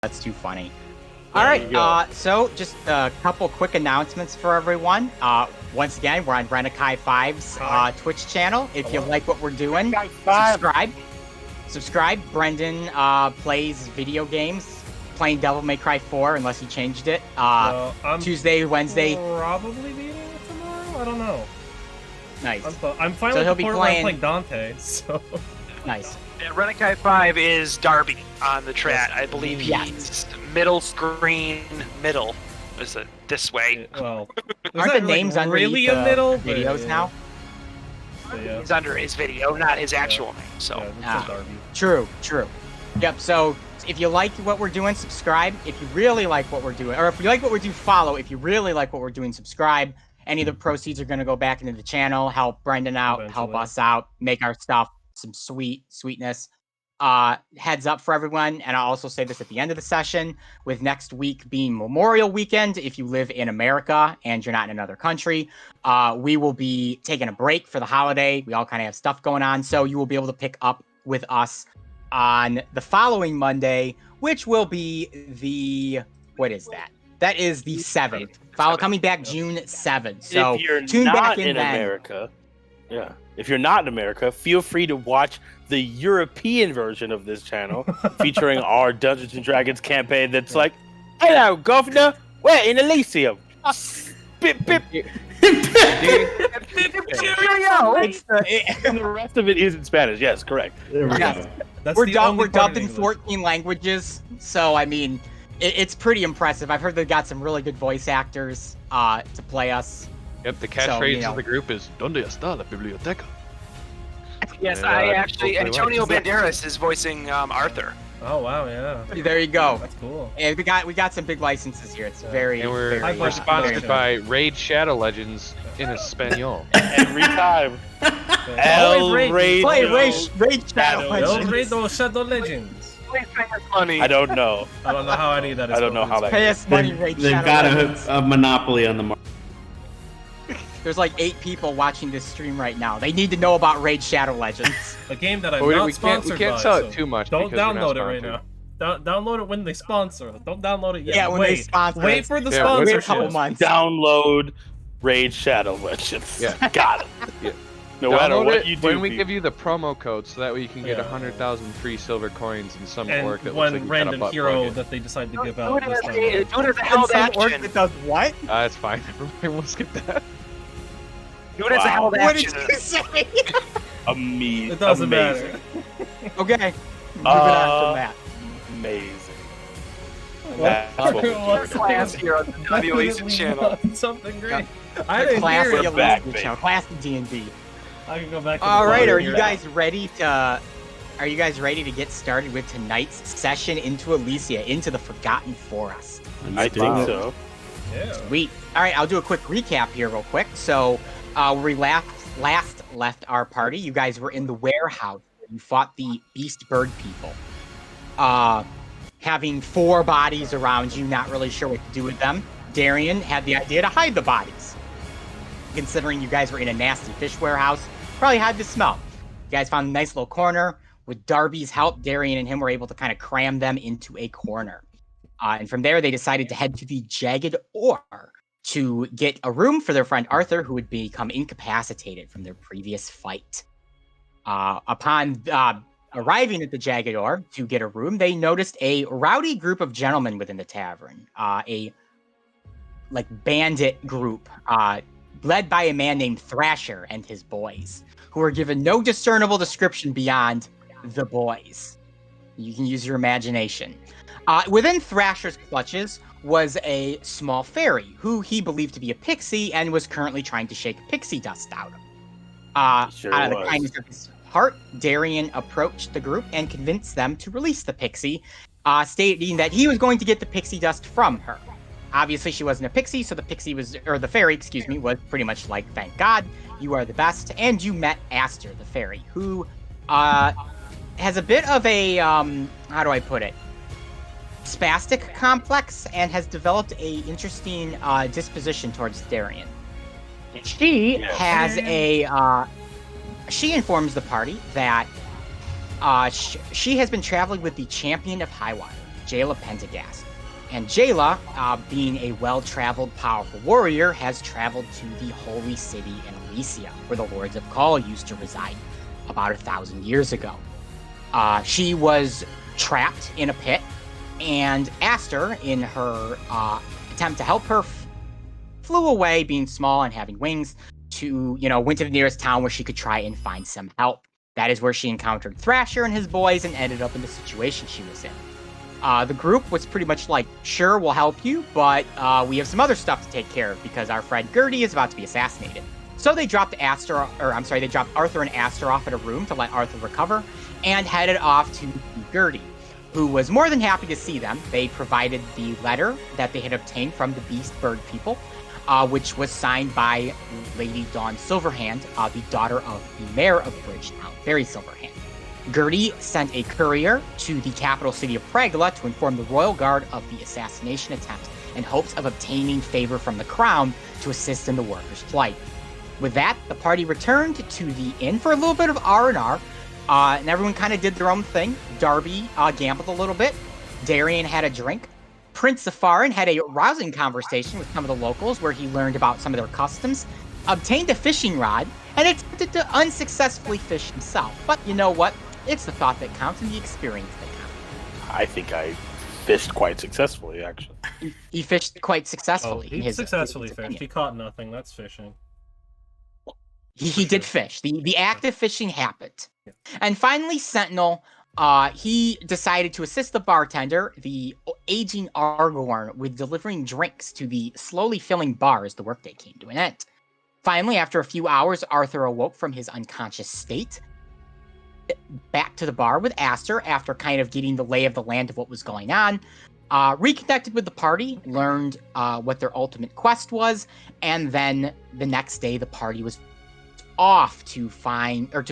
That's too funny. All right, so just a couple quick announcements for everyone. Once again, we're on Renakai 5's Twitch channel. If you like what we're doing, subscribe. Brendan plays video games, playing Devil May Cry 4, unless he changed it. Tuesday, Wednesday. Probably beating it tomorrow? I don't know. Nice. I'm fine with the part where I'm playing Dante, so... Nice. And Renakai 5 is Darby on the chat. I believe he's middle screen, middle. Is it this way? Well, aren't the names under really a middle videos now? He's under his video, not his actual name. So True. Yep. So if you like what we're doing, subscribe. If you really like what we're doing, or if you like what we're doing, follow. If you really like what we're doing, subscribe. Any of the proceeds are going to go back into the channel, help Brendan out, help us out, make our stuff some sweetness. Heads up for everyone, and I'll also say this at the end of the session, with next week being Memorial Weekend, if you live in America and you're not in another country, we will be taking a break for the holiday. We all kind of have stuff going on, so you will be able to pick up with us on the following Monday, which will be the, what is that? That is the 7th. Coming back June 7th. So if you're tune not back in America, if you're not in America, feel free to watch the European version of this channel, featuring our Dungeons and Dragons campaign. That's like, hello, Governor, we're in Elyssia. Bip bip. And the rest of it is in Spanish. Yes, correct. Yes. We're dubbed in 14 languages, so I mean, it's pretty impressive. I've heard they got some really good voice actors to play us. Yep, the catchphrase of the group is "Donde está la biblioteca?" Yes, I actually, Antonio Banderas is voicing Arthur. Oh wow, yeah. There you go. That's cool. And we got some big licenses here. It's very. And we're sponsored by Raid Shadow Legends in Espanol. Every time. Play Raid Shadow Legends. Raid those Shadow Legends. I don't know. I don't know how any of that is. I don't know how that. Pay us money, Raid They've Shadow got a monopoly on the market. There's like 8 people watching this stream right now. They need to know about Raid Shadow Legends. A game that I'm not sponsored by. We can't sell it too much. Don't download it right now. Download it when they sponsor. Don't download it yet. Yeah, when they sponsor. Wait for the sponsorship. Wait a couple months. Download Raid Shadow Legends. Yeah. Got it. Yeah. No matter what you do. When we give you the promo code, so that way you can get 100,000 free silver coins and some orc that one looks like random hero that they decide to give out. Do it as a held action. That does what? It's fine. Everybody will skip that. Do it as a held What action. did you say? Amazing. It doesn't matter. Okay. Moving on from that. Amazing. That's What class here on the Elyssia channel? Something great. I didn't Class hear of it. Elyssia, class of D&D. I can go back to All right, are you guys ready to get started with tonight's session into Elyssia, into the Forgotten Forest? I think so. Yeah. Sweet. All right, I'll do a quick recap here real quick. So, we last left our party. You guys were in the warehouse. You fought the beast bird people. Having 4 bodies around you, not really sure what to do with them. Darian had the idea to hide the bodies. Considering you guys were in a nasty fish warehouse, probably had the smell. You guys found a nice little corner. With Darby's help, Darian and him were able to kind of cram them into a corner. And from there, they decided to head to the Jagged Ore to get a room for their friend Arthur, who would become incapacitated from their previous fight. Upon arriving at the Jagged Ore to get a room, they noticed a rowdy group of gentlemen within the tavern. A bandit group, led by a man named Thrasher and his boys, who were given no discernible description beyond the boys. You can use your imagination. Within Thrasher's clutches was a small fairy, who he believed to be a pixie and was currently trying to shake pixie dust out of. Out of the kindness of his heart, Darian approached the group and convinced them to release the pixie, stating that he was going to get the pixie dust from her. Obviously, she wasn't a pixie, so the fairy, was pretty much like, thank God, you are the best. And you met Aster, the fairy, who has a bit of a, how do I put it, spastic complex and has developed a interesting disposition towards Darian. She has she informs the party that she has been traveling with the champion of Highwater. Jayla Pendergast. And Jayla, being a well-traveled, powerful warrior, has traveled to the holy city in Elyssia, where the Lords of Gaul used to reside about 1,000 years ago. She was trapped in a pit, and Aster, in her attempt to help her, flew away, being small and having wings, went to the nearest town where she could try and find some help. That is where she encountered Thrasher and his boys and ended up in the situation she was in. The group was pretty much like, sure, we'll help you, but we have some other stuff to take care of because our friend Gertie is about to be assassinated. So they dropped they dropped Arthur and Aster off at a room to let Arthur recover and headed off to Gertie, who was more than happy to see them. They provided the letter that they had obtained from the Beast Bird people, which was signed by Lady Dawn Silverhand, the daughter of the mayor of Bridgetown, Barry Silverhand. Gertie sent a courier to the capital city of Pragla to inform the royal guard of the assassination attempt in hopes of obtaining favor from the crown to assist in the workers' plight. With that, the party returned to the inn for a little bit of R&R, and everyone kind of did their own thing. Darby gambled a little bit. Darian had a drink. Prince Safarin had a rousing conversation with some of the locals where he learned about some of their customs, obtained a fishing rod, and attempted to unsuccessfully fish himself. But you know what? It's the thought that counts and the experience that counts. I think I fished quite successfully, actually. He fished quite successfully. Oh, he successfully fished. He caught nothing. That's fishing. He did fish. The act of fishing happened. Yeah. And finally, Sentinel, he decided to assist the bartender, the aging Aragorn, with delivering drinks to the slowly filling bar as the workday came to an end. Finally, after a few hours, Arthur awoke from his unconscious state, back to the bar with Aster after kind of getting the lay of the land of what was going on, reconnected with the party, learned what their ultimate quest was, and then the next day the party was off to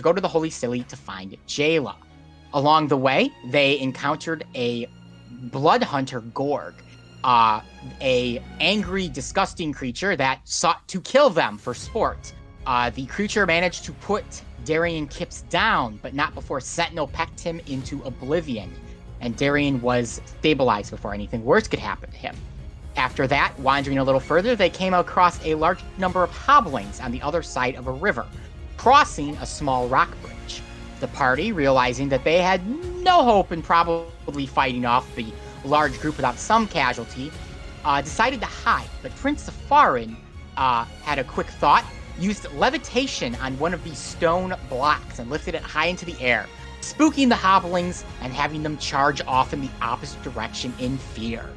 go to the Holy City to find Jayla. Along the way, they encountered a blood hunter Gorg, a angry, disgusting creature that sought to kill them for sport. The creature managed to put Darian Kipps down, but not before Sentinel pecked him into oblivion, and Darian was stabilized before anything worse could happen to him. After that, wandering a little further, they came across a large number of hoblings on the other side of a river, crossing a small rock bridge. The party, realizing that they had no hope in probably fighting off the large group without some casualty, decided to hide. But Prince Safarin had a quick thought, used levitation on one of these stone blocks and lifted it high into the air, spooking the hoblings and having them charge off in the opposite direction in fear.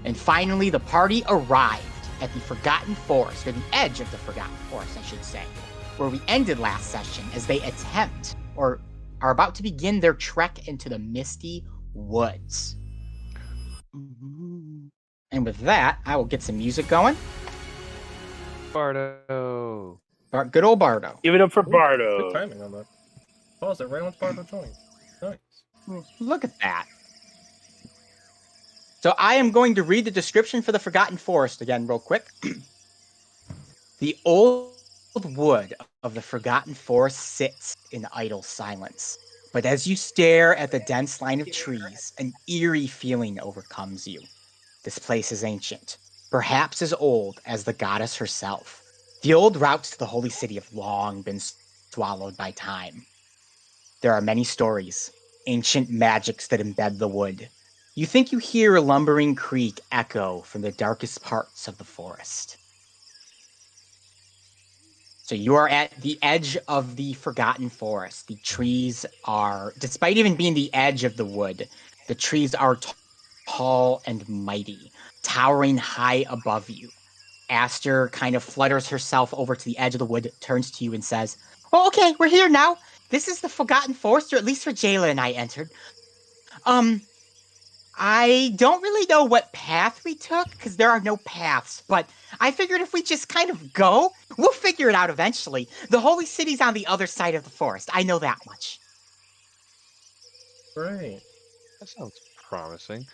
And finally, the party arrived at the Forgotten Forest, or the edge of the Forgotten Forest, I should say, where we ended last session as they attempt, or are about to begin their trek into the misty woods. And with that, I will get some music going. Bardo. Good old Bardo. Give it up for Good Bardo. timing on that. Pause it right once Bardo joins. Nice. Look at that. So I am going to read the description for the Forgotten Forest again real quick. The old wood of the Forgotten Forest sits in idle silence. But as you stare at the dense line of trees, an eerie feeling overcomes you. This place is ancient, perhaps as old as the goddess herself. The old routes to the holy city have long been swallowed by time. There are many stories, ancient magics that embed the wood. You think you hear a lumbering creak echo from the darkest parts of the forest. So you are at the edge of the Forgotten Forest. The trees are, despite even being the edge of the wood, the trees are tall and mighty, towering high above you. Aster kind of flutters herself over to the edge of the wood, turns to you and says, "Well, okay, we're here now. This is the Forgotten Forest, or at least where Jayla and I entered. I don't really know what path we took, because there are no paths, but I figured if we just kind of go, we'll figure it out eventually. The Holy City's on the other side of the forest. I know that much." Great. That sounds promising.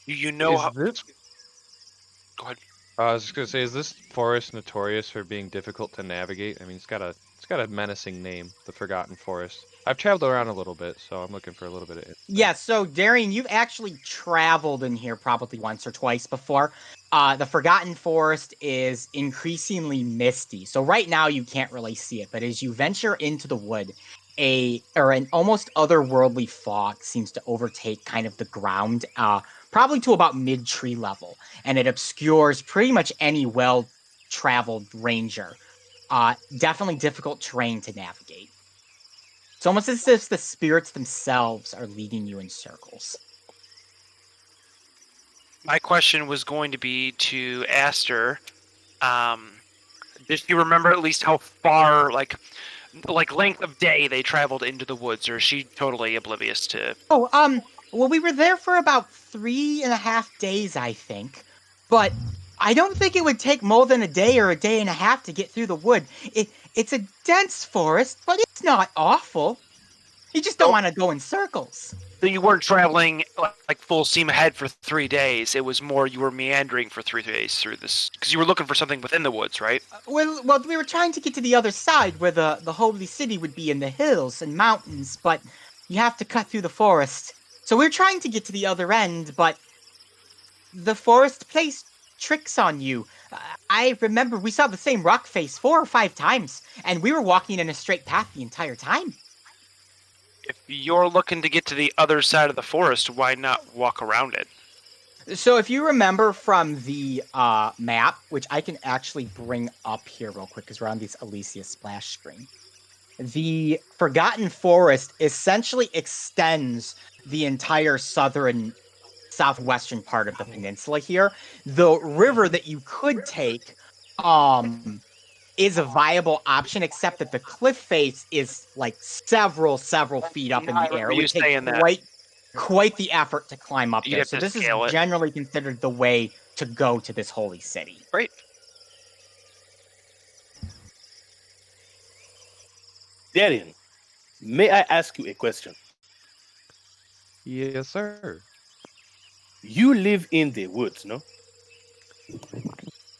You know how. This? Go ahead. I was just gonna say, is this forest notorious for being difficult to navigate? I mean, it's got a menacing name, the Forgotten Forest. I've traveled around a little bit, so I'm looking for a little bit of it. Yeah, so Darian, you've actually traveled in here probably once or twice before. The Forgotten Forest is increasingly misty, so right now you can't really see it. But as you venture into the wood, an almost otherworldly fog seems to overtake kind of the ground, probably to about mid-tree level, and it obscures pretty much any well-traveled ranger. Definitely difficult terrain to navigate. It's almost as if the spirits themselves are leading you in circles. My question was going to be to Aster. Did you remember at least how far, like length of day they traveled into the woods, or is she totally oblivious to? Oh, well, we were there for about 3.5 days, I think. But I don't think it would take more than a day or a day and a half to get through the wood. It's a dense forest, but it's not awful. You just don't want to go in circles. So you weren't traveling like full steam ahead for 3 days. It was more you were meandering for 3 days through this because you were looking for something within the woods, right? Well, we were trying to get to the other side where the holy city would be in the hills and mountains, but you have to cut through the forest. So we were trying to get to the other end, but the forest plays tricks on you. I remember we saw the same rock face 4 or 5 times, and we were walking in a straight path the entire time. If you're looking to get to the other side of the forest, why not walk around it? So if you remember from the map, which I can actually bring up here real quick because we're on this Elyssia splash screen, the Forgotten Forest essentially extends the entire southwestern part of the peninsula here. The river that you could take is a viable option, except that the cliff face is like several feet up in the air. It would take quite the effort to climb up there. So this is generally considered the way to go to this holy city. Great. Darian, may I ask you a question? Yes, sir. You live in the woods, no?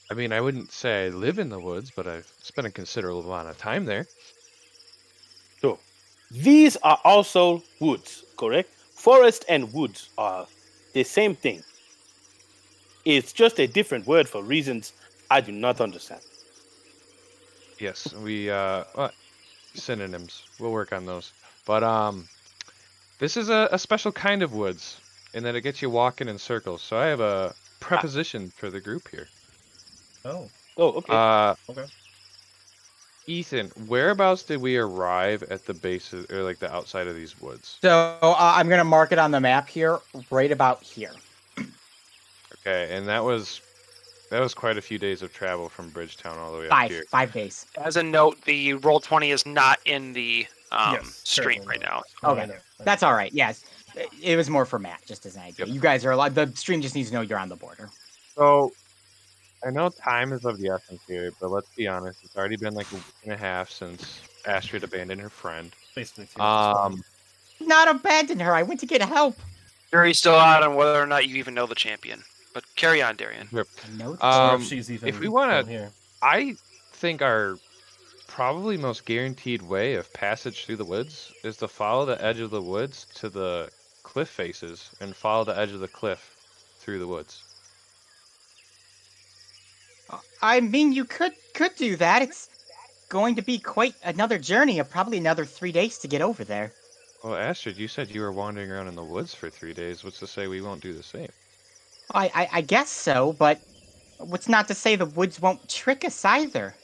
I mean, I wouldn't say I live in the woods, but I've spent a considerable amount of time there. So, these are also woods, correct? Forest and woods are the same thing. It's just a different word for reasons I do not understand. Yes, we synonyms. We'll work on those. But this is a special kind of woods in that it gets you walking in circles. So I have a preposition for the group here. Oh. Oh, okay. Okay. Ethan, whereabouts did we arrive at the base of, or like the outside of these woods? So I'm gonna mark it on the map here, right about here. Okay, and that was quite a few days of travel from Bridgetown all the way up here. 5 days. As a note, the Roll20 is not in the stream right now. Okay, that's all right. Yes, it was more for Matt, just as an idea. Yep. You guys are allowed. The stream just needs to know you're on the border. So I know time is of the essence here, but let's be honest. It's already been like a week and a half since Astrid abandoned her friend. Basically, not abandoned her. I went to get help. Jury's still out on whether or not you even know the champion. But carry on, Darian. If we want to, I think our probably most guaranteed way of passage through the woods is to follow the edge of the woods to the cliff faces and follow the edge of the cliff through the woods. I mean, you could do that. It's going to be quite another journey of probably another 3 days to get over there. Well, Astrid, you said you were wandering around in the woods for 3 days. What's to say we won't do the same? I guess so, but what's not to say the woods won't trick us either?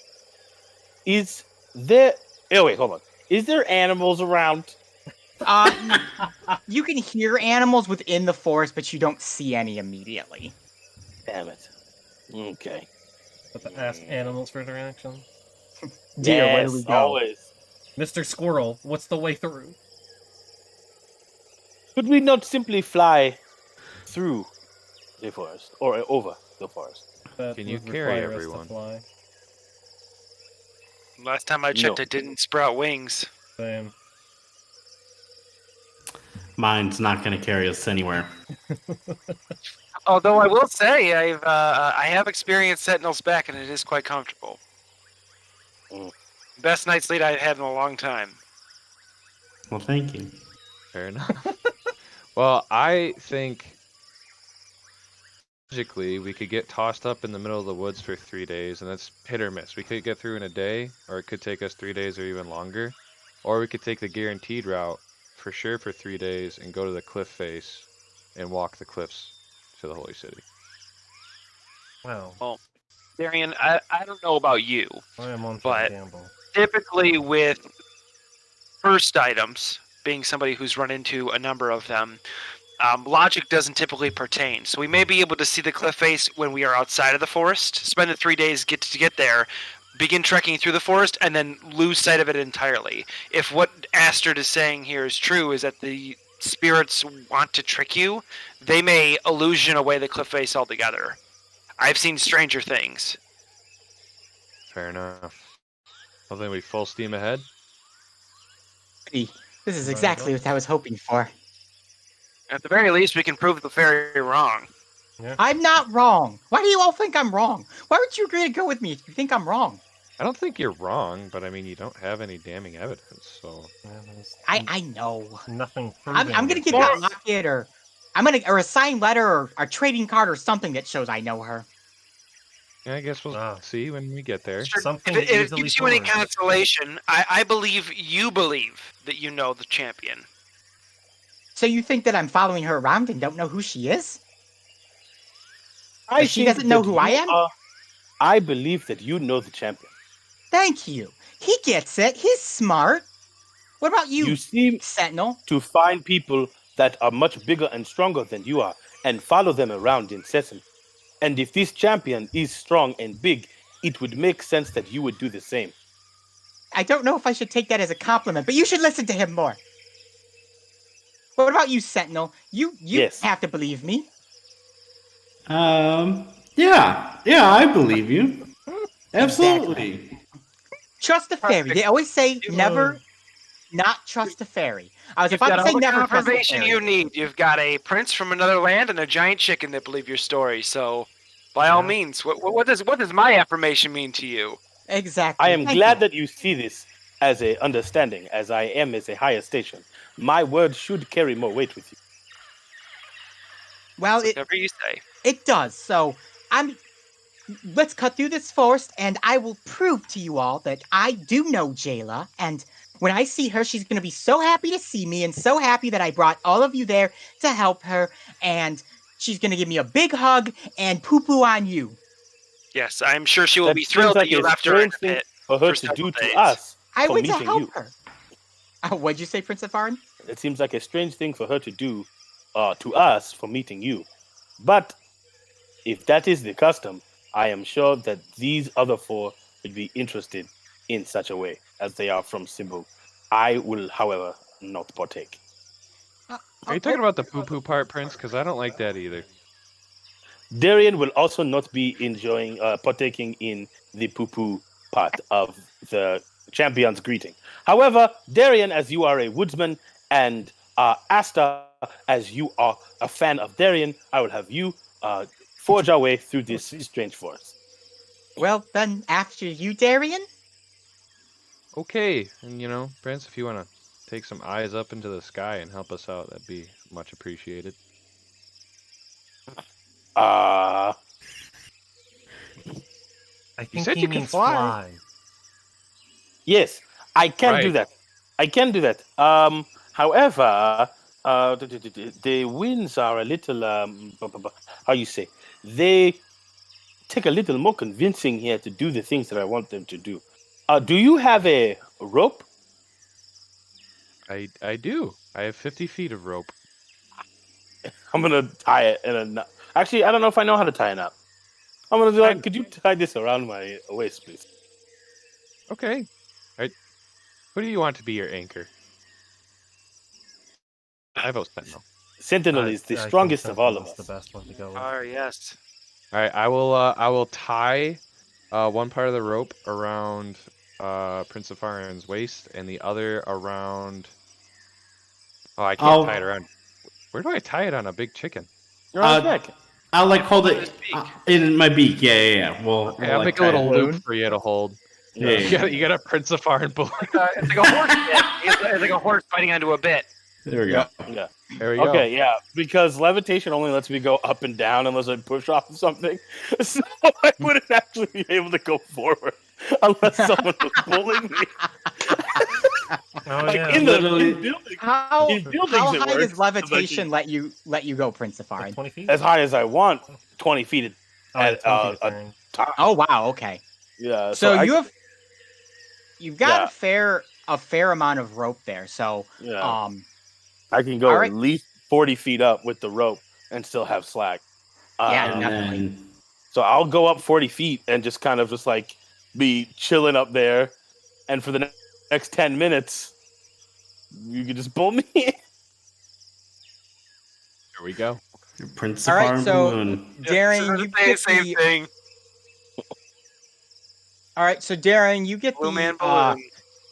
Is there... Oh, wait, hold on. Is there animals around? You can hear animals within the forest, but you don't see any immediately. Damn it. Okay. But ask animals for direction. Dear, where do we go? Always. Mr. Squirrel, what's the way through? Could we not simply fly through the forest or over the forest? Can you carry everyone? Last time I checked, it didn't sprout wings. Same. Mine's not going to carry us anywhere. Although I will say, I have experienced Sentinel's back, and it is quite comfortable. Best night's sleep I've had in a long time. Well, thank you. Fair enough. Well, I think logically we could get tossed up in the middle of the woods for 3 days, and that's hit or miss. We could get through in a day, or it could take us 3 days or even longer. Or we could take the guaranteed route for sure for 3 days and go to the cliff face and walk the cliffs to the holy city. Well, Darian, I don't know about you, I am on but gamble. typically with first items, being somebody who's run into a number of them, logic doesn't typically pertain. So we may be able to see the cliff face when we are outside of the forest, spend the 3 days to get there, begin trekking through the forest, and then lose sight of it entirely. If what Astrid is saying here is true, is that the spirits want to trick you, they may illusion away the cliff face altogether. I've seen stranger things. Fair enough. Well, then we full steam ahead. This is exactly what I was hoping for. At the very least, we can prove the fairy wrong. Yeah. I'm not wrong. Why do you all think I'm wrong? Why would you agree to go with me if you think I'm wrong? I don't think you're wrong, but I mean, you don't have any damning evidence, so... I know. Nothing. I'm gonna get that locket, or a signed letter, or a trading card, or something that shows I know her. Yeah, I guess we'll see when we get there. Sure. Something If it easily gives you any forged. consolation, I believe you believe that you know the champion. So you think that I'm following her around and don't know who she is? She think doesn't know that who I you am? I believe that you know the champion. Thank you. He gets it. He's smart. What about you, You seem Sentinel? to find people that are much bigger and stronger than you are and follow them around incessantly. And if this champion is strong and big, it would make sense that you would do the same. I don't know if I should take that as a compliment, but you should listen to him more. What about you, Sentinel? You Yes. have to believe me. Yeah, I believe you. Absolutely. Trust a fairy. They always say never not trust a fairy. I was You've about got to all say the never trust a confirmation fairy. you need. You've got a prince from another land and a giant chicken that believe your story. So, by all means, what does my affirmation mean to you? Exactly. I am Thank glad you. that you see this as a understanding, as I am as a higher station. My word should carry more weight with you. Well, Whatever you say. it does. So let's cut through this forest, and I will prove to you all that I do know Jayla. And when I see her, she's going to be so happy to see me, and so happy that I brought all of you there to help her. And she's going to give me a big hug and poo-poo on you. Yes, I'm sure she will That be seems thrilled like that you a left her in strange the thing pit. for her for to several do days. to us I for went to meeting help you. her. What'd you say, Princess Farin? It seems like a strange thing for her to do to us for meeting you. But if that is the custom, I am sure that these other four would be interested in such a way, as they are from Cebu. I will, however, not partake. Are you talking about the poo-poo part, Prince? Because I don't like that either. Darian will also not be enjoying partaking in the poo-poo part of the champion's greeting. However, Darian, as you are a woodsman, and Asta, as you are a fan of Darian, I will have you forge our way through this strange forest. Well, then, after you, Darian? Okay, and Prince, if you want to take some eyes up into the sky and help us out, that'd be much appreciated. I think said he you could means fly. Yes, I can do Right. that. I can do that. However, the winds are a little, how you say, they take a little more convincing here to do the things that I want them to do. Do you have a rope? I do. I have 50 feet of rope. I'm gonna tie it in a knot. Actually, I don't know if I know how to tie a knot. I'm gonna do that. Could you tie this around my waist, please? Okay. Who do you want to be your anchor? I vote Sentinel. Sentinel is the strongest of all of us. The best one to go with. Yes. All right, I will tie one part of the rope around Prince of Farin's waist and the other around. Oh, I can't tie it around. Where do I tie it on a big chicken? You're on his neck. I'll hold it in my beak. Yeah. I'll make a little loop for you to hold. You got a Prince of Fire and Bull. It's like a horse bit. It's like a horse fighting onto a bit. There we go. Yeah. There we go. Okay, yeah, because levitation only lets me go up and down unless I push off of something. So I wouldn't actually be able to go forward unless someone was pulling me. Oh, Like, yeah. in Literally. buildings, How in buildings how it high works, does levitation let you go, Prince of Fire? 20 feet? as high as I want, 20 feet Oh, yeah, at 20 feet a a turn. time. Oh wow, okay. Yeah, So I- you've got Yeah. a fair amount of rope there. So Yeah. I can go all right. at least 40 feet up with the rope and still have slack. Yeah, And definitely. then So I'll go up 40 feet and just kind of just like be chilling up there. And for the next 10 minutes, you can just pull me in. Here we go. Prince All of right, Fire and so- Balloon. Darren, you get the, thing. all right. So Darren, you get Blue Man the Balloon.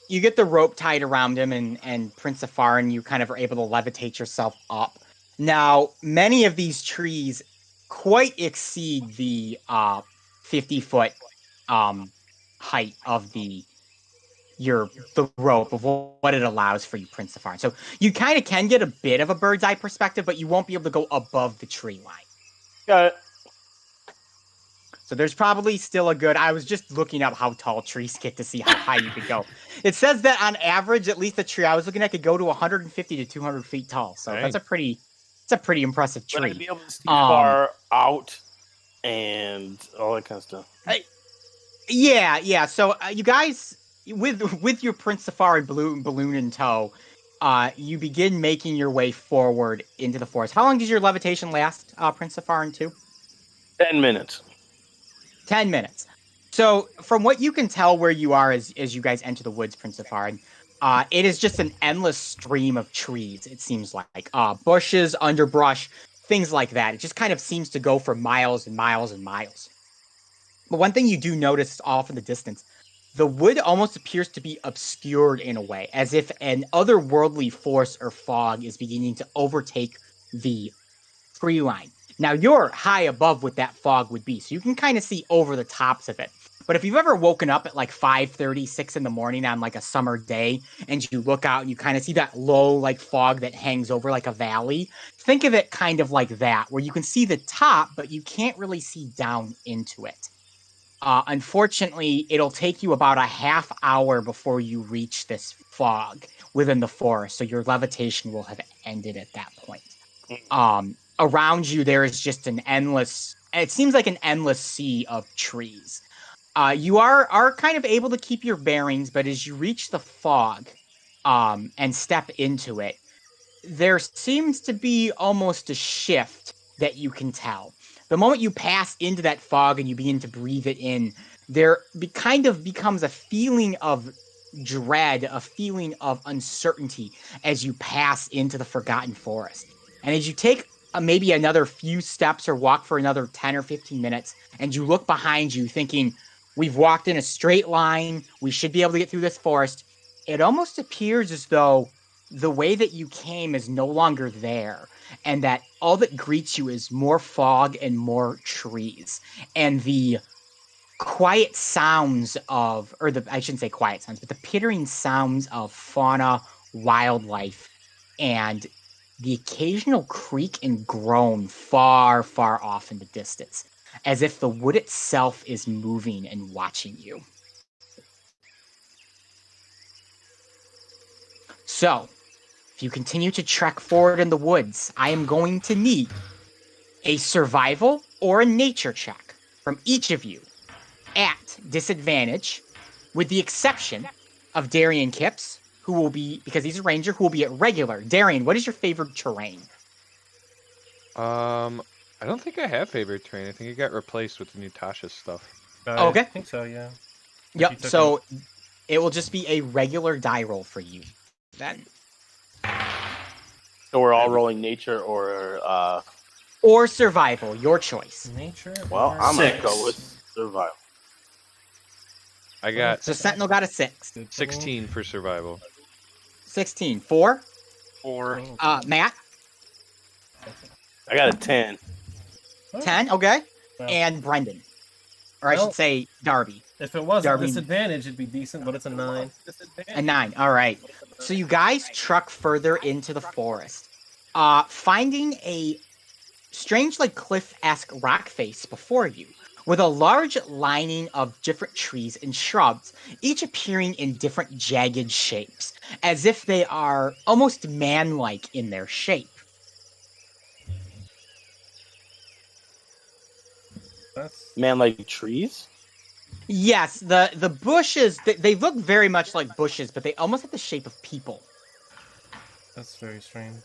you get the rope tied around him, and Prince of Far, and you kind of are able to levitate yourself up. Now, many of these trees quite exceed the 50-foot height of the rope of what it allows for you, Prince of Far. So you kind of can get a bit of a bird's eye perspective, but you won't be able to go above the tree line. Got it. So there's probably still a good. I was just looking up how tall trees get to see how high you could go. It says that on average, at least the tree I was looking at could go to 150 to 200 feet tall. So Dang. that's a pretty impressive But I'd tree. be able to see Um, far out and all that kind of stuff. Yeah. So you guys, with your Prince Safari balloon in tow, you begin making your way forward into the forest. How long does your levitation last, Prince Safari 2? 10 minutes. 10 minutes. So from what you can tell where you are as you guys enter the woods, Prince Safari, it is just an endless stream of trees, it seems like. Bushes, underbrush, things like that. It just kind of seems to go for miles and miles and miles. But one thing you do notice off in the distance, the wood almost appears to be obscured in a way, as if an otherworldly force or fog is beginning to overtake the tree line. Now, you're high above what that fog would be, so you can kind of see over the tops of it. But if you've ever woken up at like 5:30, 6 in the morning on like a summer day, and you look out and you kind of see that low like fog that hangs over like a valley, think of it kind of like that, where you can see the top, but you can't really see down into it. Unfortunately, it'll take you about a half hour before you reach this fog within the forest, so your levitation will have ended at that point. Around you, there is just it seems like an endless sea of trees. You are kind of able to keep your bearings, but as you reach the fog and step into it, there seems to be almost a shift that you can tell. The moment you pass into that fog and you begin to breathe it in, there kind of becomes a feeling of dread, a feeling of uncertainty as you pass into the Forgotten Forest. And as you take maybe another few steps or walk for another 10 or 15 minutes, and you look behind you thinking, we've walked in a straight line, we should be able to get through this forest, it almost appears as though the way that you came is no longer there, and that all that greets you is more fog and more trees. And the quiet sounds of, I shouldn't say quiet sounds, but the pittering sounds of fauna, wildlife, and the occasional creak and groan far, far off in the distance, as if the wood itself is moving and watching you. So, if you continue to trek forward in the woods, I am going to need a survival or a nature check from each of you at disadvantage, with the exception of Darian Kipps, who will be, because he's a ranger, who will be at regular. Darian, what is your favored terrain? I don't think I have favorite terrain. I think it got replaced with the new Tasha's stuff. Okay. I think so, yeah. If you Yep, took so it will just be a regular die roll for you then. So we're all rolling nature or Or survival, your choice. nature. well, I'm Six. gonna go with survival. I got So Sentinel got a 6. 16 for survival. 16. 4. Or Matt, I got a 10. 10. Okay. Well, And Brendan. Or I Well- should say Darby. If it was a Darwin. disadvantage, it'd be decent, but it's a 9. A 9. All right. So you guys truck further into the forest, finding a strange, like cliff-esque rock face before you, with a large lining of different trees and shrubs, each appearing in different jagged shapes, as if they are almost man-like in their shape. Man, like trees? Yes, the bushes, they look very much like bushes, but they almost have the shape of people. That's very strange.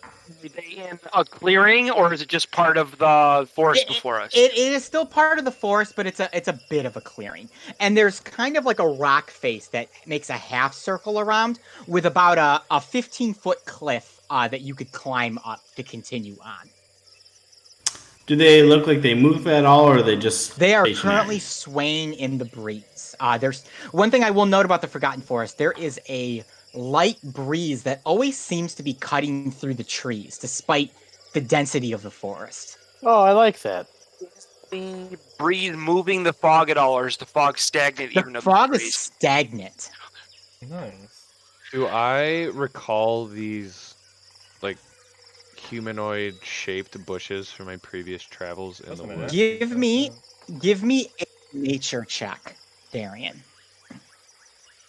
Are they in a clearing, or is it just part of the forest before us? It is still part of the forest, but it's a bit of a clearing. And there's kind of like a rock face that makes a half circle around with about a 15-foot cliff that you could climb up to continue on. Do they look like they move at all, or are they just They are stationary? currently swaying in the breeze. There's one thing I will note about the Forgotten Forest. There is a light breeze that always seems to be cutting through the trees, despite the density of the forest. Oh, I like that. The breeze moving the fog at all, or is the fog stagnant? The fog is stagnant. Nice. Do I recall these, like, humanoid-shaped bushes from my previous travels in the woods? Give me a nature check, Darian.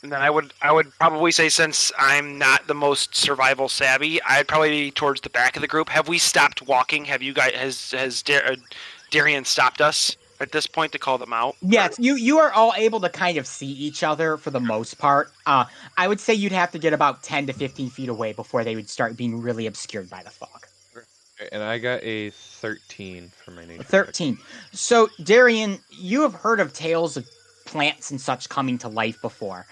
And then I would probably say, since I'm not the most survival savvy, I'd probably be towards the back of the group. Have we stopped walking? Have you guys has Darian stopped us at this point to call them out? Yes, you are all able to kind of see each other for the most part. I would say you'd have to get about 10 to 15 feet away before they would start being really obscured by the fog. And I got a 13 for my nature. 13. So, Darian, you have heard of tales of plants and such coming to life before,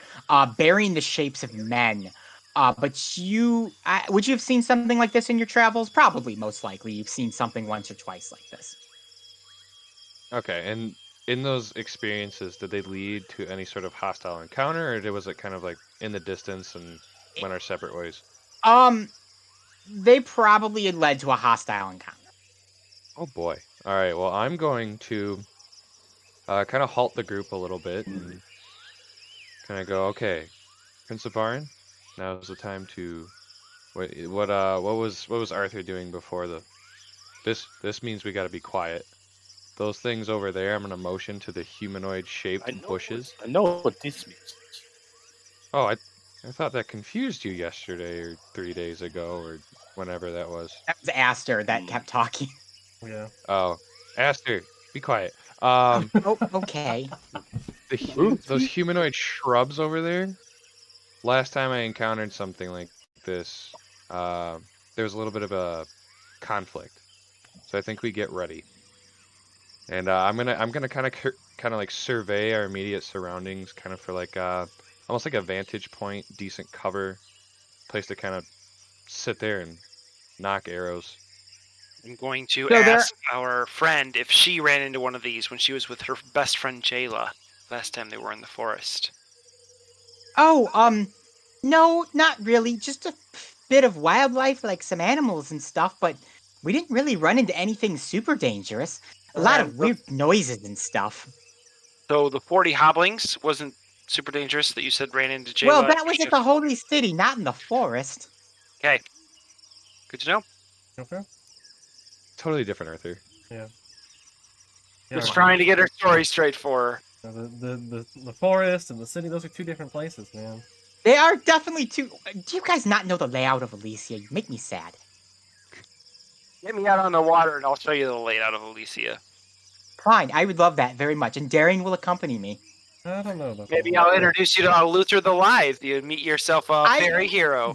bearing the shapes of men. But would you have seen something like this in your travels? Probably, most likely, you've seen something once or twice like this. Okay, and in those experiences, did they lead to any sort of hostile encounter, or was it kind of like in the distance and went our separate ways? They probably had led to a hostile encounter. Oh boy. All right, well, I'm going to kind of halt the group a little bit and kind of go, okay, Prince of Barin, now's the time to... what was Arthur doing before the... This means we got to be quiet. Those things over there, I'm going to motion to the humanoid-shaped bushes. I know what this means. Oh, I thought that confused you yesterday or 3 days ago or whenever that was. That was Aster that kept talking. Yeah. Oh, Aster, be quiet. Oh, okay. Those humanoid shrubs over there. Last time I encountered something like this, there was a little bit of a conflict. So I think we get ready. And I'm gonna kind of like survey our immediate surroundings, kind of for like almost like a vantage point, decent cover, place to kind of sit there and knock arrows. I'm going to ask our friend if she ran into one of these when she was with her best friend Jayla last time they were in the forest. Oh, no, not really. Just a bit of wildlife, like some animals and stuff, but we didn't really run into anything super dangerous. A lot of weird noises and stuff. So the 40 hobblings wasn't super dangerous that you said ran into Jayla? Well, that was at the Holy City, not in the forest. Okay. Good to know. Okay. Totally different, Arthur. Yeah. Just trying to get her story straight for her. The forest and the city, those are two different places, man. They are definitely two. Do you guys not know the layout of Elyssia? You make me sad. Get me out on the water and I'll show you the layout of Elyssia. Fine, I would love that very much, and Darian will accompany me. I don't know about Maybe that. I'll introduce you to Luther the Lithe. You meet yourself a fairy hero.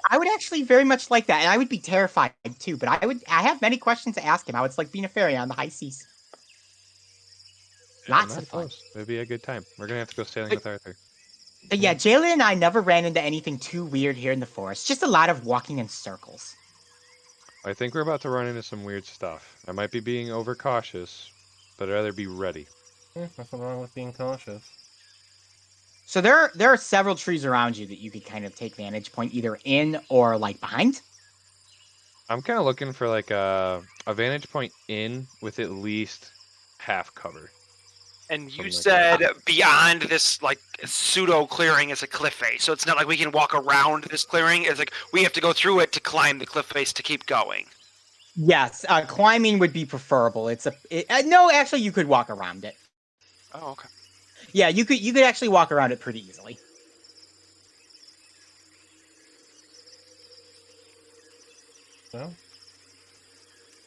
I would actually very much like that, and I would be terrified too. But I have many questions to ask him. How it's like being a fairy on the high seas. Lots of fun. It'd be a good time. We're gonna have to go sailing with Arthur. But yeah, Jayla and I never ran into anything too weird here in the forest. Just a lot of walking in circles. I think we're about to run into some weird stuff. I might be being overcautious, but I'd rather be ready. Nothing wrong with being cautious. So there are several trees around you that you could kind of take vantage point either in or like behind. I'm kind of looking for like a vantage point in with at least half cover. And you Something like said beyond this like pseudo clearing is a cliff face, so it's not like we can walk around this clearing. It's like we have to go through it to climb the cliff face to keep going. Yes, climbing would be preferable. No, actually, you could walk around it. Oh, okay. Yeah, you could actually walk around it pretty easily. No?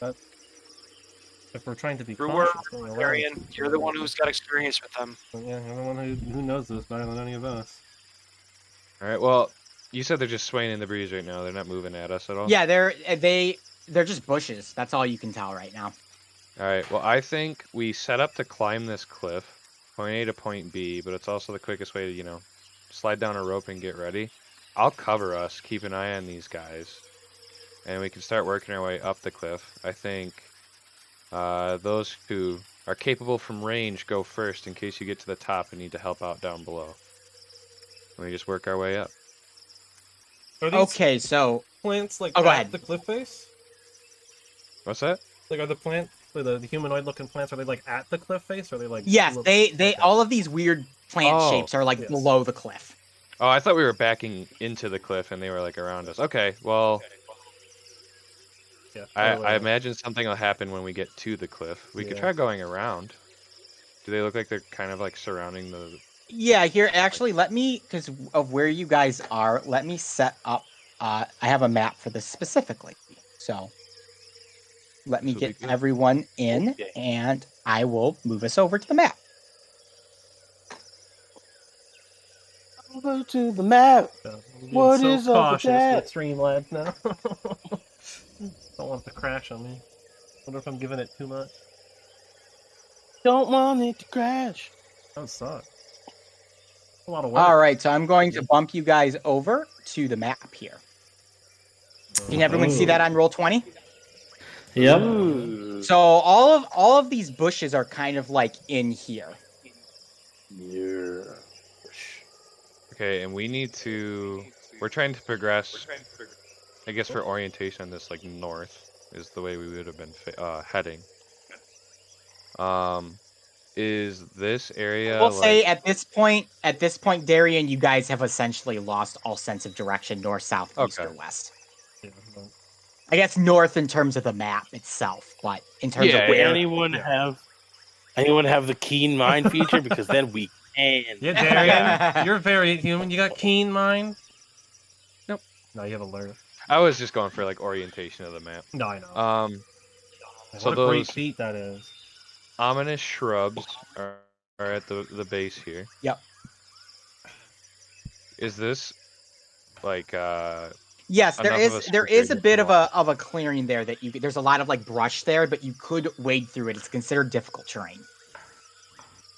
But if we're trying to be Brewer, cautious, going around, Arian, you're the one who's got experience with them. yeah, you're the one who knows this better than any of us. All right. Well, you said they're just swaying in the breeze right now. They're not moving at us at all. Yeah, they're just bushes. That's all you can tell right now. All right. Well, I think we set up to climb this cliff, point A to point B, but it's also the quickest way to, slide down a rope and get ready. I'll cover us, keep an eye on these guys, and we can start working our way up the cliff. I think those who are capable from range go first in case you get to the top and need to help out down below. And we just work our way up. Are these Okay, so plants like Oh, go at ahead. the cliff face? What's that? Like, are the plants, the humanoid-looking plants, are they like at the cliff face, or are they like? yes, they all of these weird plant Oh, shapes are like yes. below the cliff. Oh, I thought we were backing into the cliff and they were like around us. Okay, well, Yeah, I imagine something will happen when we get to the cliff. We could Yeah. try going around. Do they look like they're kind of like surrounding the... Yeah, here actually let me, because of where you guys are, let me set up. I have a map for this specifically, so let me This will be get good. everyone in, Okay. and I will move us over to the map. Over to the map. What so is up with cautious that? with Streamlabs now. Don't want it to crash on me. Wonder if I'm giving it too much. Don't want it to crash. That would suck. A lot of work. All right, so I'm going to bump you guys over to the map here. Can everyone see that on roll 20? Yep. Ooh. So all of these bushes are kind of like in here. Yeah. Okay, and we need to... We're trying to progress, I guess for orientation, this like north is the way we would have been heading. Is this area We'll like... say at this point, Darian, you guys have essentially lost all sense of direction, north, south, east, Okay. or west. Yeah, but- I guess north in terms of the map itself, but in terms Yeah, of where. Anyone have the keen mind feature? Because then we can. Yeah, Darian, you're very human. You got keen mind. Nope. No, you have alert. I was just going for like orientation of the map. No, I know. So what a great those feat that is. ominous shrubs are at the base here. Yep. Is this like Yes, there enough of is a there space is a area bit to of a clearing there that you there's a lot of like brush there, but you could wade through it. It's considered difficult terrain.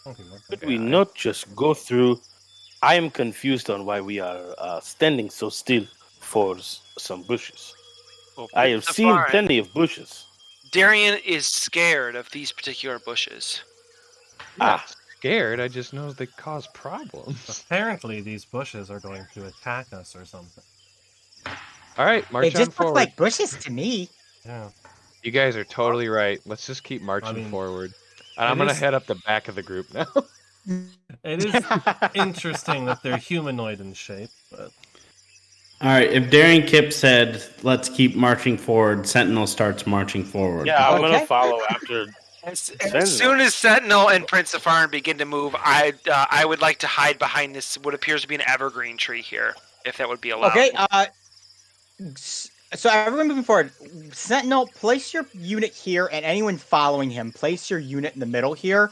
Okay, Could we not just go through? I am confused on why we are standing so still for some bushes. Well, I have seen Safari, plenty of bushes. Darian is scared of these particular bushes. I'm not scared. I just know they cause problems. Apparently, these bushes are going to attack us or something. All right, march It on just looks forward. like bushes to me. Yeah. You guys are totally right. Let's just keep marching mean, forward. And I'm it gonna is- head up the back of the group now. It is interesting that they're humanoid in shape, but All right. If Darian Kip said, "Let's keep marching forward," Sentinel starts marching forward. Yeah, I'm Okay. gonna follow after. As soon as Sentinel and Prince of Farn begin to move, I would like to hide behind this what appears to be an evergreen tree here, if that would be allowed. Okay, so everyone moving forward. Sentinel, place your unit here, and anyone following him, place your unit in the middle here.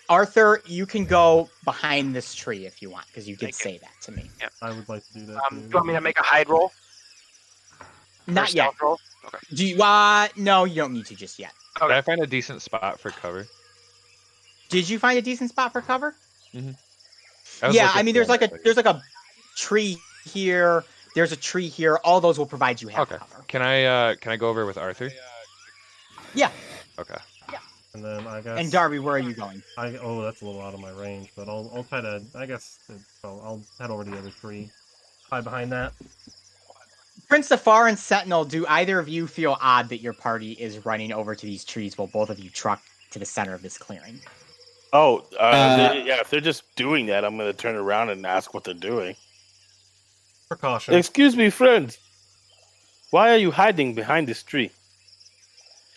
Arthur, you can go behind this tree if you want, because you did Thank you. say that to me. I would like to do that. Do too. you want me to make a hide roll? Or Not yet. stealth roll? Okay. Do you? No, you don't need to just yet. Did I find a decent spot for cover? Did you find a decent spot for cover? I was Yeah, looking I mean, for there's like a tree here. There's a tree here. All those will provide you half Okay. cover. Can I go over with Arthur? Yeah. Okay. And then I guess. And Darby, where are you going? Oh, that's a little out of my range, but I'll try to. I guess I'll head over to the other tree. Hide behind that. Prince Safar and Sentinel, do either of you feel odd that your party is running over to these trees while both of you truck to the center of this clearing. Oh, if they're just doing that, I'm going to turn around and ask what they're doing. Precaution. Excuse me, friend. Why are you hiding behind this tree?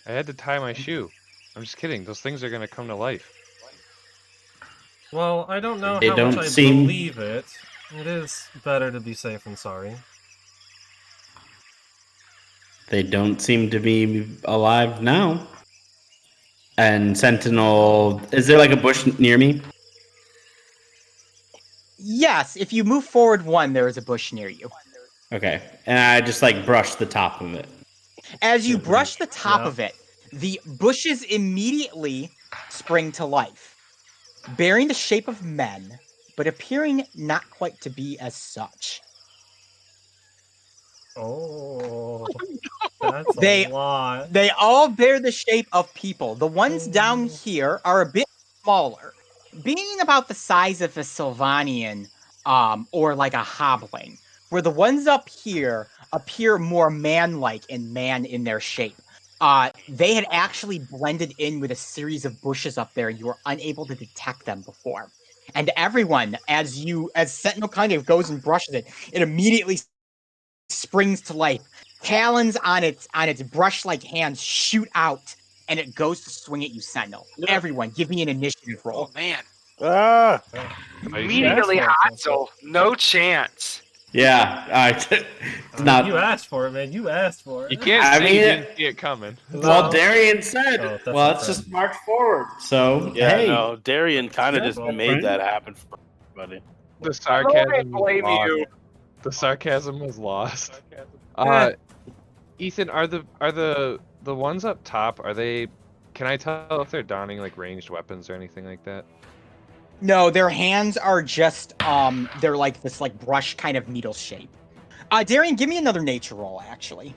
I had to tie my shoe. I'm just kidding. Those things are gonna come to life. Well, I don't know They how don't much I seem- believe it. It is better to be safe than sorry. They don't seem to be alive now. And Sentinel, is there like a bush near me? Yes, if you move forward 1, there is a bush near you. Okay, and I just like brush the top of it. As you brush the top Yeah. of it, the bushes immediately spring to life, bearing the shape of men, but appearing not quite to be as such. Oh, that's They- a lot. They all bear the shape of people. The ones down here are a bit smaller, being about the size of a Sylvanian, or like a hobbling, where the ones up here appear more man-like and man in their shape. They had actually blended in with a series of bushes up there, and you were unable to detect them before. And everyone, as Sentinel kind of goes and brushes it, it immediately springs to life. Talons on its brush-like hands shoot out, and it goes to swing at you, Sentinel. Everyone, give me an initiative roll. Oh man, Ah! immediately That's hot, so no chance. Yeah, not. You asked for it, man. You asked for it. You can't I say mean, you didn't see it coming. Well, Darian said, Oh, that's well, not let's fair. just march forward. So, Yeah, hey. no, Darian kind of just Well, made that happen for everybody. The sarcasm. I blame was you. lost. The sarcasm was lost. Ethan, are the ones up top? Are they? Can I tell if they're donning like ranged weapons or anything like that? No, their hands are just they're like this like brush kind of needle shape. Darian, give me another nature roll, actually.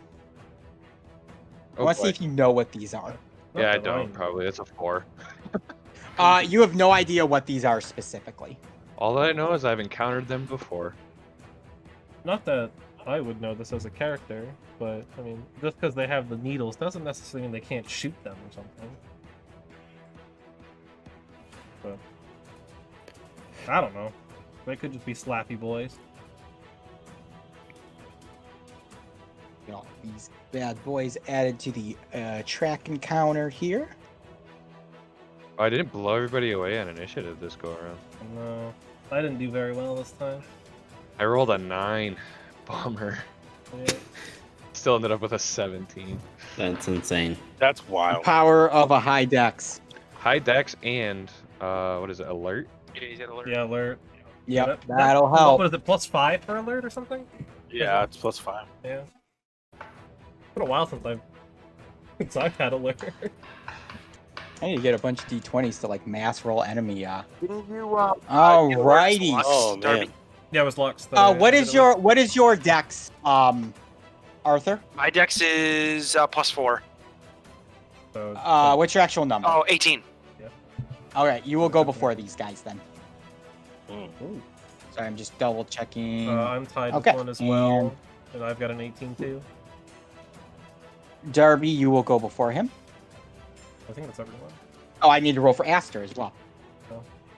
I want to see if you know what these are. Not Yeah, I that don't. Probably it's a 4. You have no idea what these are specifically. All that I know is I've encountered them before. Not that I would know this as a character, but I mean, just because they have the needles doesn't necessarily mean they can't shoot them or something. But I don't know. They could just be slappy boys. Got these bad boys added to the track encounter here. Oh, I didn't blow everybody away on initiative this go around. No, I didn't do very well this time. I rolled a 9. Bummer. Yeah. Still ended up with a 17. That's insane. That's wild. Power of a high dex. High dex and what is it? Alert. Yeah, alert. Yep, That- that'll help. What is it, +5 for alert or something? Yeah, it's +5. Yeah. It's been a while since I've had alert. I need to get a bunch of d20s to like mass roll enemy. Didn't you? Alrighty. Oh, man. Yeah, it was Lux. What is your dex, Arthur? My dex is +4. What's your actual number? Oh, 18. All right, you will go before these guys then. Ooh. Sorry, I'm just double checking. I'm tied Okay, with one as well, and I've got an 18 too. Darby, you will go before him. I think that's everyone. Oh, I need to roll for Aster as well.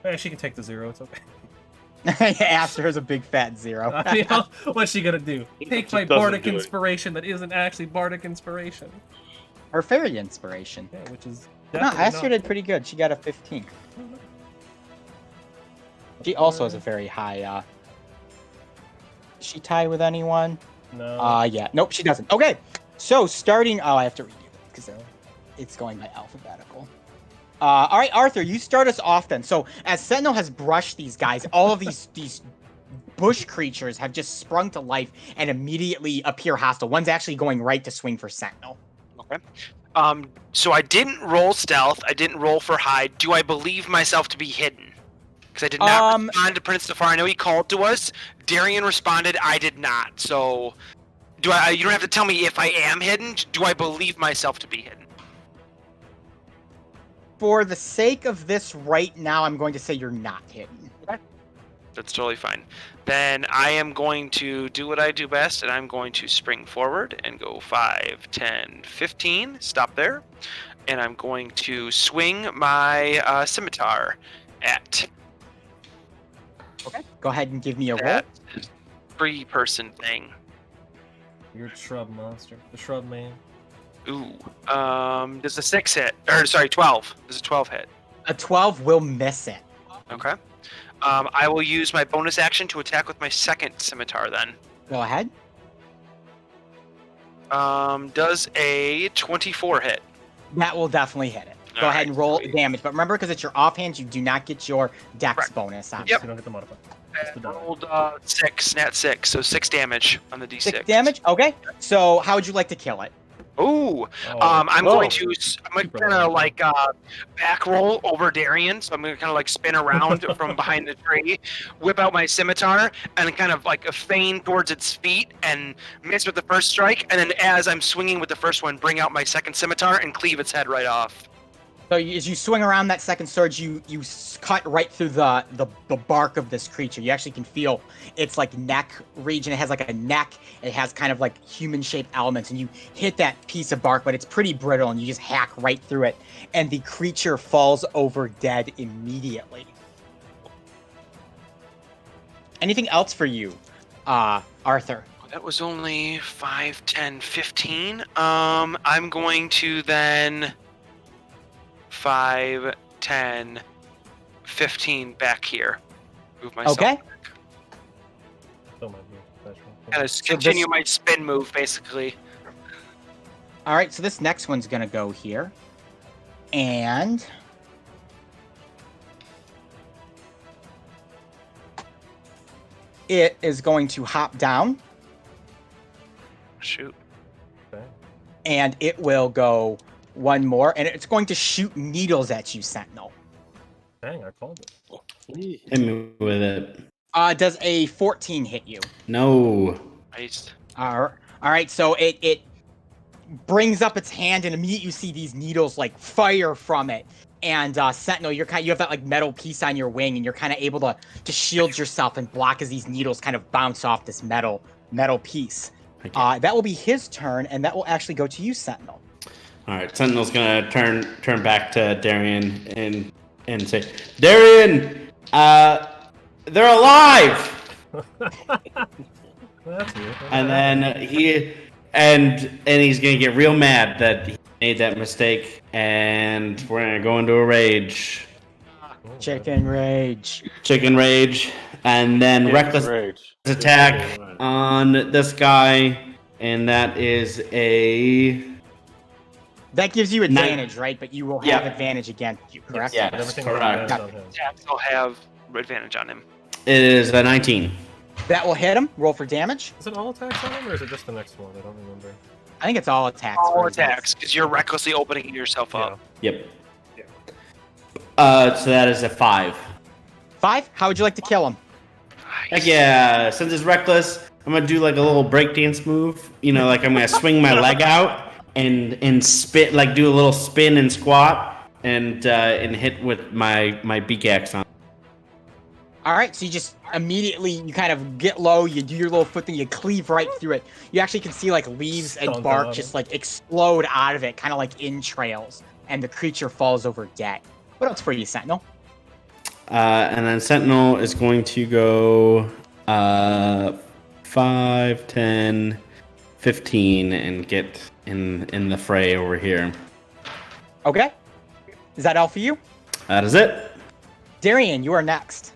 Hey, she can take the 0. It's okay. Aster is a big fat 0. I mean, what's she gonna do? Take my doesn't bardic do it. inspiration that isn't actually bardic inspiration. Her fairy inspiration. Yeah, which is No, definitely Aster not. did pretty good. She got a 15. She also has a very high. Does she tie with anyone? No. Yeah. Nope, she doesn't. Okay, so starting. Oh, I have to redo it because it's going by alphabetical. All right, Arthur, you start us off then. So as Sentinel has brushed these guys, all of these bush creatures have just sprung to life and immediately appear hostile. One's actually going right to swing for Sentinel. Okay. So I didn't roll stealth. I didn't roll for hide. Do I believe myself to be hidden? Because I did not respond to Prince Zafar. I know he called to us. Darian responded. I did not. So, do I? You don't have to tell me if I am hidden. Do I believe myself to be hidden? For the sake of this right now, I'm going to say you're not hidden. That's totally fine. Then I am going to do what I do best, and I'm going to spring forward and go 5, 10, 15. Stop there. and I'm going to swing my scimitar at Okay. Go ahead and give me a roll. that 3-person thing. You're a shrub monster. The shrub man. Ooh. Does a 6 hit? Or sorry, 12. Does a 12 hit? A 12 will miss it. Okay. I will use my bonus action to attack with my second scimitar then. Go ahead. Does a 24 hit? That will definitely hit it. Go ahead and roll damage. But remember, because it's your offhand, you do not get your dex bonus on it. Yep. You don't get the modifier. I rolled 6, nat 6, so 6 damage on the d6. 6 damage? Okay. So how would you like to kill it? Ooh. I'm going to kind of like back roll over Darian, so I'm going to kind of like spin around from behind the tree, whip out my scimitar, and kind of like feign towards its feet and miss with the first strike, and then as I'm swinging with the first one, bring out my second scimitar and cleave its head right off. So as you swing around that second sword, you cut right through the bark of this creature. You actually can feel its like neck region. It has like a neck. It has kind of like human-shaped elements, and you hit that piece of bark, but it's pretty brittle, and you just hack right through it, and the creature falls over dead immediately. Anything else for you, Arthur? That was only 5, 10, 15. I'm going to then 5, 10, 15 back here. Move myself. Okay. Kind of continue my spin move, basically. All right, so this next one's going to go here. And it is going to hop down. Shoot. Okay. And it will go one more, and it's going to shoot needles at you, Sentinel. Dang, I called it. Hit me with it. Does a 14 hit you? No. Nice. All right, so it brings up its hand, and immediately you see these needles like fire from it. And Sentinel, you have that like metal piece on your wing, and you're kind of able to shield yourself and block as these needles kind of bounce off this metal piece. That will be his turn, and that will actually go to you, Sentinel. All right, Sentinel's gonna turn back to Darian and say, Darian, they're alive. That's weird. And then he's gonna get real mad that he made that mistake, and we're gonna go into a rage. Chicken rage, and then reckless Rage. attack on this guy, and that is a. that gives you advantage, right? But you will have advantage against you, correct? Yes, Everything correct. on him. Attacks will have advantage on him. It is a 19. That will hit him. Roll for damage. Is it all attacks on him, or is it just the next one? I don't remember. I think it's all attacks. All for his attacks, because you're recklessly opening yourself up. Yep. So that is a 5. 5? How would you like to kill him? Heck yeah! Since it's reckless, I'm gonna do like a little breakdance move. You know, like I'm gonna swing my leg out and spit, like do a little spin and squat, and hit with my beak axe on. All right, so you just immediately, you kind of get low, you do your little foot thing, you cleave right through it. You actually can see like leaves and Stunk bark out. just like explode out of it, kind of like entrails, and the creature falls over dead. What else for you, Sentinel? And then Sentinel is going to go 5, 10, 15, and get in the fray over here. Okay. Is that all for you? That is it. Darian, you are next.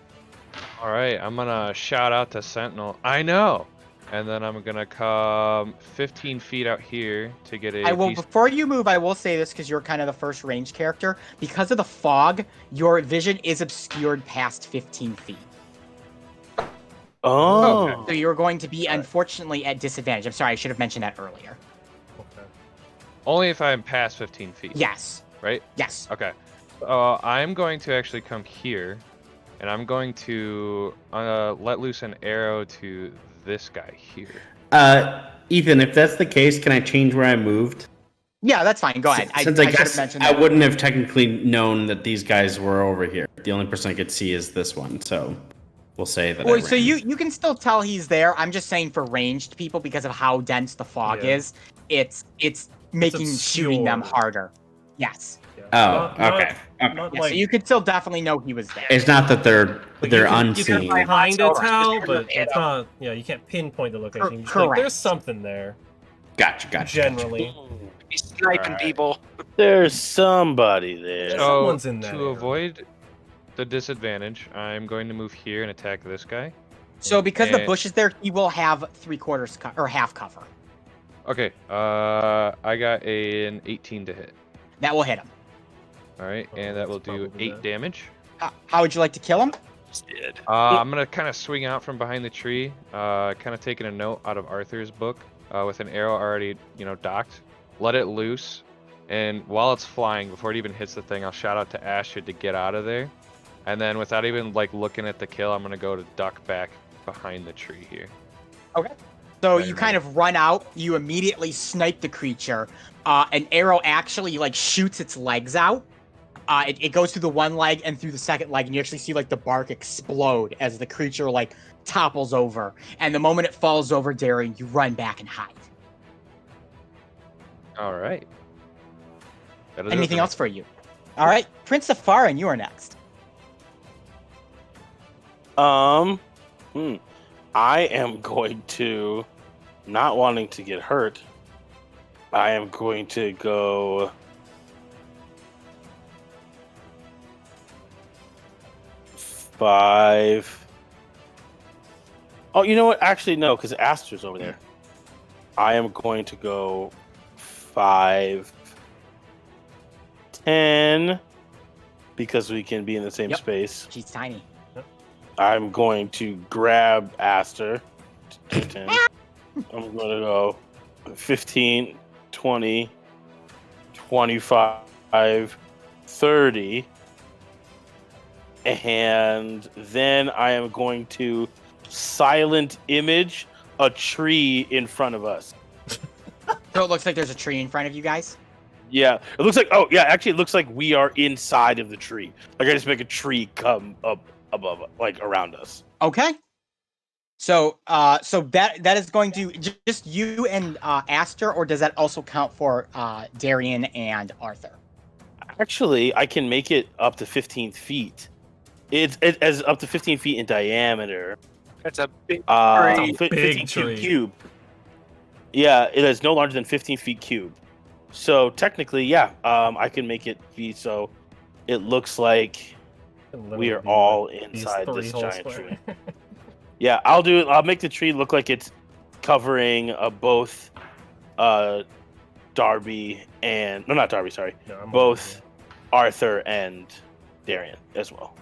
All right, I'm gonna shout out to Sentinel. I know, and then I'm gonna come 15 feet out here to get a. Before you move, I will say this because you're kind of the first ranged character. Because of the fog, your vision is obscured past 15 feet. Oh. Okay. So you're going to be, unfortunately, at disadvantage. I'm sorry, I should have mentioned that earlier. Okay. Only if I'm past 15 feet. Yes. Right? Yes. Okay. I'm going to actually come here, and I'm going to let loose an arrow to this guy here. Ethan, if that's the case, can I change where I moved? Yeah, that's fine. Go ahead. Since I I should guess have mentioned I that. wouldn't have technically known that these guys were over here. The only person I could see is this one, so we'll say that. Well, so you can still tell he's there. I'm just saying for ranged people, because of how dense the fog Yeah. is, it's making shooting them obscure. harder. Yes. Yeah. Oh, okay. Not Yeah, like so you could still definitely know he was there. It's not that they're like, unseen. You can kind of October. tell, but it's not. Yeah, you can't pinpoint the location. You just like, Correct. there's something there. Gotcha. Generally, He's sniping people. There's somebody there. There's So, someone's in that to area. avoid the disadvantage, I'm going to move here and attack this guy. So because the And- bush is there, he will have 3/4 or half cover. Okay, I got an 18 to hit. That will hit him. All right, Oh, and that will that's do probably 8 dead. damage. How would you like to kill him? Just did. I'm gonna kind of swing out from behind the tree, kind of taking a note out of Arthur's book, with an arrow already, docked. Let it loose, and while it's flying, before it even hits the thing, I'll shout out to Astrid to get out of there, and then without even looking at the kill, I'm gonna go to duck back behind the tree here. So Right, you right. kind of run out. You immediately snipe the creature. An arrow actually shoots its legs out. It goes through the one leg and through the second leg, and you actually see the bark explode as the creature topples over. And the moment it falls over, Darian, you run back and hide. All right. That'll do it Anything for me. else for you? All right, Prince of Farin, you are next. I am going to, not wanting to get hurt, I am going to go 5. Oh, you know what? Actually, no, because Aster's over there. I am going to go 5, 10, because we can be in the same Yep. space. She's tiny. I'm going to grab Aster. 10. I'm going to go 15, 20, 25, 30. And then I am going to silent image a tree in front of us. So it looks like there's a tree in front of you guys. Yeah, it looks like, oh, yeah, actually, it looks like we are inside of the tree. Like, I just make a tree come up above, around us. Okay. So, so that is going to just you and Aster, or does that also count for Darian and Arthur? Actually, I can make it up to 15 feet. It as up to 15 feet in diameter. That's a big Big 15 tree. cube. Yeah, it is no larger than 15 feet cube. So technically, yeah, I can make it be so. It looks like we are all inside this giant tree. Yeah, I'll make the tree look like it's covering both Darby and not Darby, sorry, No, I'm both Arthur and Darian as well.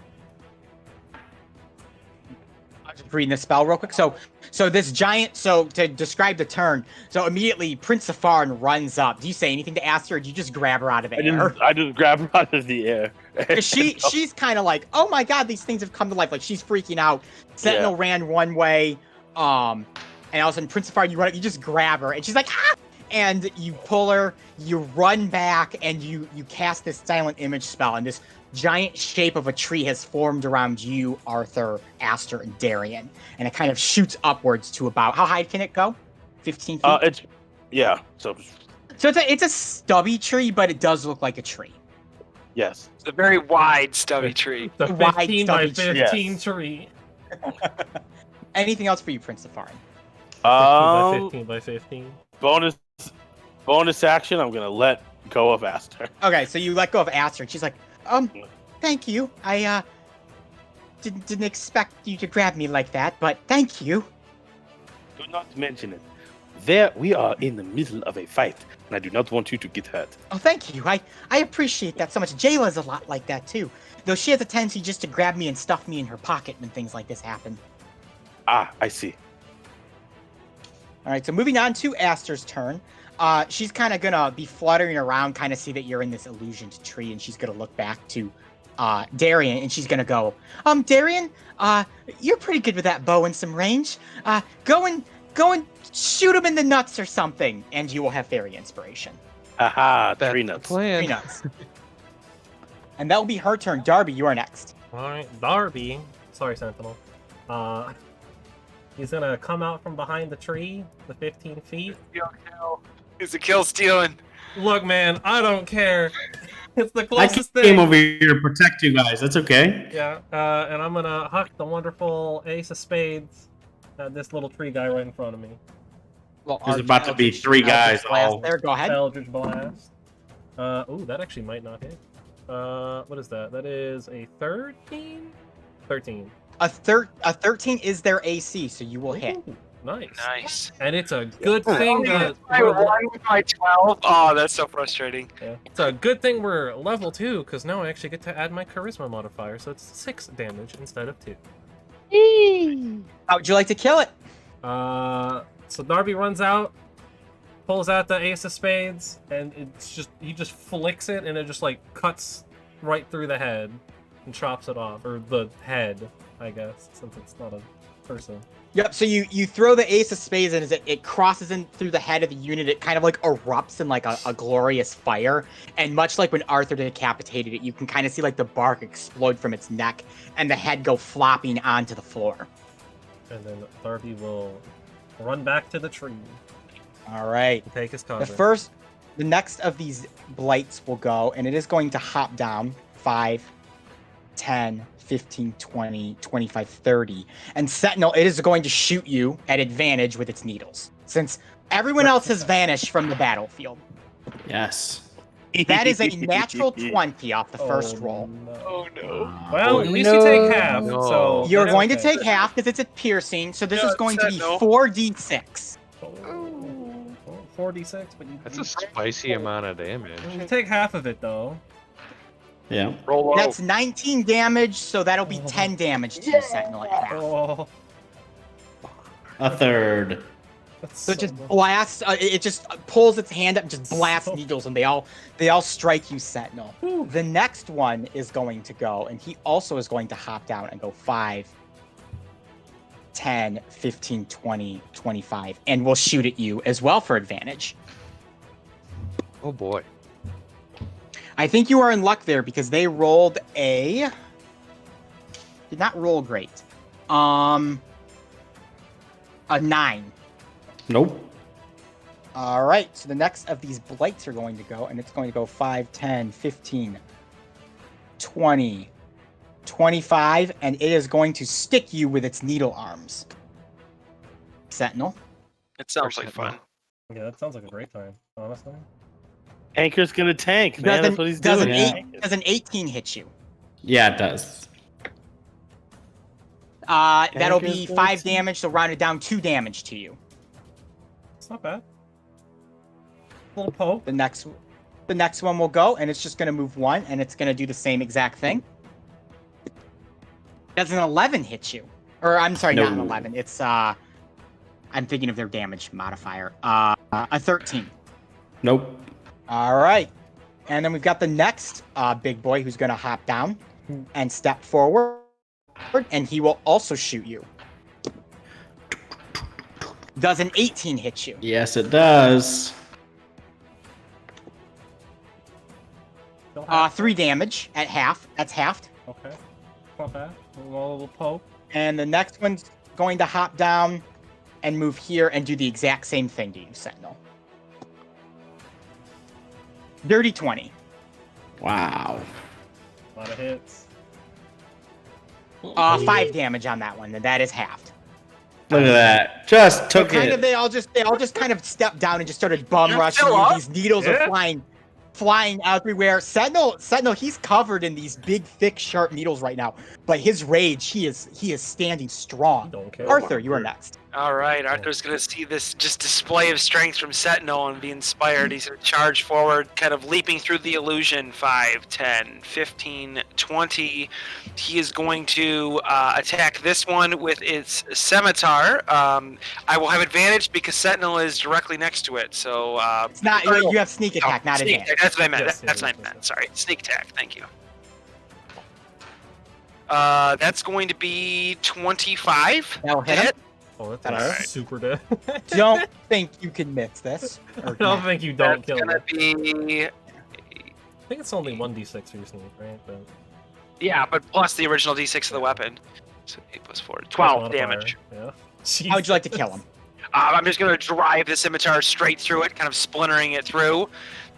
I'm just reading the spell real quick. So this giant. So to describe the turn. So immediately Prince of Farin runs up. Do you say anything to Aster, or do you just grab her out of the air? I just grab her out of the air. 'Cause she's kind of like, oh my god, these things have come to life. Like she's freaking out. Sentinel ran one way, and all of a sudden Prince of Farin, you run up, you just grab her, and she's like, ah! And you pull her, you run back, and you cast this silent image spell, and this giant shape of a tree has formed around you, Arthur, Aster, and Darian, and it kind of shoots upwards to about, how high can it go? 15 feet. So So it's a stubby tree, but it does look like a tree. yes. It's a very wide, stubby tree. The Wide 15 by stubby 15 Yes. tree. Anything else for you, Prince of Farin? 15 by 15 15 by 15. bonus action. I'm gonna let go of Aster. Okay, so you let go of Aster, and she's like, thank you. I didn't expect you to grab me like that, but thank you. Do not mention it. There, we are in the middle of a fight, and I do not want you to get hurt. Oh, thank you. I appreciate that so much. Jayla's a lot like that too, though she has a tendency just to grab me and stuff me in her pocket when things like this happen. Ah, I see. All right, so moving on to Aster's turn. She's kind of gonna be fluttering around, kind of see that you're in this illusioned tree, and she's gonna look back to Darian, and she's gonna go, Darian, you're pretty good with that bow and some range. Go and shoot him in the nuts or something, and you will have fairy inspiration. Haha, That's tree the nuts. plan. Three nuts. And that will be her turn. Darby, you are next. Alright, Darby. Sorry, Sentinel. He's gonna come out from behind the tree, the 15 feet. Who's the kill stealing? Look, man, I don't care. It's the I closest came thing. over here to protect you guys. That's okay. Yeah, and I'm gonna huck the wonderful ace of spades at this little tree guy right in front of me. Well, There's about to be Eldritch- 3 guys Eldritch Blast all. there. Go ahead. Eldritch Blast. Ooh, that actually might not hit. What is that? That is a 13? 13. A 13 is their AC, so you will hit. Ooh, nice. Nice. And it's a good thing that I won with my 12. Oh, that's so frustrating. yeah. It's a good thing we're level 2, because now I actually get to add my charisma modifier, so it's 6 damage instead of 2. How would you like to kill it? So Darby runs out, pulls out the ace of spades, and he just flicks it, and it just like cuts right through the head and chops it off, or the head, I guess, since it's not a person. Yep. So you throw the ace of spades, and as it crosses in through the head of the unit, it kind of like erupts in like a glorious fire. And much like when Arthur decapitated it, you can kind of see like the bark explode from its neck, and the head go flopping onto the floor. And then Darby will run back to the tree All right. and take his cover. The next of these blights will go, and it is going to hop down 5, 10, 15, 20, 25, 30. And Sentinel, it is going to shoot you at advantage with its needles, since everyone else has vanished from the battlefield. Yes. That is a natural 20 off the first roll. No. Oh no. Well, at least you take half. No. So You're that's going to okay. take half because it's a piercing, so this Yeah, is going to be Sentinel. 4d6. 4d6, but That's a spicy amount of damage. you take half of it though. Yeah. Roll low. That's 19 damage, so that'll be 10 damage to you, Sentinel, at half. Oh, A third. that's So it just much. blasts. It just pulls its hand up, and just blasts needles, and they all strike you, Sentinel. Whew. The next one is going to go, and he also is going to hop down and go 5, 10, 15, 20, 25, and will shoot at you as well for advantage. Oh boy. I think you are in luck there because they rolled did not roll great. A 9. Nope. All right, so the next of these blights are going to go, and it's going to go 5, 10, 15, 20, 25, and it is going to stick you with its needle arms. Sentinel. It sounds like fun. Yeah, that sounds like a great time, honestly. Anchor's gonna tank, man. That's what he's does doing. does an 18 hit you? Yeah, it does. That'll be Anchor's 5 going to- damage, so round it down 2 damage to you. It's not bad. Little poke. The next one will go, and it's just going to move 1, and it's going to do the same exact thing. Does an 11 hit you? Or I'm sorry, not an No. 11. It's I'm thinking of their damage modifier. A 13. Nope. All right. And then we've got the next big boy who's going to hop down and step forward, and he will also shoot you. Does an 18 hit you? Yes, it does. 3 damage at half. That's halved. Okay. Not bad. A little poke. And the next one's going to hop down and move here and do the exact same thing to you, Sentinel. Dirty 20. Wow. A lot of hits. 5 damage on that one, and that is halved. Look at that. Just So took kind it. of they all just kind of stepped down and just started bum You're rushing still you. up? These needles Yeah. are flying everywhere. Sentinel, he's covered in these big, thick, sharp needles right now. But his rage, he is standing strong. Don't care. Arthur, you are next. All right, Arthur's going to see this just display of strength from Sentinel and be inspired. He's going to charge forward, kind of leaping through the illusion. 5, 10, 15, 20. He is going to attack this one with its scimitar. I will have advantage because Sentinel is directly next to it. So It's not you have sneak attack, not sneak advantage. attack. That's what I meant. Yes, That's what yes, I meant. yes. Sorry, sneak attack. Thank you. That's going to be 25. That'll hit him. Oh, that's Alright. super dead. Don't think you can miss this. I Or don't not. think you don't That's kill gonna him. be I think it's only 1d6 for your sneak, right? But yeah, but plus the original d6 of the weapon. So 8 plus 4, 12 modifier. damage. Yeah. How would you like to kill him? I'm just gonna drive the scimitar straight through it, kind of splintering it through.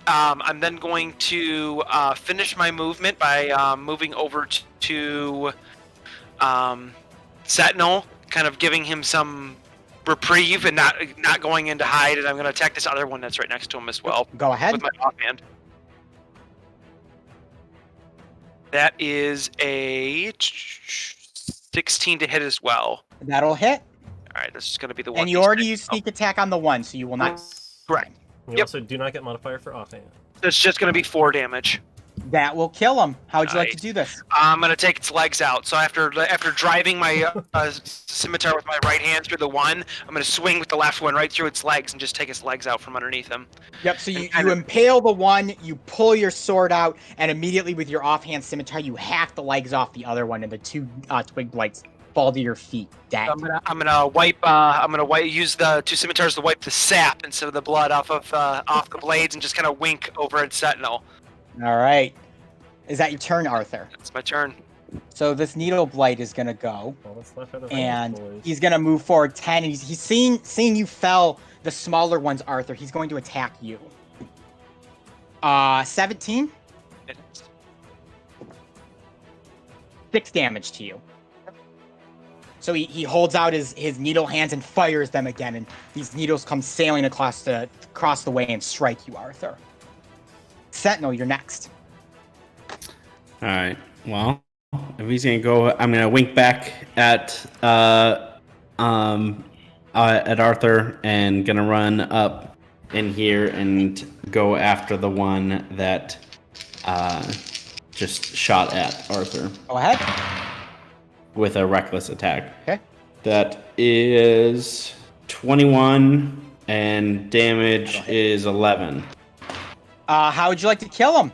I'm then going to finish my movement by moving over to Sentinel, kind of giving him some reprieve and not going into hide. And I'm going to attack this other one that's right next to him as well. Go ahead. With my offhand. That is a 16 to hit as well. That'll hit. All right, this is going to be the one. And you already used sneak attack on the one, so you will not. Correct. You also do not get modifier for offhand. It's just going to be 4 damage. That will kill him. How would you like to do this? I'm going to take its legs out. So after driving my scimitar with my right hand through the one, I'm going to swing with the left one right through its legs and just take its legs out from underneath him. Yep, so you impale the one, you pull your sword out, and immediately with your offhand scimitar, you hack the legs off the other one, and the 2 twig blights fall to your feet, dead. I'm gonna use the 2 scimitars to wipe the sap instead of the blood off the blades and just kind of wink over at Sentinel. All right. Is that your turn, Arthur? It's my turn. So this needle blight is gonna go, Well, and he's gonna move forward 10. And he's seeing you fell the smaller ones, Arthur. He's going to attack you. 17. 6 damage to you. So he holds out his needle hands and fires them again, and these needles come sailing across the way and strike you, Arthur. Sentinel, you're next. All right. Well, if he's gonna go, I'm gonna wink back at Arthur and gonna run up in here and go after the one that just shot at Arthur. Go ahead. With a reckless attack. Okay. That is 21 and damage is 11. How would you like to kill him?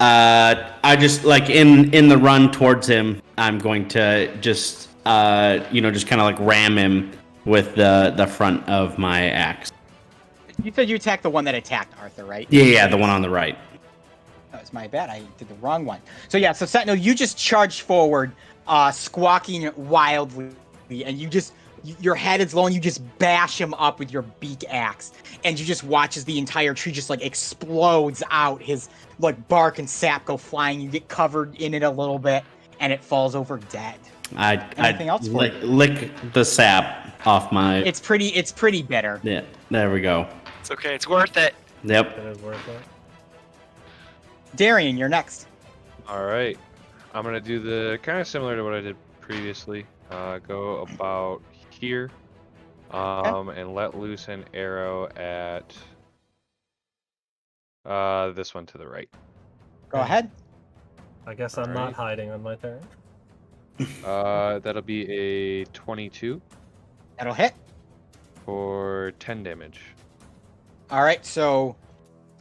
I just like in the run towards him, I'm going to just just kind of like ram him with the front of my axe. You said you attacked the one that attacked Arthur, right? Yeah, the one on the right. That was my bad. I did the wrong one. So yeah, so Sentinel, you just charge forward, squawking wildly, and your head is low, and you just bash him up with your beak axe, and you just watch as the entire tree just like explodes out. His like bark and sap go flying. You get covered in it a little bit, and it falls over dead. Anything else? Lick the sap off my. It's pretty bitter. Yeah, there we go. It's okay. It's worth it. Yep. It is worth it. Darian, you're next. All right. I'm going to do the kind of similar to what I did previously. Go about here and let loose an arrow at this one to the right. Go ahead. I guess I'm not hiding on my turn. That'll be a 22 That'll hit. for 10 damage. All right, so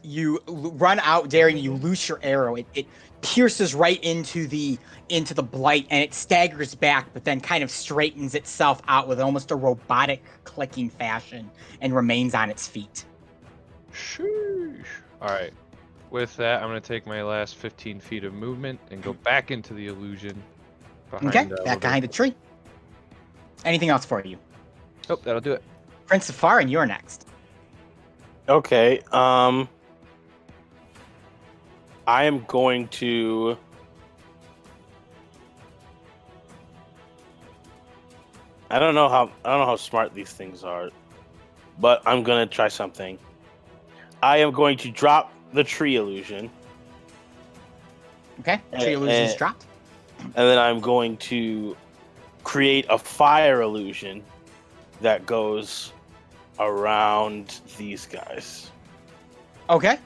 you run out, Darian. You loose your arrow. It pierces right into the blight, and it staggers back, but then kind of straightens itself out with almost a robotic clicking fashion, and remains on its feet. Sheesh. All right. With that, I'm going to take my last 15 feet of movement and go back into the illusion. Back behind the tree. Anything else for you? Nope, that'll do it. Prince Safarin, you're next. Okay. I am going to. I don't know how smart these things are, but I'm gonna try something. I am going to drop the tree illusion. Okay, tree illusion is dropped. And then I'm going to create a fire illusion that goes around these guys. Okay,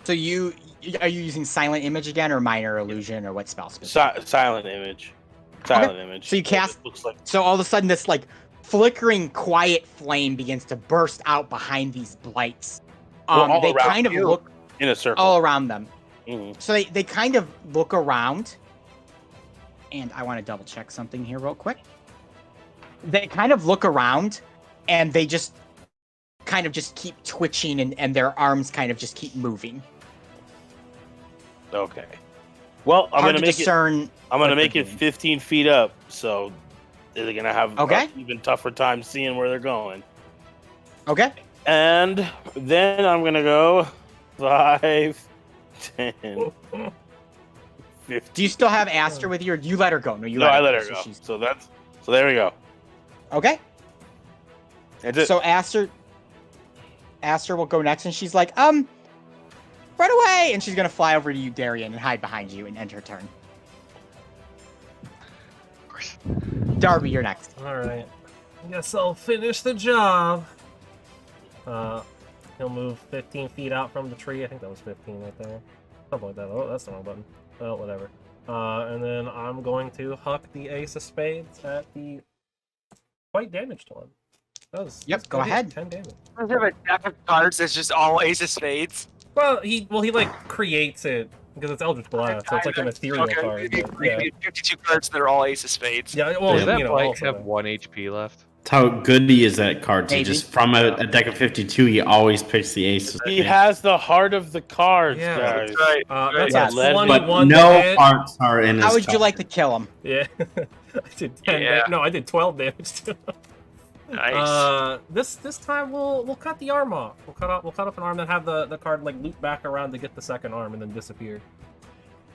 so are you using silent image again, or minor illusion, or what spell specific? Silent image. So you cast. Looks like. So all of a sudden, this like flickering, quiet flame begins to burst out behind these blights. They kind of look in a circle all around them. Mm-hmm. So they kind of look around, and I want to double check something here real quick. They kind of look around, and they just kind of just keep twitching, and their arms kind of just keep moving. Okay. Well, I'm Hard gonna to make discern. I'm gonna make it 15 feet up, so they're gonna have Okay. an even tougher time seeing where they're going. Okay. And then I'm gonna go 5, 10, 15. Do you still have Aster with you, or do you let her go? No, you No, let I her let go. her So go. she's... So there we go. Okay. That's it. So Aster will go next, and she's like, run away! And she's gonna fly over to you, Darian, and hide behind you and end her turn. Of course. Darby, you're next. Alright. I guess I'll finish the job. He'll move 15 feet out from the tree. I think that was 15 right there. Something like that. Oh, that's the wrong button. Oh, whatever. And then I'm going to huck the Ace of Spades at the quite damaged one. Yep, go ahead. 10 damage. Does he have a deck of cards that's just all Ace of Spades? Well, he like creates it because it's Eldritch Blast, so it's like an ethereal card. But, yeah. 52 cards that are all Ace of Spades. Yeah, well, Does that you know, blight also have that. 1 HP left? That's how goody is that card? To Maybe. just from a deck of 52, he always picks the ace. He has the heart of the cards, Yeah. guys. That's right. That's Yeah, a but 21 But to no hit. hearts are in his How would you card. like to kill him? Yeah, I did 10. Yeah. No, I did 12 damage to him. Nice. This time we'll cut the arm off. We'll cut off an arm, then have the card like loop back around to get the second arm, and then disappear.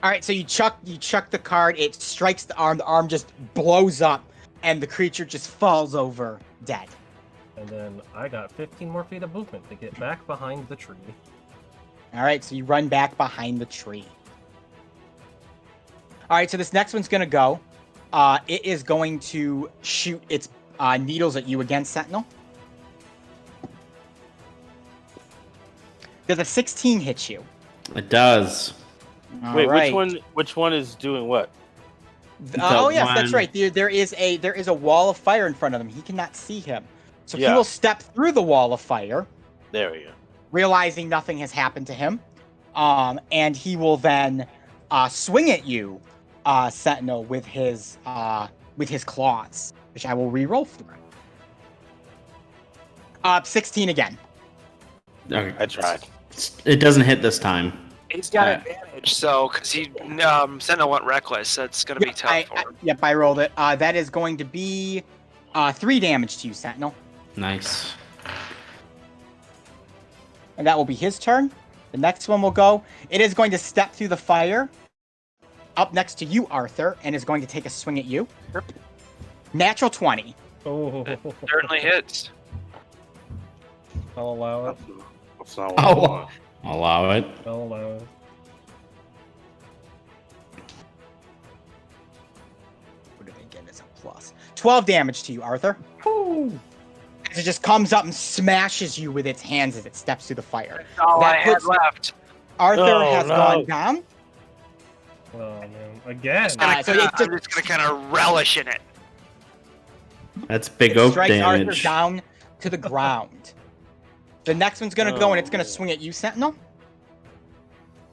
All right, so you chuck the card. It strikes the arm. The arm just blows up, and the creature just falls over dead. And then I got 15 more feet of movement to get back behind the tree. All right, so you run back behind the tree. All right, so this next one's gonna go. It is going to shoot its needles at you again, Sentinel. Does a 16 hit you? It does. All Wait, right. which one is doing what? Oh yes, one- that's right. There is a wall of fire in front of him. He cannot see him, so he Yeah. will step through the wall of fire, There we go. realizing nothing has happened to him, and he will then swing at you, Sentinel, with his claws, which I will re-roll through. 16 again. Okay. I tried. It doesn't hit this time. He's got advantage, so because he Sentinel went reckless, that's gonna be tough for him. Yep, I rolled it. That is going to be 3 damage to you, Sentinel, Nice. and that will be his turn. The next one will go. It is going to step through the fire up next to you, Arthur, and is going to take a swing at you. Natural 20. Oh, Certainly hits. I'll allow it. That's not what I Oh, want. I'll allow it. I'll allow it. What do they get as a plus? 12 damage to you, Arthur. As it just comes up and smashes you with its hands as it steps through the fire. That's all That I had puts- left. Arthur Oh, has no. gone down. Oh man, again. So I'm it just gonna kind of relish in it. That's big oak Strikes Arthur damage. down to the ground. The next one's going to go, and it's going to swing at you, Sentinel.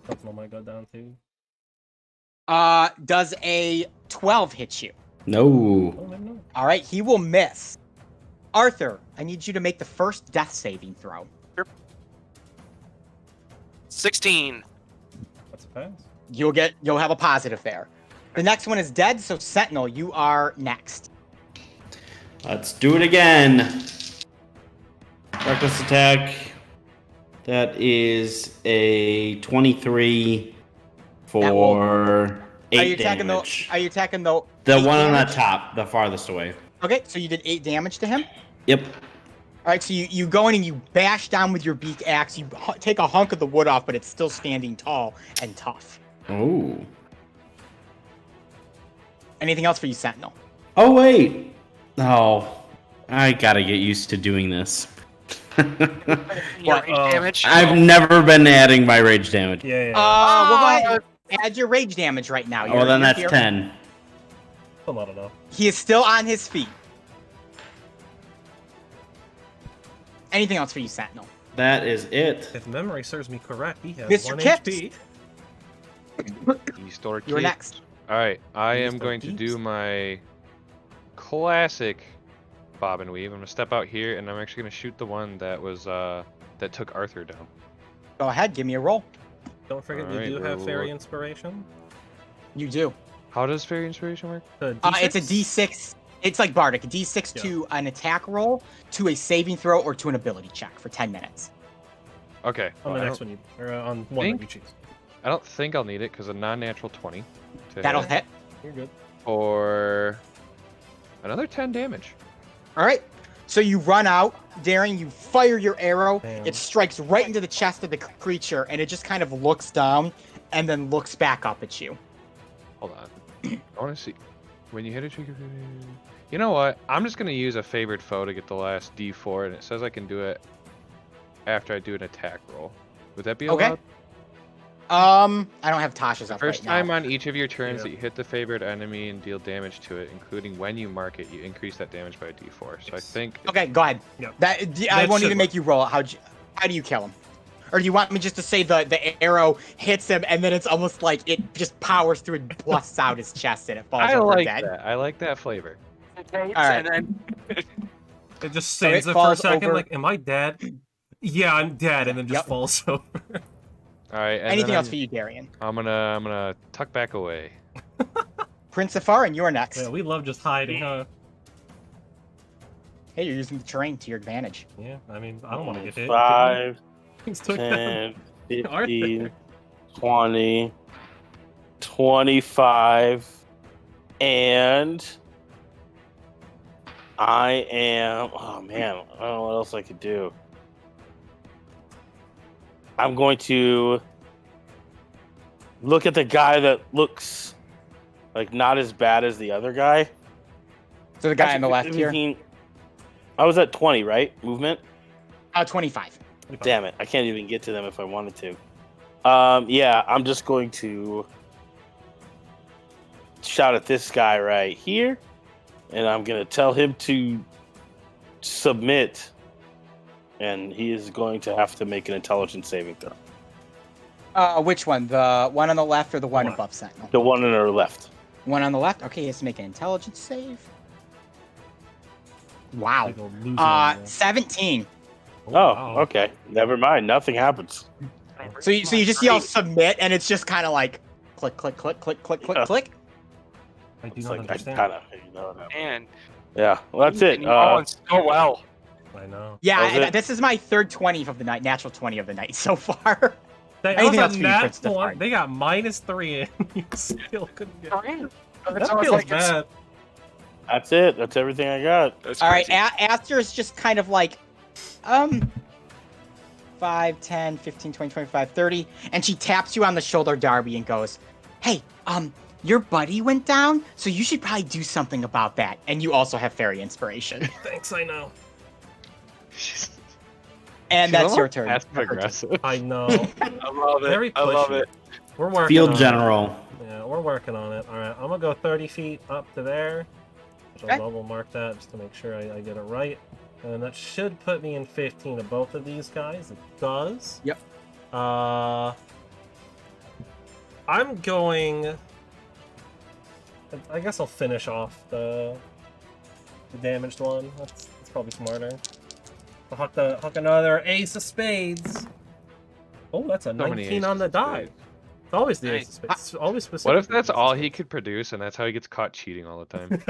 Sentinel might go down too. Does a 12 hit you? No. Oh, maybe not. All right, he will miss. Arthur, I need you to make the first death saving throw. 16. That's a pass. You'll have a positive there. The next one is dead, so Sentinel, you are next. Let's do it again. Reckless attack. That is a 23 for 8 Are you attacking damage. Are you attacking the The 8 one on damage? the top, the farthest away. Okay, so you did 8 damage to him. Yep. All right, so you go in and you bash down with your beak axe. You take a hunk of the wood off, but it's still standing tall and tough. Oh. Anything else for you, Sentinel? Oh, wait. Oh. I gotta get used to doing this. Your rage damage. I've never been adding my rage damage. Yeah, yeah. Well, go ahead. Add your rage damage right now. Oh, then You're that's here. 10. Still not enough. He is still on his feet. Anything else for you, Sentinel? That is it. If memory serves me correct, he has Mr. 1 Kips. HP. East or You're Keep. next. All right, I East am or going to Keeps? do my classic bob and weave. I'm gonna step out here, and I'm actually gonna shoot the one that was that took Arthur down. Go ahead, give me a roll. Don't forget, Alright, you do have we'll Fairy look. Inspiration. You do. How does Fairy Inspiration work? It's a D6. It's like Bardic. A D6 Yeah. to an attack roll, to a saving throw, or to an ability check for 10 minutes. Okay. On well, the next one, on one that you choose. I don't think I'll need it because a non-natural 20. That'll hit. You're good. Or another 10 damage. All right. So you run out, Darren. You fire your arrow. Damn. It strikes right into the chest of the creature, and it just kind of looks down and then looks back up at you. Hold on. I want to see. When you hit a trigger. You know what? I'm just going to use a favored foe to get the last D4, and it says I can do it after I do an attack roll. Would that be allowed? Okay. I don't have Tasha's up First right time now. on each of your turns that you hit the favored enemy and deal damage to it, including when you mark it, you increase that damage by a D4. So I think. Okay, go ahead. Yep. I won't even make you roll. How do you kill him? Or do you want me just to say the arrow hits him and then it's almost like it just powers through and busts out his chest and it falls I over like dead? that. I like that flavor. All right. And then It just So saves it it for a falls second, over- like, am I dead? Yeah, I'm dead, and then just Yep. falls over. All right. And Anything then else for you, Darian? I'm gonna tuck back away. Prince Afar, and you're next. Yeah, we love just hiding, huh? Hey, you're using the terrain to your advantage. Yeah, I mean, I don't want to get hit. 5, Things took down. 10, Arthur. 15, 20, 25, and I am. Oh man, I don't know what else I could do. I'm going to look at the guy that looks like not as bad as the other guy. So the guy on the left here? 15 I was at 20, right? Movement? 25. Damn it. I can't even get to them if I wanted to. Yeah, I'm just going to shout at this guy right here. And I'm going to tell him to submit. And he is going to have to make an intelligence saving throw. Which one? The one on the left or the one Left. above Sentinel? The one on our left. One on the left? Okay, he has to make an intelligence save. Wow. Like a loser on there. 17. Oh, wow. okay. Never mind. Nothing happens. So you just yell submit, and it's just kind of like click, click, click, click, click, click, Yeah. click. I do It's not like, understand. I kind of. and Yeah, well, that's it. you're going so well. I know. Yeah, That was it. this is my third 20 of the night, natural 20 of the night so far. They Anything also else for you, nat Prince one. Defard? They got -3 and you still couldn't get. That sounds feels like it's- bad. That's it. That's everything I got. That's All right, crazy. Aster is just kind of like, 5, 10, 15, 20, 25, 30, and she taps you on the shoulder, Darby, and goes, hey, your buddy went down, so you should probably do something about that. And you also have fairy inspiration. Thanks, I know. And that's your turn. Passive aggressive. I know. I love it. Very I love pushy. it. We're working Field on general. it. Yeah, we're working on it. All right, I'm gonna go 30 feet up to there. Which Okay. I'll double mark that just to make sure I get it right. And that should put me in 15 of both of these guys. It does. Yep. I'm going. I guess I'll finish off the damaged one. That's probably smarter. I'll huck another ace of spades. Oh, that's a So many 19 on the aces of die. spades. It's always the ace of Nice. spades. It's always specific. What if that's all he could produce, and that's how he gets caught cheating all the time?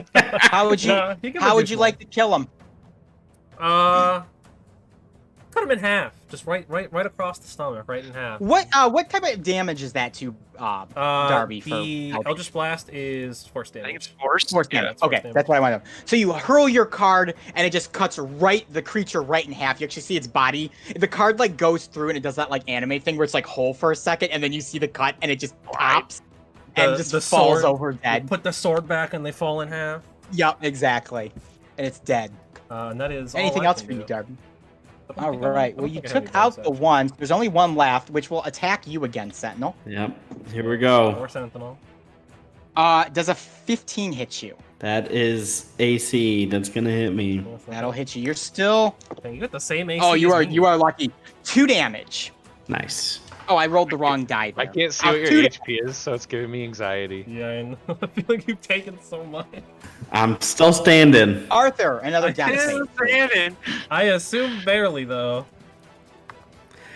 How would you, Nah, he can how would produce you more. like to kill him? Cut him in half. Just right across the stomach, right in half. What type of damage is that to Darby for The helping? Eldritch Blast is force I think damage. it's forced. Force Yeah, damage. it's force Okay, damage. that's what I want to know. So you hurl your card, and it just cuts the creature right in half. You actually see its body. The card like goes through, and it does that like anime thing where it's like whole for a second, and then you see the cut, and it just pops and just falls over You dead. put the sword back, and they fall in half. Yep, exactly, and it's dead. And that is all Anything I else can for you, do. Darby? I don't All think I have- right. I Well, don't you think I have took any out bonus the actions. one. There's only one left, which will attack you again, Sentinel. Yep. Here we go. Or Sentinel. Does a 15 hit you? That is AC. That's gonna hit me. That'll hit you. You're still. You got the same AC. Oh, you as are me. you are lucky. 2 damage. Nice. Oh, I rolled the wrong die there. I can't see what your 2 HP is, so it's giving me anxiety. Yeah, I know. I feel like you've taken so much. I'm still standing. Arthur, another I death did. save. Brandon. I assume barely though.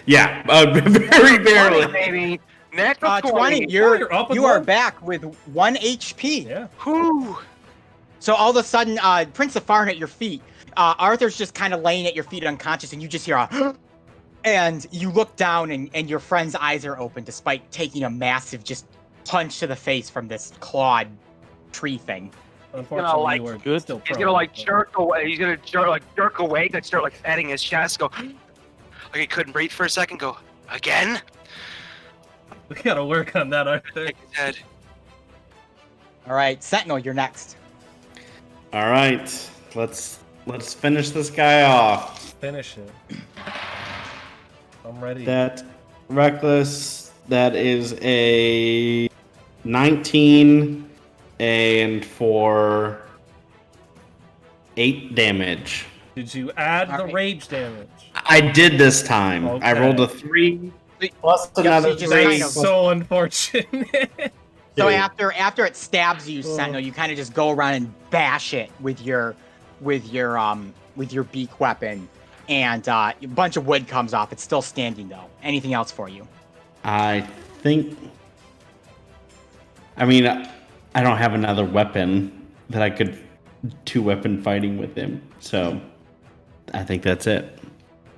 Yeah, very barely. Baby. Natural 20. You're up with You are one? back with 1 HP. Yeah. Whew. So all of a sudden, Prince of Farn at your feet. Arthur's just kind of laying at your feet unconscious, and you just hear a And you look down, and your friend's eyes are open despite taking a massive just punch to the face from this clawed tree thing. Unfortunately, like, we're good. still He's prone, gonna like but- jerk away. He's gonna jerk away. And start like patting his chest. Go. Like he couldn't breathe for a second. Go again. We gotta work on that, Arthur. Shake his head. All right, Sentinel, you're next. All right, let's finish this guy off. Finish it. I'm ready. That reckless. That is a 19, and for 8 damage. Did you add the Alright. rage damage? I did this time. I Okay. rolled a 3 plus so another you just 3. kind of- So unfortunate. So Yeah. after it stabs you, Sentinel, you kind of just go around and bash it with your beak weapon, and a bunch of wood comes off. It's still standing though. Anything else for you? I think. I mean, I don't have another weapon that I could 2-weapon fighting with him, so I think that's it.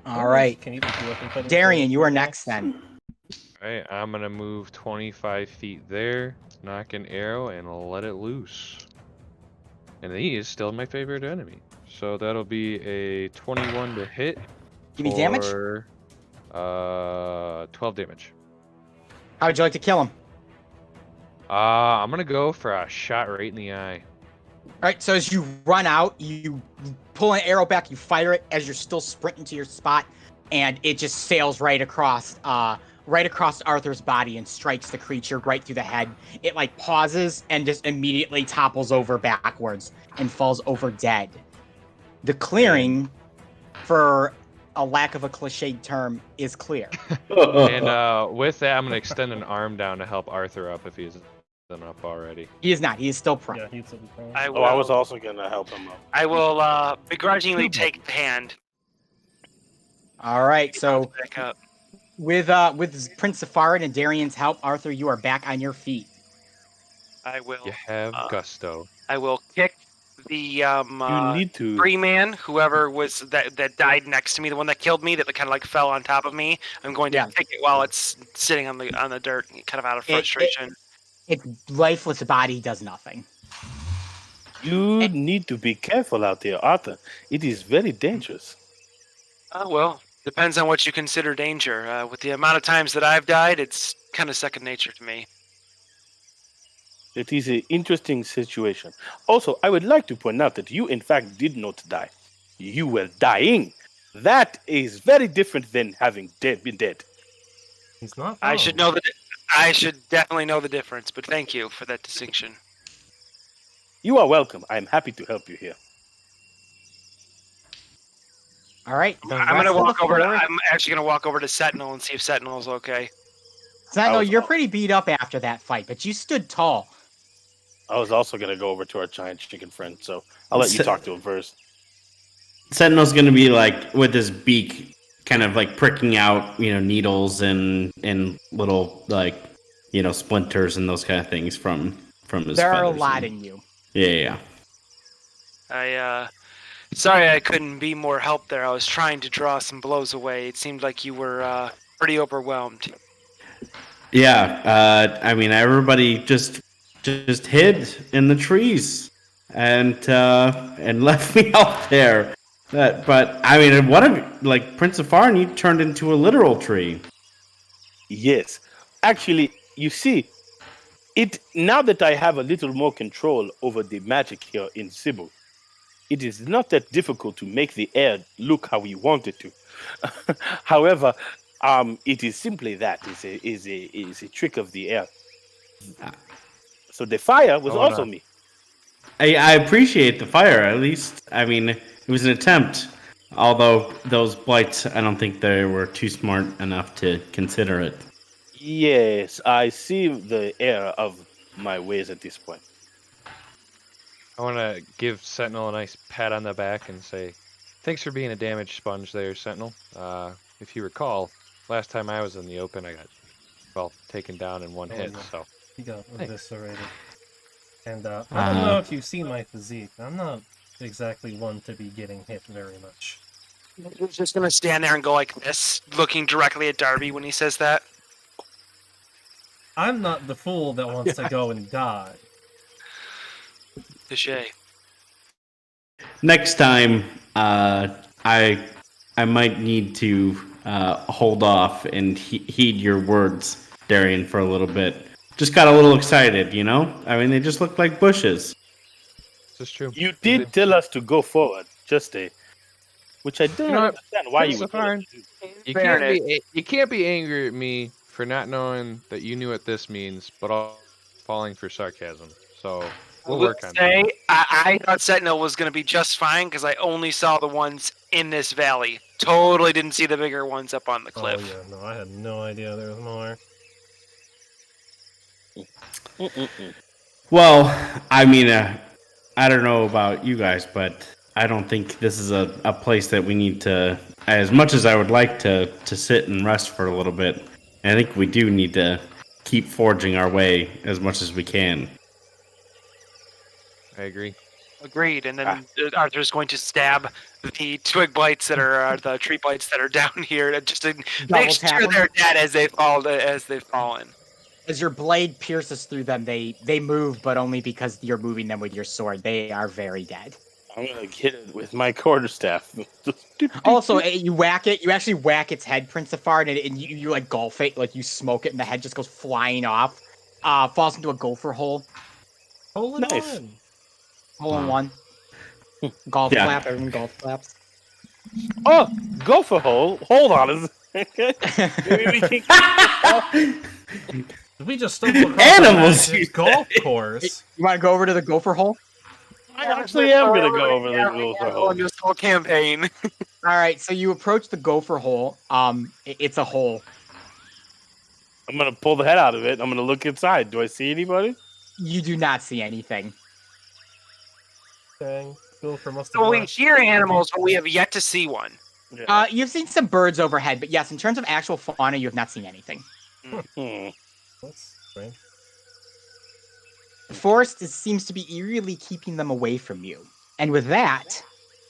All right, Can you do weapon fighting? Darian, you are next then. Alright, I'm gonna move 25 feet there, knock an arrow, and let it loose. And he is still my favorite enemy. So that'll be a 21 to hit. Give me damage. for, 12 damage. How would you like to kill him? I'm gonna go for a shot right in the eye. All right, so as you run out, you pull an arrow back, you fire it as you're still sprinting to your spot, and it just sails right across Arthur's body and strikes the creature right through the head. It like pauses and just immediately topples over backwards and falls over dead. The clearing, for a lack of a cliched term, is clear. And with that, I'm gonna extend an arm down to help Arthur up if he's up already. He is not. He is still prone. Yeah, he's still prone. I Oh, will. I was also gonna help him out. I will begrudgingly take the hand. All right, so Back up. with Prince Safarid and Darian's help, Arthur, you are back on your feet. I will. You have Uh, gusto. I will kick the You need to. free man, whoever was that died next to me, the one that killed me, that kind of like fell on top of me. I'm going to Yeah. kick it while it's sitting on the dirt, kind of out of It- frustration. Its lifeless body does nothing. You need to be careful out there, Arthur. It is very dangerous. Oh well, depends on what you consider danger. With the amount of times that I've died, it's kind of second nature to me. It is an interesting situation. Also, I would like to point out that you, in fact, did not die. You were dying. That is very different than having been dead. He's not. I should know that. I should definitely know the difference. But thank you for that distinction. You are welcome. I am happy to help you here. All right. the I'm rest gonna of the walk over. floor- I'm actually gonna walk over to Sentinel and see if Sentinel's okay. Sentinel, was you're off. pretty beat up after that fight, but you stood tall. I was also going to go over to our giant chicken friend, so I'll let you So- talk to him first. Sentinel's gonna be like with his beak, kind of like pricking out, needles and little like, splinters and those kind of things from his. There are a feathers lot and- in you. Yeah. Sorry I couldn't be more help there. I was trying to draw some blows away. It seemed like you were pretty overwhelmed. Yeah. I mean, everybody just hid in the trees and left me out there. But I mean, like Prince of Farn, you turned into a literal tree. Yes. Actually, you see, now that I have a little more control over the magic here in Cebu, it is not that difficult to make the air look how we want it to. However, it is simply that is a trick of the air. So the fire was Hold also on. me. I appreciate the fire. At least, I mean, it was an attempt. Although those blights, I don't think they were too smart enough to consider it. Yes, I see the error of my ways at this point. I want to give Sentinel a nice pat on the back and say, thanks for being a damage sponge there, Sentinel. If you recall, last time I was in the open, I got, taken down in one hit, yeah. so. He got Thanks. eviscerated. And I don't know if you've seen my physique. I'm not exactly one to be getting hit very much. He's just gonna stand there and go like this, looking directly at Darby when he says that. I'm not the fool that wants to go and die. Touché. Next time, I might need to hold off and heed your words, Darian, for a little bit. Just got a little excited, you know? I mean, they just look like bushes. This is true. You did tell us to go forward, which I don't understand why you would. Fine. You can't be angry at me for not knowing that you knew what this means, but all falling for sarcasm. So we'll work on that. I thought Sentinel was going to be just fine because I only saw the ones in this valley. Totally didn't see the bigger ones up on the cliff. Oh yeah, no, I had no idea there was more. Well, I mean, I don't know about you guys, but I don't think this is a place that we need to, as much as I would like to sit and rest for a little bit, I think we do need to keep forging our way as much as we can. I agree. Agreed. And then Arthur's going to stab the twig blights that are the tree blights that are down here, just to make sure they're dead as they've fallen. As your blade pierces through them, they move, but only because you're moving them with your sword. They are very dead. I'm gonna hit it with my quarterstaff. Also, you whack it. You actually whack its head, Principar, and you like golf it, like you smoke it, and the head just goes flying off, falls into a gopher hole. Hole in one. Hole in one. Golf clap. Everyone golf claps. Oh, gopher hole. Hold on. Maybe we can. We just stumbled across Animals. a golf course. You want to go over to the gopher hole? I actually am gonna go over the gopher hole. This whole campaign. All right, so you approach the gopher hole. It's a hole. I'm gonna pull the head out of it. I'm gonna look inside. Do I see anybody? You do not see anything. Dang, gopher must have So we left. hear animals, but we have yet to see one. Yeah. You've seen some birds overhead, but yes, in terms of actual fauna, you have not seen anything. That's strange. The forest seems to be eerily keeping them away from you. And with that,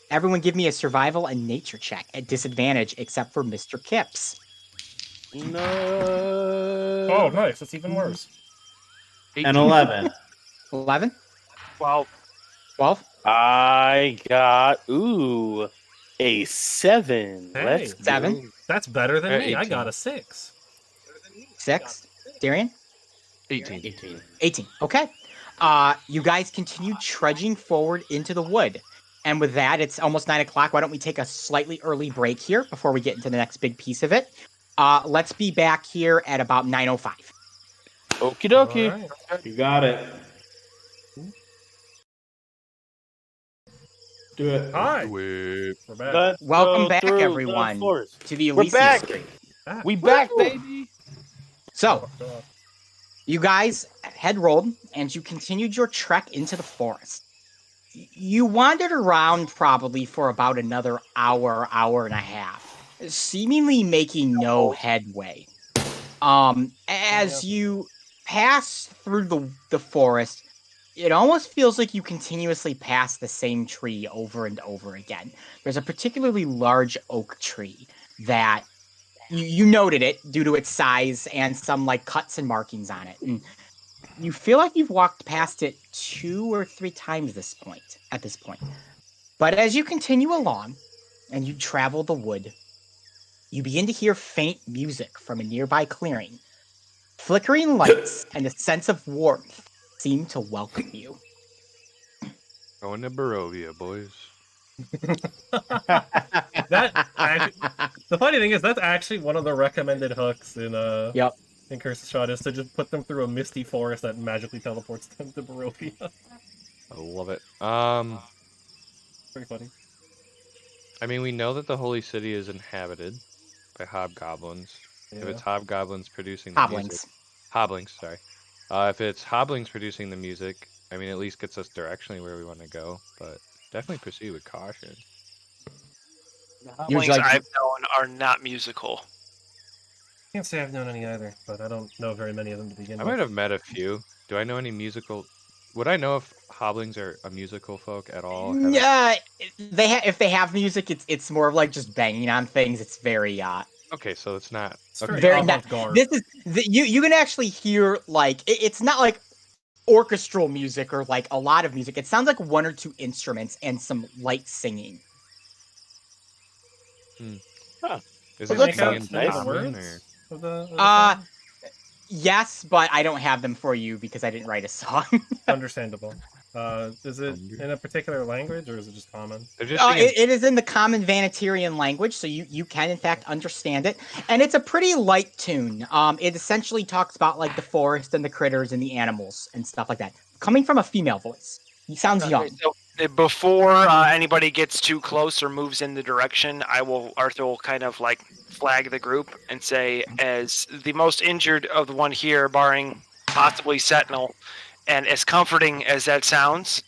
everyone give me a survival and nature check at disadvantage, except for Mr. Kipps. No. Oh, nice. That's even worse. And 11. 11? Well, 12? I got a 7. Hey. Let's go. 7? That's better than me. 18. I got a 6. 6? Darian? 18. 18. Okay. You guys continue trudging forward into the wood. And with that, it's almost 9 o'clock. Why don't we take a slightly early break here before we get into the next big piece of it? Let's be back here at about 9:05. Okie dokie. Right. You got it. Do it. Hi. Whip. We're back. Let's Welcome go back, through the everyone, forest. to the We're Elyssia back. Street. We back, baby. So, you guys had rolled, and you continued your trek into the forest. You wandered around probably for about another hour and a half, seemingly making no headway. As you pass through the forest, it almost feels like you continuously pass the same tree over and over again. There's a particularly large oak tree that you noted it due to its size and some like cuts and markings on it. And you feel like you've walked past it 2 or 3 times at this point. But as you continue along and you travel the wood, you begin to hear faint music from a nearby clearing. Flickering lights and a sense of warmth seem to welcome you. Going to Barovia, boys. The funny thing is, that's actually one of the recommended hooks in Yep. in Curse of Strahd, is to just put them through a misty forest that magically teleports them to Barovia. I love it. Pretty funny. I mean, we know that the Holy City is inhabited by hobgoblins. If it's hobgoblins producing the music. Hoblings, sorry. If it's hoblings producing the music, I mean, at least gets us directionally where we want to go, but definitely proceed with caution. The hoblings I've known are not musical. Can't say I've known any either, but I don't know very many of them to begin with. I might have met a few. Do I know any musical would I know if hoblings are a musical folk at all? Yeah, if they have music, it's more of like just banging on things. It's very Okay, so it's not. It's Okay. very not. avant-garde. This is you can actually hear like it's not like orchestral music or like a lot of music. It sounds like one or two instruments and some light singing. Huh. Is Can it you make singing out in some of the common, words or? of the Uh, song? Yes, but I don't have them for you because I didn't write a song. Understandable. Is it in a particular language or is it just common? They're just singing. It is in the common Vanatirian language, so you can in fact understand it, and it's a pretty light tune. It essentially talks about like the forest and the critters and the animals and stuff like that, coming from a female voice. He sounds young. So before anybody gets too close or moves in the direction, Arthur will kind of like flag the group and say, as the most injured of the one here, barring possibly Sentinel, and as comforting as that sounds,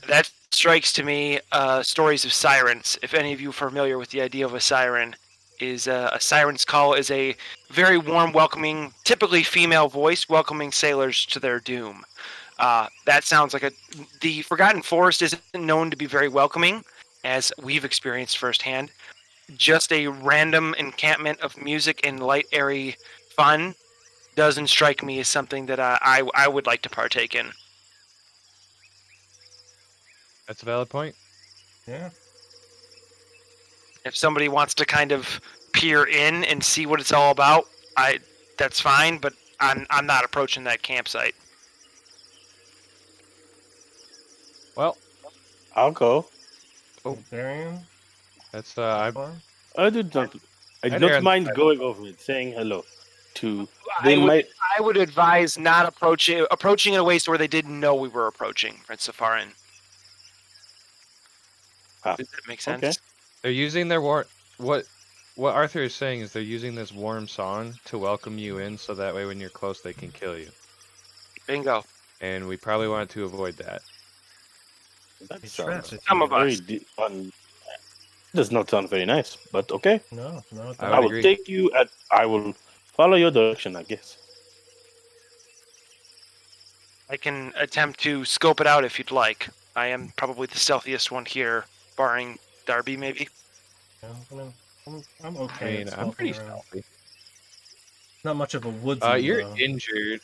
that strikes to me stories of sirens. If any of you are familiar with the idea of a siren, is a siren's call is a very warm, welcoming, typically female voice welcoming sailors to their doom. That sounds like the Forgotten Forest isn't known to be very welcoming, as we've experienced firsthand. Just a random encampment of music and light, airy fun doesn't strike me as something that I would like to partake in. That's a valid point. Yeah. If somebody wants to kind of peer in and see what it's all about, that's fine, but I'm not approaching that campsite. Well, I'll go. Darian? that's I do not. I I do dare- not mind going over it, saying hello to. I would advise not approaching in a way so where they didn't know we were approaching Prince Safarin. Does that make sense? Okay. They're using their what Arthur is saying is they're using this warm song to welcome you in, so that way when you're close they can kill you. Bingo. And we probably wanted to avoid that. That He's sounds trapped if Some you- of us. does not sound very nice, but okay. No, it I I doesn't. will agree. take you at. I will follow your direction, I guess. I can attempt to scope it out if you'd like. I am probably the stealthiest one here, barring Darby, maybe. Yeah, I mean, I'm I okay. mean, at I'm pretty stalking around. stealthy. Not much of a woodsman. You're though. injured.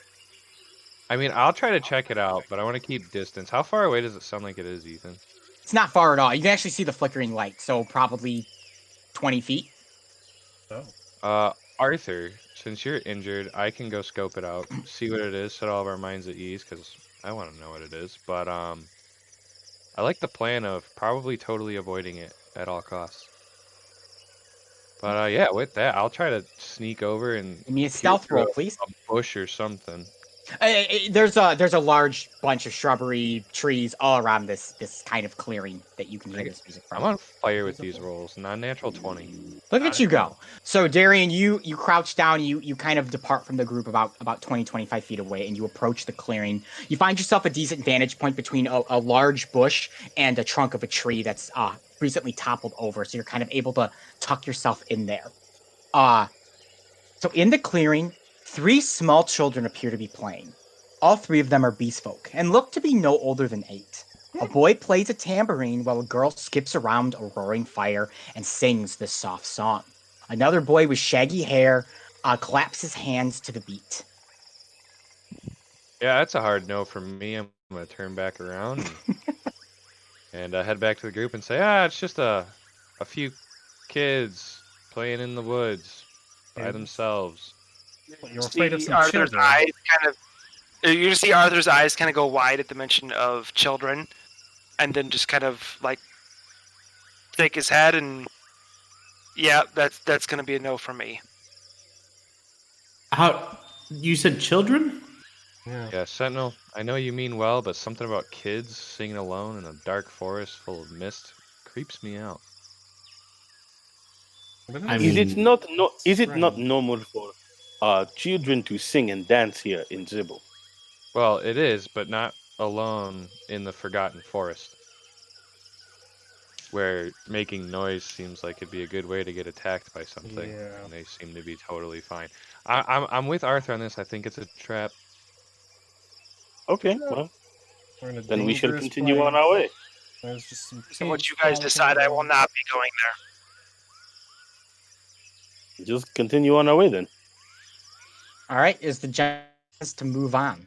I mean, I'll try to check it out, but I want to keep distance. How far away does it sound like it is, Ethan? It's not far at all. You can actually see the flickering light, so probably 20 feet. Oh. Arthur, since you're injured, I can go scope it out, see what it is, set all of our minds at ease, because I want to know what it is. But I like the plan of probably totally avoiding it at all costs. But yeah, with that, I'll try to sneak over and Give me a peer stealth through roll, please. a bush or something. There's a large bunch of shrubbery trees all around this kind of clearing that you can hear this music from. I'm on fire with these rolls. Non-natural 20. Look at you go. So Darian, you crouch down, you kind of depart from the group about 20, 25 feet away, and you approach the clearing. You find yourself a decent vantage point between a large bush and a trunk of a tree that's recently toppled over, so you're kind of able to tuck yourself in there. So in the clearing, 3 small children appear to be playing. All 3 of them are beast folk and look to be no older than 8. A boy plays a tambourine while a girl skips around a roaring fire and sings this soft song. Another boy with shaggy hair claps his hands to the beat. Yeah, that's a hard no from me. I'm going to turn back around and head back to the group and say, it's just a few kids playing in the woods by themselves. You're afraid of See some Arthur's children. eyes kind of. You just see Arthur's eyes kind of go wide at the mention of children, and then just kind of like shake his head and yeah, that's gonna be a no for me. How you said children? Yeah, Sentinel, I know you mean well, but something about kids singing alone in a dark forest full of mist creeps me out. I Is it mean, not Is it right. not normal for children to sing and dance here in Zibble? Well, it is, but not alone in the Forgotten Forest, where making noise seems like it'd be a good way to get attacked by something. Yeah. And they seem to be totally fine. I'm with Arthur on this. I think it's a trap. Okay, well, then we shall continue on our way. There's just some So what you guys decide, I will not be going there. Just continue on our way then. All right, is the chance to move on?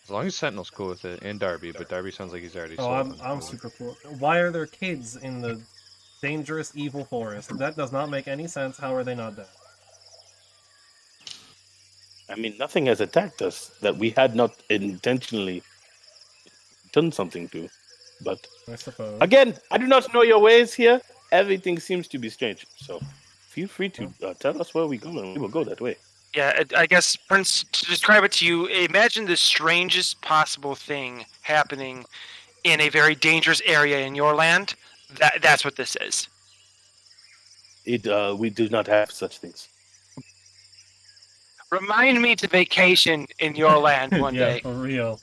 As long as Sentinel's cool with it, and Darby, but Darby sounds like he's already. I'm super cool. Why are there kids in the dangerous, evil forest? That does not make any sense. How are they not dead? I mean, nothing has attacked us that we had not intentionally done something to. But I suppose. Again, I do not know your ways here. Everything seems to be strange. So feel free to tell us where we go, and we will go that way. Yeah, I guess, Prince, to describe it to you, imagine the strangest possible thing happening in a very dangerous area in your land. That's what this is. We do not have such things. Remind me to vacation in your land one yeah, day. for real.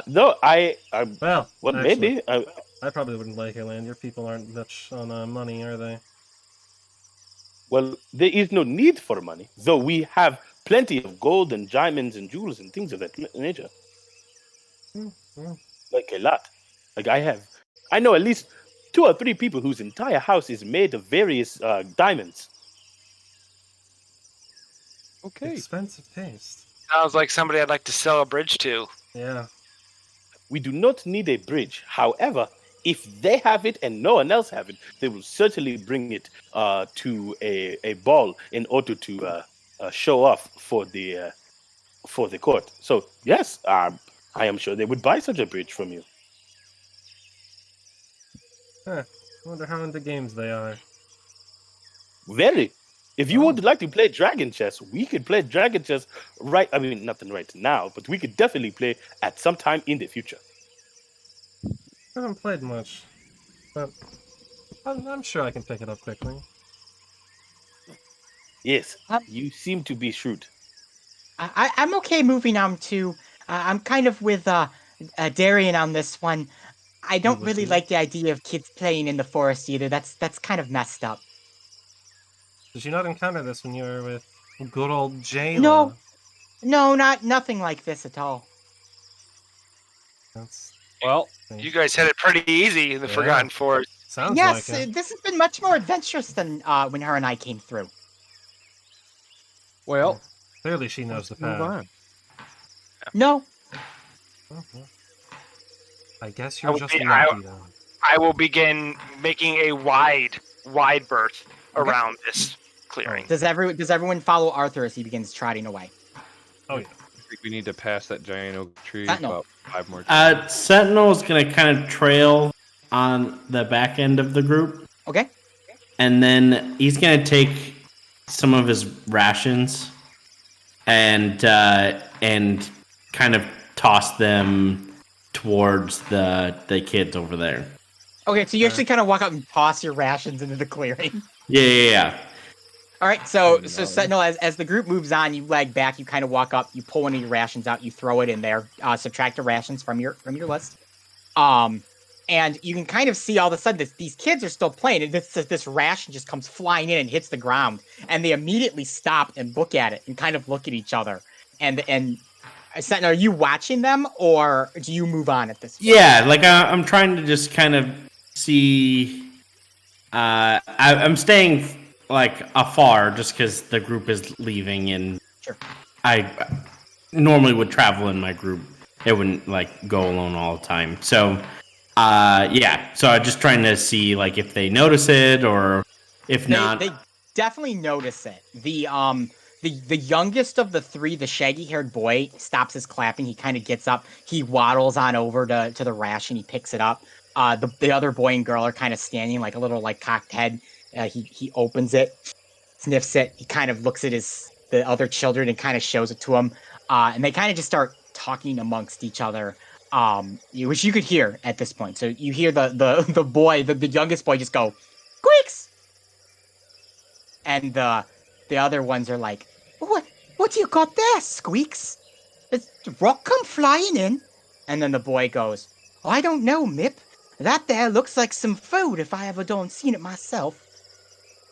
No, Well, well, actually, maybe. I probably wouldn't like your land. Your people aren't much on money, are they? Well, there is no need for money, though we have plenty of gold and diamonds and jewels and things of that nature. Like a lot. Like I know at least 2 or 3 people whose entire house is made of various diamonds. Okay. Expensive taste. Sounds like somebody I'd like to sell a bridge to. Yeah. We do not need a bridge. However, if they have it and no one else have it, they will certainly bring it to a ball in order to show off for the court. So yes, I am sure they would buy such a bridge from you. I wonder how into games they are. Very. If you would like to play Dragon Chess, we could play Dragon Chess nothing right now, but we could definitely play at some time in the future. I haven't played much, but I'm sure I can pick it up quickly. Yes, you seem to be shrewd. I'm okay moving on to. I'm kind of with Darian on this one. I don't really like the idea of kids playing in the forest either. That's kind of messed up. Did you not encounter this when you were with good old Jayla? No, nothing like this at all. Well, you guys had it pretty easy in the Forgotten Forest. Sounds yes, like it. This has been much more adventurous than when her and I came through. Well, clearly she knows the path. No. I guess you're just lucky, though. I will begin making a wide berth around this clearing. Does everyone follow Arthur as he begins trotting away? Oh yeah. I think we need to pass that giant oak tree Sentinel. about 5 more times. Sentinel is going to kind of trail on the back end of the group. Okay. And then he's going to take some of his rations and kind of toss them towards the kids over there. Okay, so you actually kind of walk up and toss your rations into the clearing. Yeah. All right, so Sentinel, as the group moves on, you lag back, you kind of walk up, you pull one of your rations out, you throw it in there, subtract the rations from your list, and you can kind of see all of a sudden these kids are still playing, and this ration just comes flying in and hits the ground, and they immediately stop and look at it and kind of look at each other. And Sentinel, are you watching them, or do you move on at this point? Yeah, like I'm trying to just kind of see. I'm staying like afar just because the group is leaving, and sure. I normally would travel in my group. It wouldn't like go alone all the time. So, so I'm just trying to see like if they notice it or if not. They definitely notice it. The youngest of the 3, the shaggy-haired boy, stops his clapping. He kind of gets up. He waddles on over to the ration. He picks it up. The other boy and girl are kind of standing like a little like cocked head. He opens it, sniffs it. He kind of looks at the other children and kind of shows it to them. And they kind of just start talking amongst each other, which you could hear at this point. So you hear the boy, the youngest boy, just go, "Squeaks!" And the other ones are like, What do you got there, Squeaks? Did the rock come flying in?" And then the boy goes, "Oh, I don't know, Mip. That there looks like some food if I ever done seen it myself."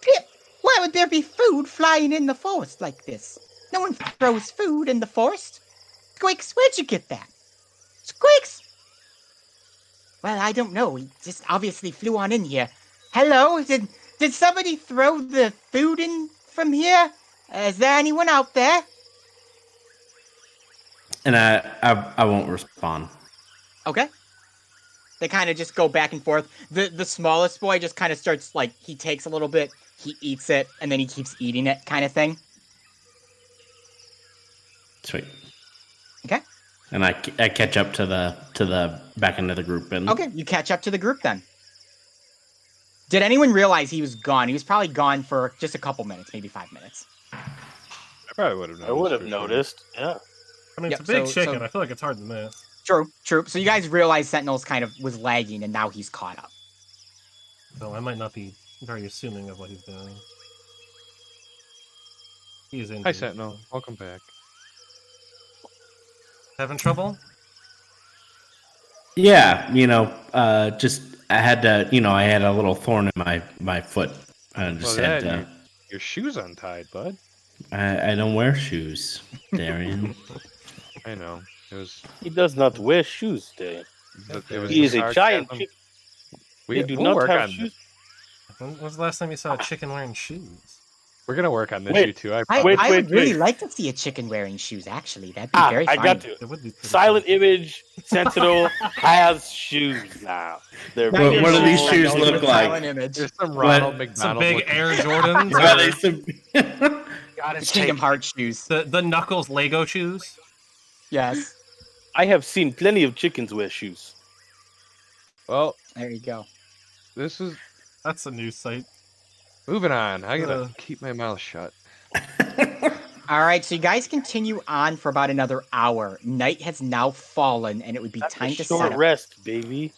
"Pip, why would there be food flying in the forest like this? No one throws food in the forest." "Squeaks, where'd you get that?" Squeaks! Well, I don't know. He just obviously flew on in here. Hello? Did somebody throw the food in from here? Is there anyone out there? And I won't respond. Okay. They kind of just go back and forth. The smallest boy just kind of starts, like, he takes a little bit, he eats it, and then he keeps eating it kind of thing. Sweet. Okay. And I catch up to the back into the group. And Okay, you catch up to the group then. Did anyone realize he was gone? He was probably gone for just a couple minutes, maybe 5 minutes. I probably would have noticed. I would have for sure. noticed. Yeah. I mean, Yep, it's a big so- chicken. so- I feel like it's hard to miss. True. So you guys realize Sentinels kind of was lagging, and now he's caught up. So I might not be very assuming of what he's doing. He's in. Hi, Sentinel. Welcome back. Having trouble? yeah, just I had to, I had a little thorn in my foot. I just Well, had yeah, to. your shoes untied, bud. I don't wear shoes, Darian. I know. It was. He does not wear shoes, Dave. It was He is a sarcasm. giant chicken. We They do we'll not work have on shoes. When was the last time you saw a chicken wearing shoes? We're gonna work on this, Wait. you two. I I promise. would really wait. like to see a chicken wearing shoes, actually. That'd be very I fun. got to. It would be pretty Silent cool. Image Sentinel has shoes now. They're Now What- you're what do these so shoes right, look with like? Silent Image. There's some Ronald Some McDonald. big looking- Air Jordans. Are or they some- God, it's Kingdom taken. Hearts shoes. the Knuckles Lego shoes. Yes. I have seen plenty of chickens wear shoes. Well, There you go. this is That's a news site. moving on. I gotta Uh. keep my mouth shut. All right, so you guys continue on for about another hour. Night has now fallen, and it would be That's time a to short set up. rest, baby.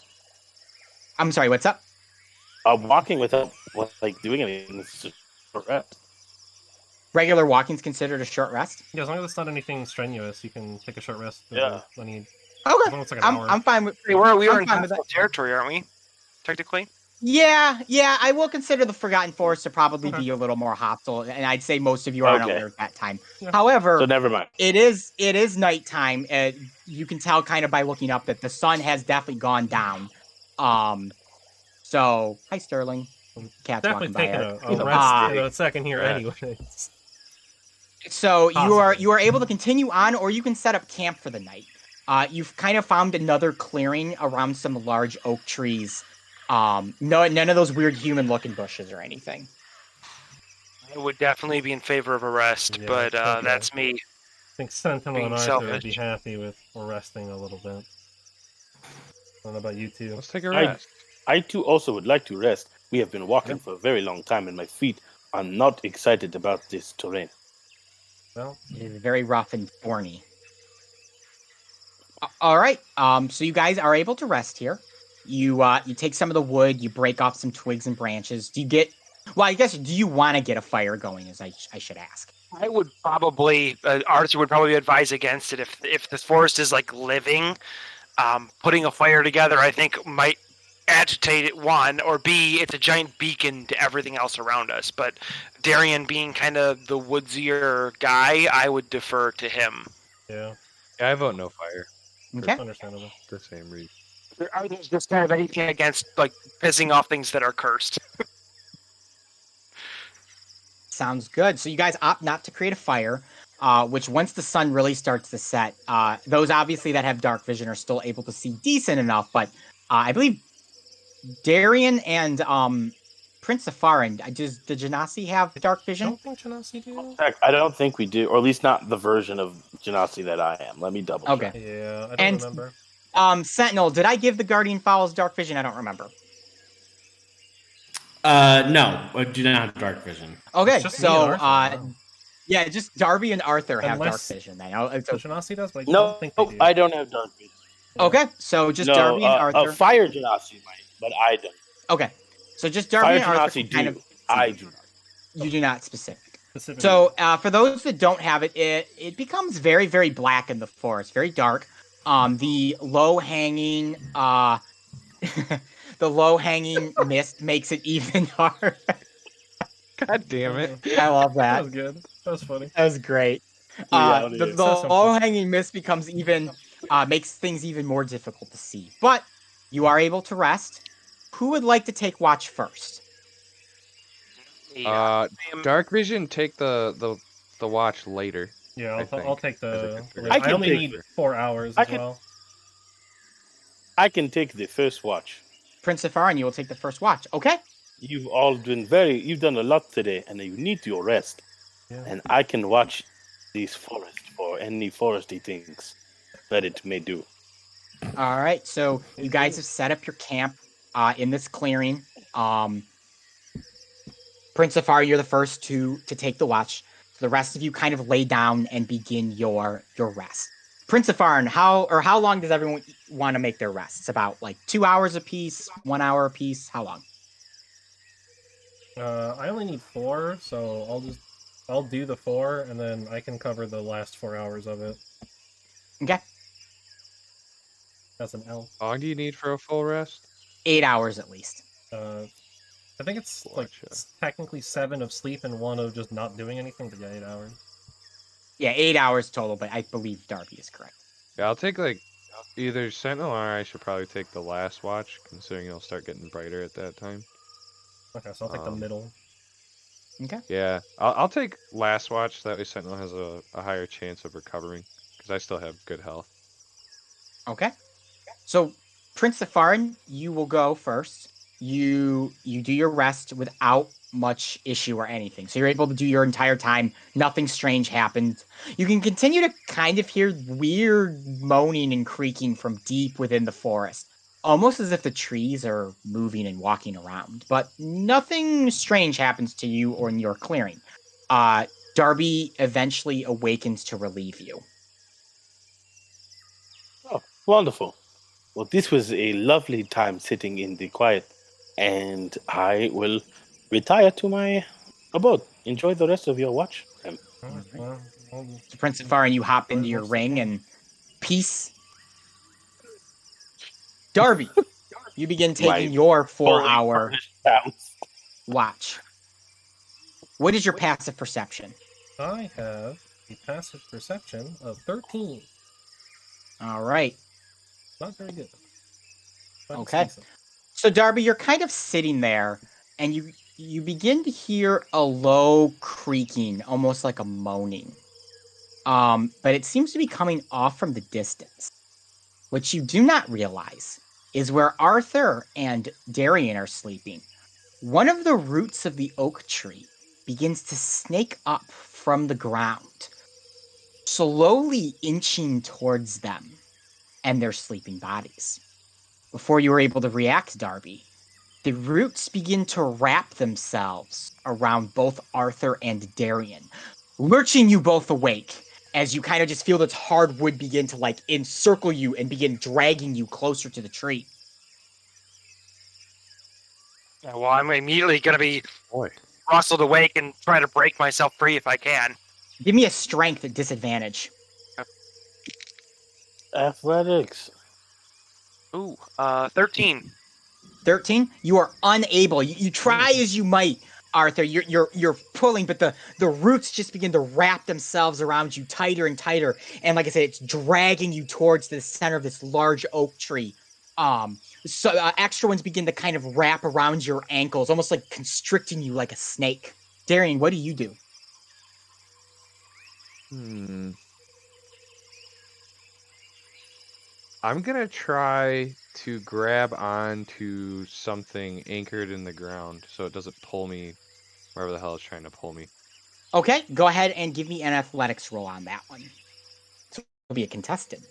I'm sorry, what's up? Walking without doing anything is just a short rest. Regular walking's considered a short rest? Yeah, as long as it's not anything strenuous, you can take a short rest. Yeah. When you, as Okay. long as it's like an hour. I'm fine with We were I'm in fine with hostile territory, aren't we? Technically. Yeah, I will consider the Forgotten Forest to probably Okay. be a little more hostile, and I'd say most of you aren't Okay. aware at that time. Yeah. However, So never mind. it is nighttime. You can tell kind of by looking up that the sun has definitely gone down. So hi Sterling, cat's Definitely walking by. taking Eric. a Ah. rest in a second here, Yeah. anyways. So Possibly. you are able to continue on, or you can set up camp for the night. You've kind of found another clearing around some large oak trees. None of those weird human-looking bushes or anything. I would definitely be in favor of a rest, Yeah, but okay. that's me. I think Sentinel Being and Arthur would be selfish. happy with resting a little bit. I don't know about you two. Let's take a I- rest. I too also would like to rest. We have been walking for a very long time, and my feet are not excited about this terrain. Well, It is very rough and thorny. All right. So you guys are able to rest here. You take some of the wood. You break off some twigs and branches. Do you get? Well, I guess. Do you want to get a fire going? As I should ask. I would probably Arthur would probably advise against it if the forest is like living. Putting a fire together, I think, might agitate it. One or B, it's a giant beacon to everything else around us. But Darian being kind of the woodsier guy, I would defer to him. yeah, Yeah, I vote no fire. Okay. understandable. The same reason. Are there just kind of anything against like pissing off things that are cursed? Sounds good. So you guys opt not to create a fire, which once the sun really starts to set, those obviously that have dark vision are still able to see decent enough. But I believe Darian and Prince Safarin, did Genasi have dark I vision? don't think Genasi do. Heck, I don't think we do, or at least not the version of Genasi that I am. Let me double check. Okay. Yeah, I don't And- remember. Sentinel, did I give the Guardian Fowls dark vision? I don't remember. No, I do not have dark vision. Okay, It's just me and so Arthur, wow. yeah, just Darby and Arthur have dark Unless- vision. Then. So Genasi does, but I No, don't think they do. I don't have dark vision. Okay, so just No, Darby and Arthur. Fire Genasi might, but I don't. Okay, so just Darby Fire and Arthur Genasi can do. kind of. I do not. You do not specific. Specifically. So for those that don't have it, it becomes very, very black in the forest, very dark. The low hanging mist makes it even harder. God damn it. I love that that. was good. That was funny. That was great. Reality The is- So simple. low hanging mist becomes even makes things even more difficult to see. But you are able to rest. Who would like to take watch first? Dark vision, take the watch later. Yeah, I I'll think, take the. I I can only take- need 4 hours I as can- well. I can take the first watch. Prince Safaran, you will take the first watch. Okay. You've done a lot today, and you need your rest. Yeah. And I can watch these forests for any foresty things that it may do. All right. So you guys have set up your camp in this clearing. Prince Safari, you're the first to take the watch. So the rest of you kind of lay down and begin your rest. Prince Safaran, how long does everyone want to make their rest? It's about like 2 hours apiece, 1 hour apiece. How long? I only need 4, so I'll do the 4, and then I can cover the last 4 hours of it. Okay. That's an elf. How long do you need for a full rest? 8 hours at least. I think it's like Gotcha. technically 7 of sleep and 1 of just not doing anything to get 8 hours. Yeah, 8 hours total, but I believe Darby is correct. Yeah, I'll take like either Sentinel or I should probably take the last watch, considering it'll start getting brighter at that time. Okay, so I'll take the middle. Okay. Yeah, I'll take last watch. That way Sentinel has a higher chance of recovering, because I still have good health. Okay. So, Prince Safaran, you will go first. You do your rest without much issue or anything. So you're able to do your entire time. Nothing strange happened. You can continue to kind of hear weird moaning and creaking from deep within the forest. Almost as if the trees are moving and walking around. But nothing strange happens to you or in your clearing. Darby eventually awakens to relieve you. Oh, wonderful. Well, this was a lovely time sitting in the quiet, and I will retire to my abode. Enjoy the rest of your watch. Well, So Prince Safaran, you hop into your ring and peace. Darby, you begin taking your 4-hour watch. What is your passive perception? I have a passive perception of 13. All right. Not very good. But it's Okay. decent. So Darby, you're kind of sitting there, and you begin to hear a low creaking, almost like a moaning. But it seems to be coming off from the distance. What you do not realize is where Arthur and Darian are sleeping. One of the roots of the oak tree begins to snake up from the ground, slowly inching towards them and their sleeping bodies. Before you were able to react, Darby, the roots begin to wrap themselves around both Arthur and Darian, lurching you both awake as you kind of just feel this hard wood begin to like encircle you and begin dragging you closer to the tree. Well, I'm immediately going to be Boy. rustled awake and try to break myself free if I can. Give me a strength at disadvantage. Athletics. Ooh, 13. 13. You are unable. You try as you might, Arthur. You're pulling, but the roots just begin to wrap themselves around you tighter and tighter. And like I said, it's dragging you towards the center of this large oak tree. So extra ones begin to kind of wrap around your ankles, almost like constricting you like a snake. Darian, what do you do? I'm gonna try to grab onto something anchored in the ground so it doesn't pull me wherever the hell it's trying to pull me. Okay, go ahead and give me an athletics roll on that one. So it'll be a contested.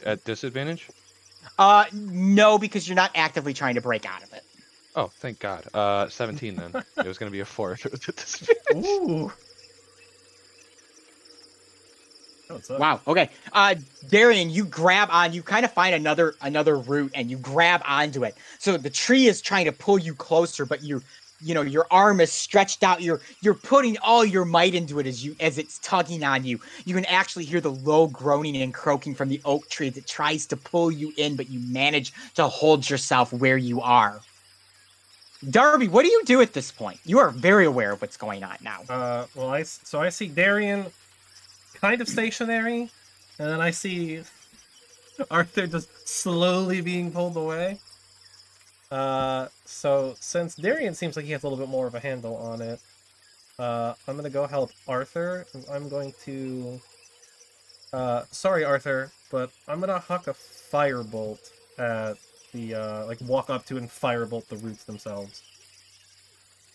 At disadvantage? No, because you're not actively trying to break out of it. Oh, thank God. 17 then. It was gonna be a 4 if it was at disadvantage. Ooh. Wow. Okay. Darian, you grab on. You kind of find another root, and you grab onto it. So the tree is trying to pull you closer, but your arm is stretched out. You're putting all your might into it as it's tugging on you. You can actually hear the low groaning and croaking from the oak tree as it tries to pull you in, but you manage to hold yourself where you are. Darby, what do you do at this point? You are very aware of what's going on now. Well, I see Darian kind of stationary, and then I see Arthur just slowly being pulled away. So since Darian seems like he has a little bit more of a handle on it, I'm gonna go help Arthur. I'm going to. Sorry, Arthur, but I'm gonna huck a firebolt at the like walk up to and firebolt the roots themselves.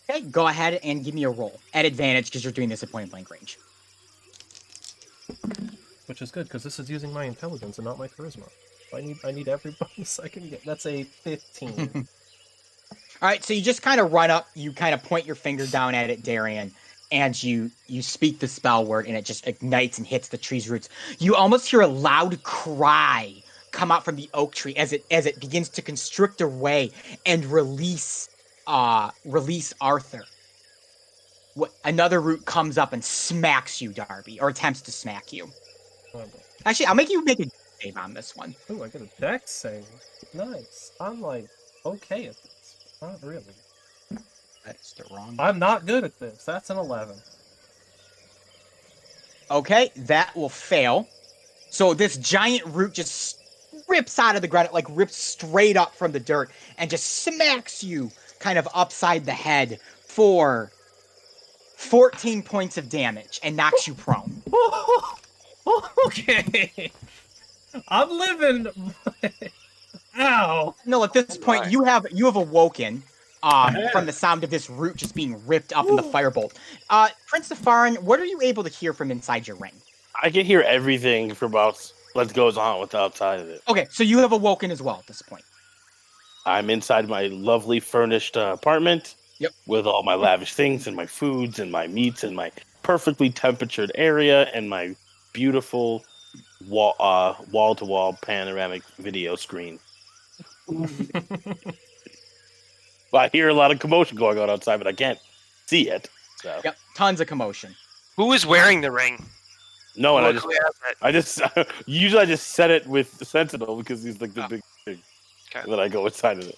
Okay, go ahead and give me a roll at advantage because you're doing this at point blank range. Which is good because this is using my intelligence and not my charisma. I need every bonus I can get. That's a 15. All right, so you just kind of run up, you kind of point your finger down at it, Darian, and you speak the spell word, and it just ignites and hits the tree's roots. You almost hear a loud cry come out from the oak tree as it begins to constrict away and release Arthur. Another root comes up and smacks you, Darby, or attempts to smack you. Actually, I'll make you make a save on this one. Ooh, I get a dex save. Nice. I'm like okay at this. Not really. That's the wrong. I'm not good at this. That's an 11. Okay, that will fail. So this giant root just rips out of the ground, like rips straight up from the dirt, and just smacks you kind of upside the head for 14 points of damage and knocks you prone. Okay. I'm living. Ow. No, at this point, you have awoken from the sound of this root just being ripped up in the firebolt. Prince Safarin, what are you able to hear from inside your ring? I can hear everything from what goes on with the outside of it. Okay, so you have awoken as well at this point. I'm inside my lovely furnished apartment. Yep. With all my lavish things and my foods and my meats and my perfectly temperatured area and my beautiful wall-to-wall panoramic video screen. Well, I hear a lot of commotion going on outside, but I can't see it. So. Yep, tons of commotion. Who is wearing the ring? No one. I just usually I just set it with Sentinel because he's like the big thing. Okay. And then I go inside of it.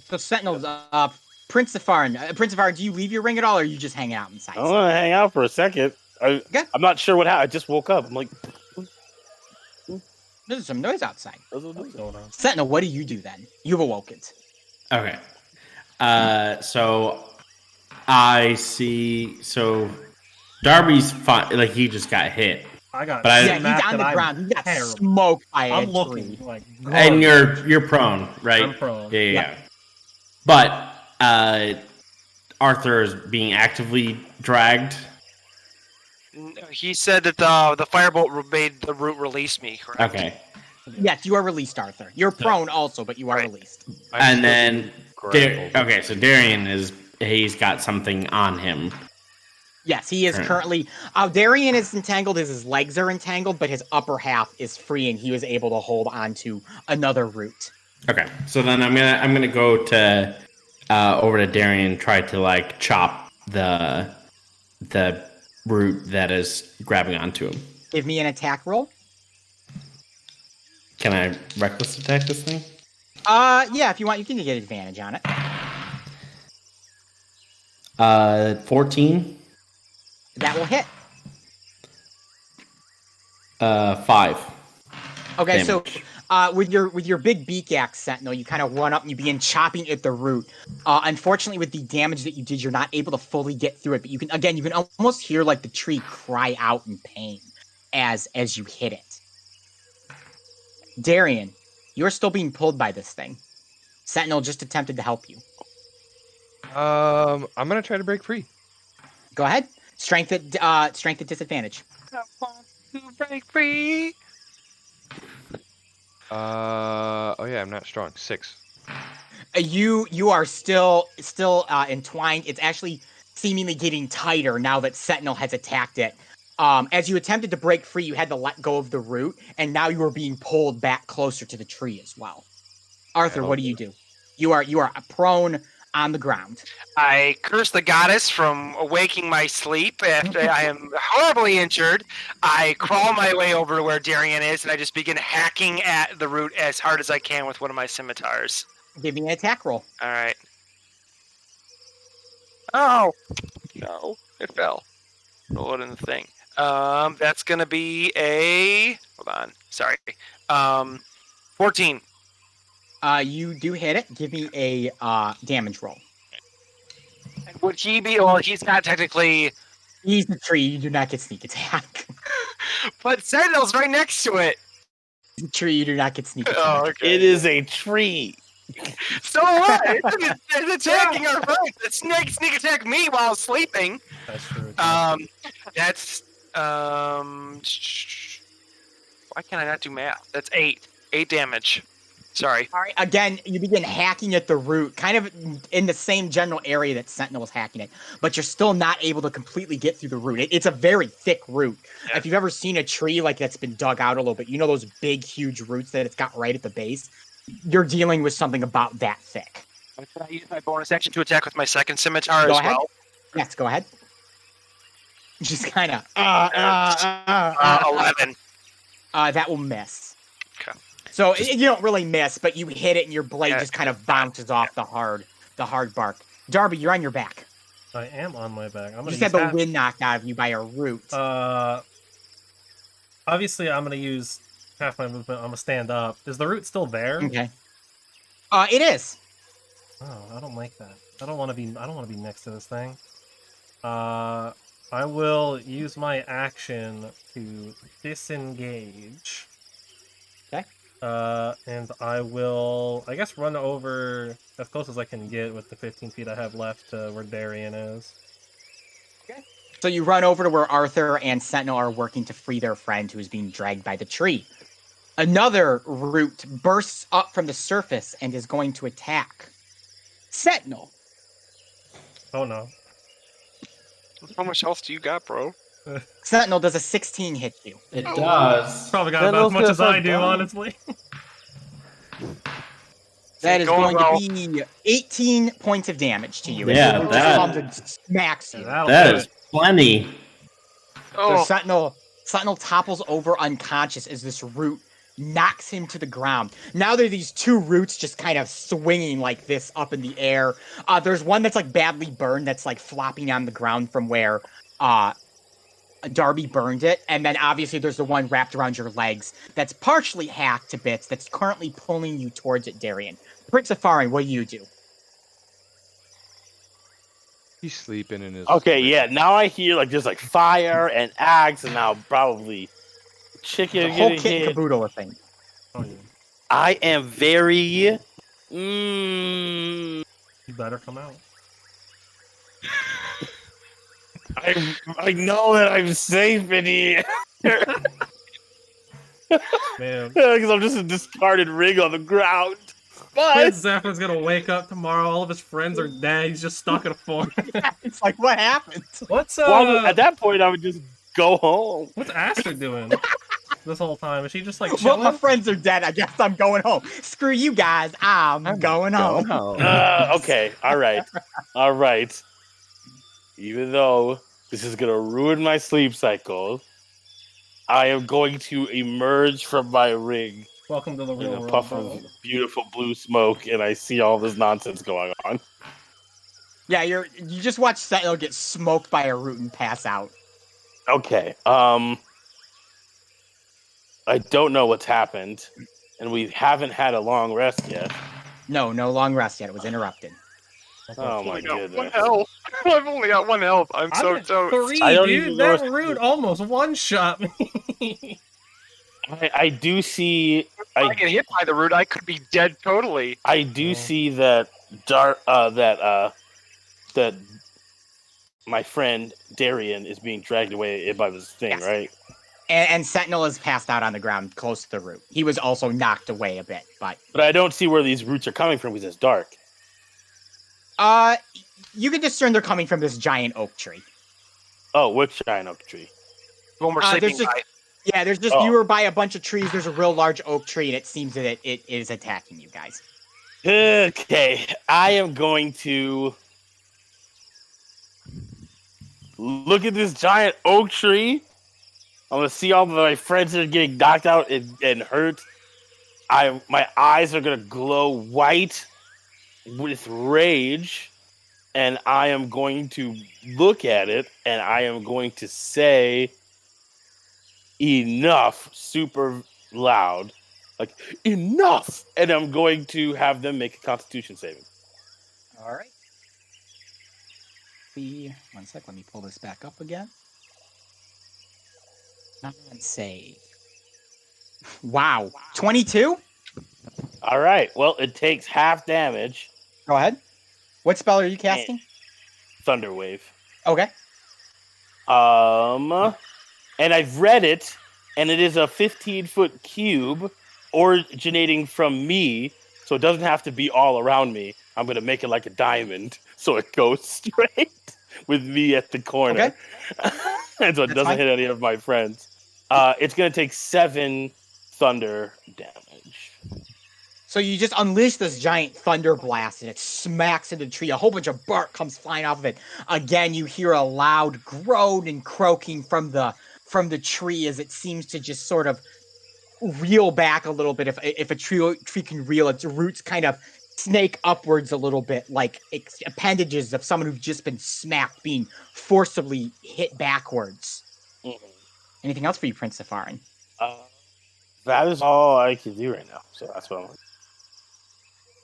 So Sentinel's Prince Safarin, do you leave your ring at all, or are you just hanging out inside? I want to hang out for a second. I'm not sure what happened. I just woke up. I'm like, there's some noise outside. What's going on? Sentinel, what do you do then? You've awoken. Okay. So I see. So Darby's fine. Like he just got hit. I got. Yeah, he's on the ground. He got smoked by a tree. Looking like. And you're prone, right? I'm prone. Yeah. But Arthur is being actively dragged. He said that the firebolt made the root release me, correct? Okay. Yes, you are released, Arthur. You're prone also, but you are released. And then, so Darian he's got something on him. Yes, he is currently. Darian is entangled. His legs are entangled, but his upper half is free, and he was able to hold onto another root. Okay, so then I'm gonna go to over to Darian and try to like chop the root that is grabbing onto him. Give me an attack roll. Can I reckless attack this thing? Yeah, if you want, you can get advantage on it. 14. That will hit. 5. Okay, damage. So with your big beak axe, Sentinel, you kind of run up and you begin chopping at the root. Unfortunately, with the damage that you did, you're not able to fully get through it. But you can almost hear like the tree cry out in pain as you hit it. Darian, you're still being pulled by this thing. Sentinel just attempted to help you. I'm gonna try to break free. Go ahead. Strength at disadvantage. I want to break free. Oh yeah, I'm not strong. 6. You are still entwined. It's actually seemingly getting tighter now that Sentinel has attacked it. As you attempted to break free, you had to let go of the root, and now you are being pulled back closer to the tree as well. Arthur, what do you do? You are prone on the ground. I curse the goddess from awaking my sleep after I am horribly injured. I crawl my way over to where Darian is, and I just begin hacking at the root as hard as I can with one of my scimitars. Give me an attack roll. All right. Oh! No, it fell. Roll it in the thing. That's gonna be a. Hold on. Sorry. 14. You do hit it. Give me a damage roll. And would he be? Well, he's not technically. He's the tree. You do not get sneak attack. But Sentinel's right next to it. The tree. You do not get sneak attack. Oh, okay. It is a tree. So what? It's attacking our friends. It's sneak attack me while sleeping. That's true. That's why can't I not do math? That's 8. 8 damage. Sorry. All right. Again, you begin hacking at the root, kind of in the same general area that Sentinel was hacking it, but you're still not able to completely get through the root. It's a very thick root. Yeah. If you've ever seen a tree like that's been dug out a little bit, you know those big, huge roots that it's got right at the base. You're dealing with something about that thick. Can I use my bonus action to attack with my second scimitar Go as ahead. well? Yes, go ahead. Just kind of 11. that will miss. Okay. So you don't really miss, but you hit it, and your blade Yeah. just kind of bounces off the hard bark. Darby, you're on your back. I am on my back. I'm You gonna just had use the wind knocked out of you by a root. Obviously, I'm gonna use half my movement. I'm gonna stand up. Is the root still there? Okay. It is. Oh, I don't like that. I don't want to be next to this thing. I will use my action to disengage. Okay. And I will, I guess, run over as close as I can get with the 15 feet I have left to where Darian is. So you run over to where Arthur and Sentinel are working to free their friend who is being dragged by the tree. Another root bursts up from the surface and is going to attack Sentinel. Oh no. How much health do you got, bro? Sentinel, does a 16 hit you? It does. Probably got about as much as I do, honestly. That is Going going well. to be 18 points of damage to you. Yeah, It just that- comes and smacks you. That'll That do is it. plenty. So Oh, Sentinel topples over unconscious as this root knocks him to the ground. Now there are these two roots just kind of swinging like this up in the air. There's one that's like badly burned that's like flopping on the ground from where Darby burned it. And then obviously there's the one wrapped around your legs that's partially hacked to bits that's currently pulling you towards it, Darian. Prince of Farin, what do you do? He's sleeping in his. Okay, yeah. Now I hear like there's like fire and axe, and now probably chicken The whole getting kit and hit. caboodle of thing. Oh, yeah. I am very. You better come out. I know that I'm safe in here Man. because I'm just a discarded rig on the ground. But Prince Zephyr's gonna wake up tomorrow, all of his friends are dead, he's just stuck in a forest. It's like, what happened? What's at that point, I would just go home. what's Aster doing this whole time? Is she just like Well, my chilling? friends are dead. I guess I'm going home. Screw you guys. I'm going home. Okay, all right. Even though this is gonna ruin my sleep cycle, I am going to emerge from my rig Welcome to the in real a world. puff bro. of beautiful blue smoke, and I see all this nonsense going on. Yeah, you just watch Sentinel get smoked by a root and pass out. Okay, I don't know what's happened, and we haven't had a long rest yet. No long rest yet. It was interrupted. Oh my I got 1 goodness! health. I've only got 1 health. I'm so at so. 3, I don't dude. even know That what- root almost one-shot me. I do see. If I get hit by the root, I could be dead totally. I do see that that my friend Darian is being dragged away by this thing, Yes. right? And Sentinel is passed out on the ground close to the root. He was also knocked away a bit, but But I don't see where these roots are coming from because it's dark. you can discern they're coming from this giant oak tree. Oh, which giant oak tree? When we're There's sleeping, just- by. Yeah, there's just Oh. you were by a bunch of trees. There's a real large oak tree, and it seems that it is attacking you guys. Okay, I am going to look at this giant oak tree. I'm gonna see all of my friends that are getting knocked out and hurt. My eyes are gonna glow white with rage, and I am going to look at it, and I am going to say, enough super loud. Like, enough! And I'm going to have them make a Constitution saving. All right. One sec. Let me pull this back up again. Non-save. Wow. 22? All right. Well, it takes half damage. Go ahead. What spell are you casting? Thunder Wave. Okay. And I've read it, and it is a 15-foot cube originating from me, so it doesn't have to be all around me. I'm going to make it like a diamond, so it goes straight with me at the corner. Okay. And so it doesn't hit any of my friends. It's going to take 7 thunder damage. So you just unleash this giant thunder blast, and it smacks into the tree. A whole bunch of bark comes flying off of it. Again, you hear a loud groan and croaking from the tree as it seems to just sort of reel back a little bit. If a tree can reel, its roots kind of snake upwards a little bit, like appendages of someone who's just been smacked, being forcibly hit backwards. Mm-hmm. Anything else for you, Prince Safarin? That is all I can do right now, so that's what I'm doing.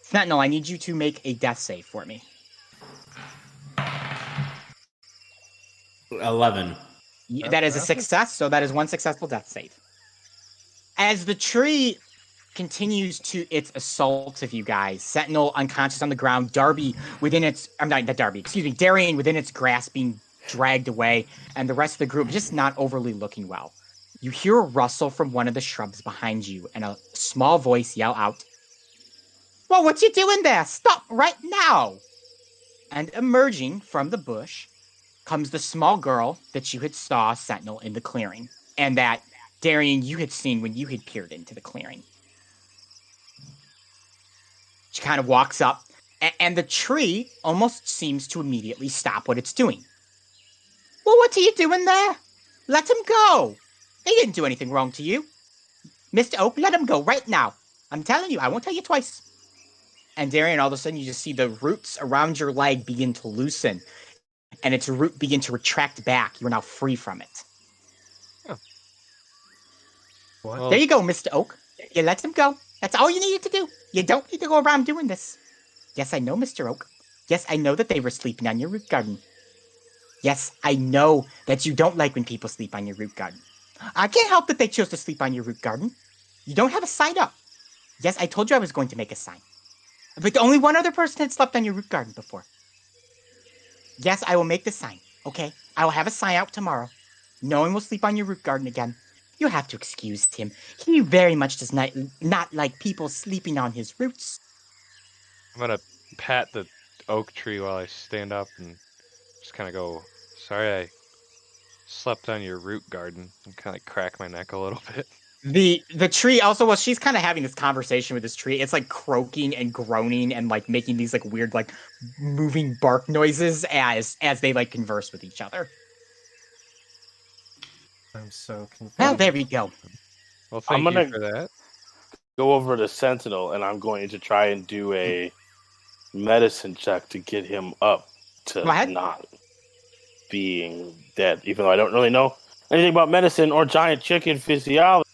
Sentinel, I need you to make a death save for me. 11. That is a success, so that is one successful death save. As the tree continues to its assault of you guys, Sentinel unconscious on the ground, Darby within its... I'm not Darby, excuse me, Darian within its grasp being dragged away, and the rest of the group just not overly looking well. You hear a rustle from one of the shrubs behind you, and a small voice yell out, "Well, what you doing there? Stop right now!" And emerging from the bush comes the small girl that you had saw Sentinel in the clearing, and that, Darian, you had seen when you had peered into the clearing. She kind of walks up, and the tree almost seems to immediately stop what it's doing. "Well, what are you doing there? Let him go! He didn't do anything wrong to you. Mr. Oak, let him go right now. I'm telling you, I won't tell you twice." And Darian, all of a sudden, you just see the roots around your leg begin to loosen, and its root begin to retract back. You are now free from it. Oh. Well, there you go, Mr. Oak. You let him go. That's all you needed to do. You don't need to go around doing this. Yes, I know, Mr. Oak. Yes, I know that they were sleeping on your root garden. Yes, I know that you don't like when people sleep on your root garden. I can't help that they chose to sleep on your root garden. You don't have a sign up. Yes, I told you I was going to make a sign. But only one other person had slept on your root garden before. Yes, I will make the sign, okay? I will have a sign out tomorrow. No one will sleep on your root garden again. You have to excuse him. He very much does not like people sleeping on his roots. I'm gonna pat the oak tree while I stand up and just kind of go, "Sorry I slept on your root garden," and kind of crack my neck a little bit. The tree also, well, she's kind of having this conversation with this tree. It's like croaking and groaning and like making these like weird like moving bark noises as they like converse with each other. I'm so confused. Well, there we go. Well, thank you for that. Go over to Sentinel, and I'm going to try and do a medicine check to get him up to not being dead, even though I don't really know anything about medicine or giant chicken physiology.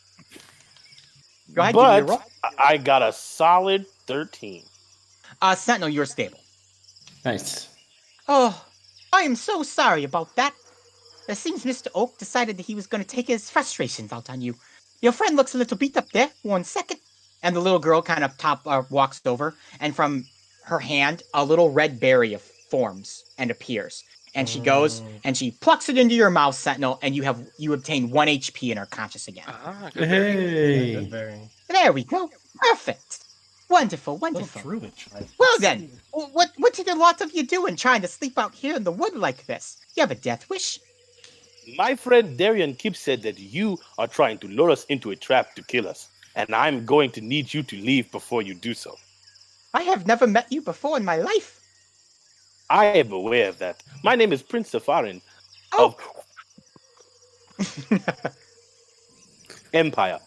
Go ahead, but give me a roll. I got a solid 13. Sentinel, you're stable. Nice. Oh, I am so sorry about that. It seems Mr. Oak decided that he was going to take his frustrations out on you. Your friend looks a little beat up there. 1 second. And the little girl kind of walks over, and from her hand, a little red berry forms and appears. And she goes and she plucks it into your mouth, Sentinel, and you obtain 1 HP and are conscious again. Good Hey. Good berry. There we go. Perfect. Wonderful, wonderful. Druid child. Well then, what did a lot of you doing trying to sleep out here in the wood like this? You have a death wish? My friend Darian Kip said that you are trying to lure us into a trap to kill us, and I'm going to need you to leave before you do so. I have never met you before in my life. I am aware of that. My name is Prince Safarin of Empire,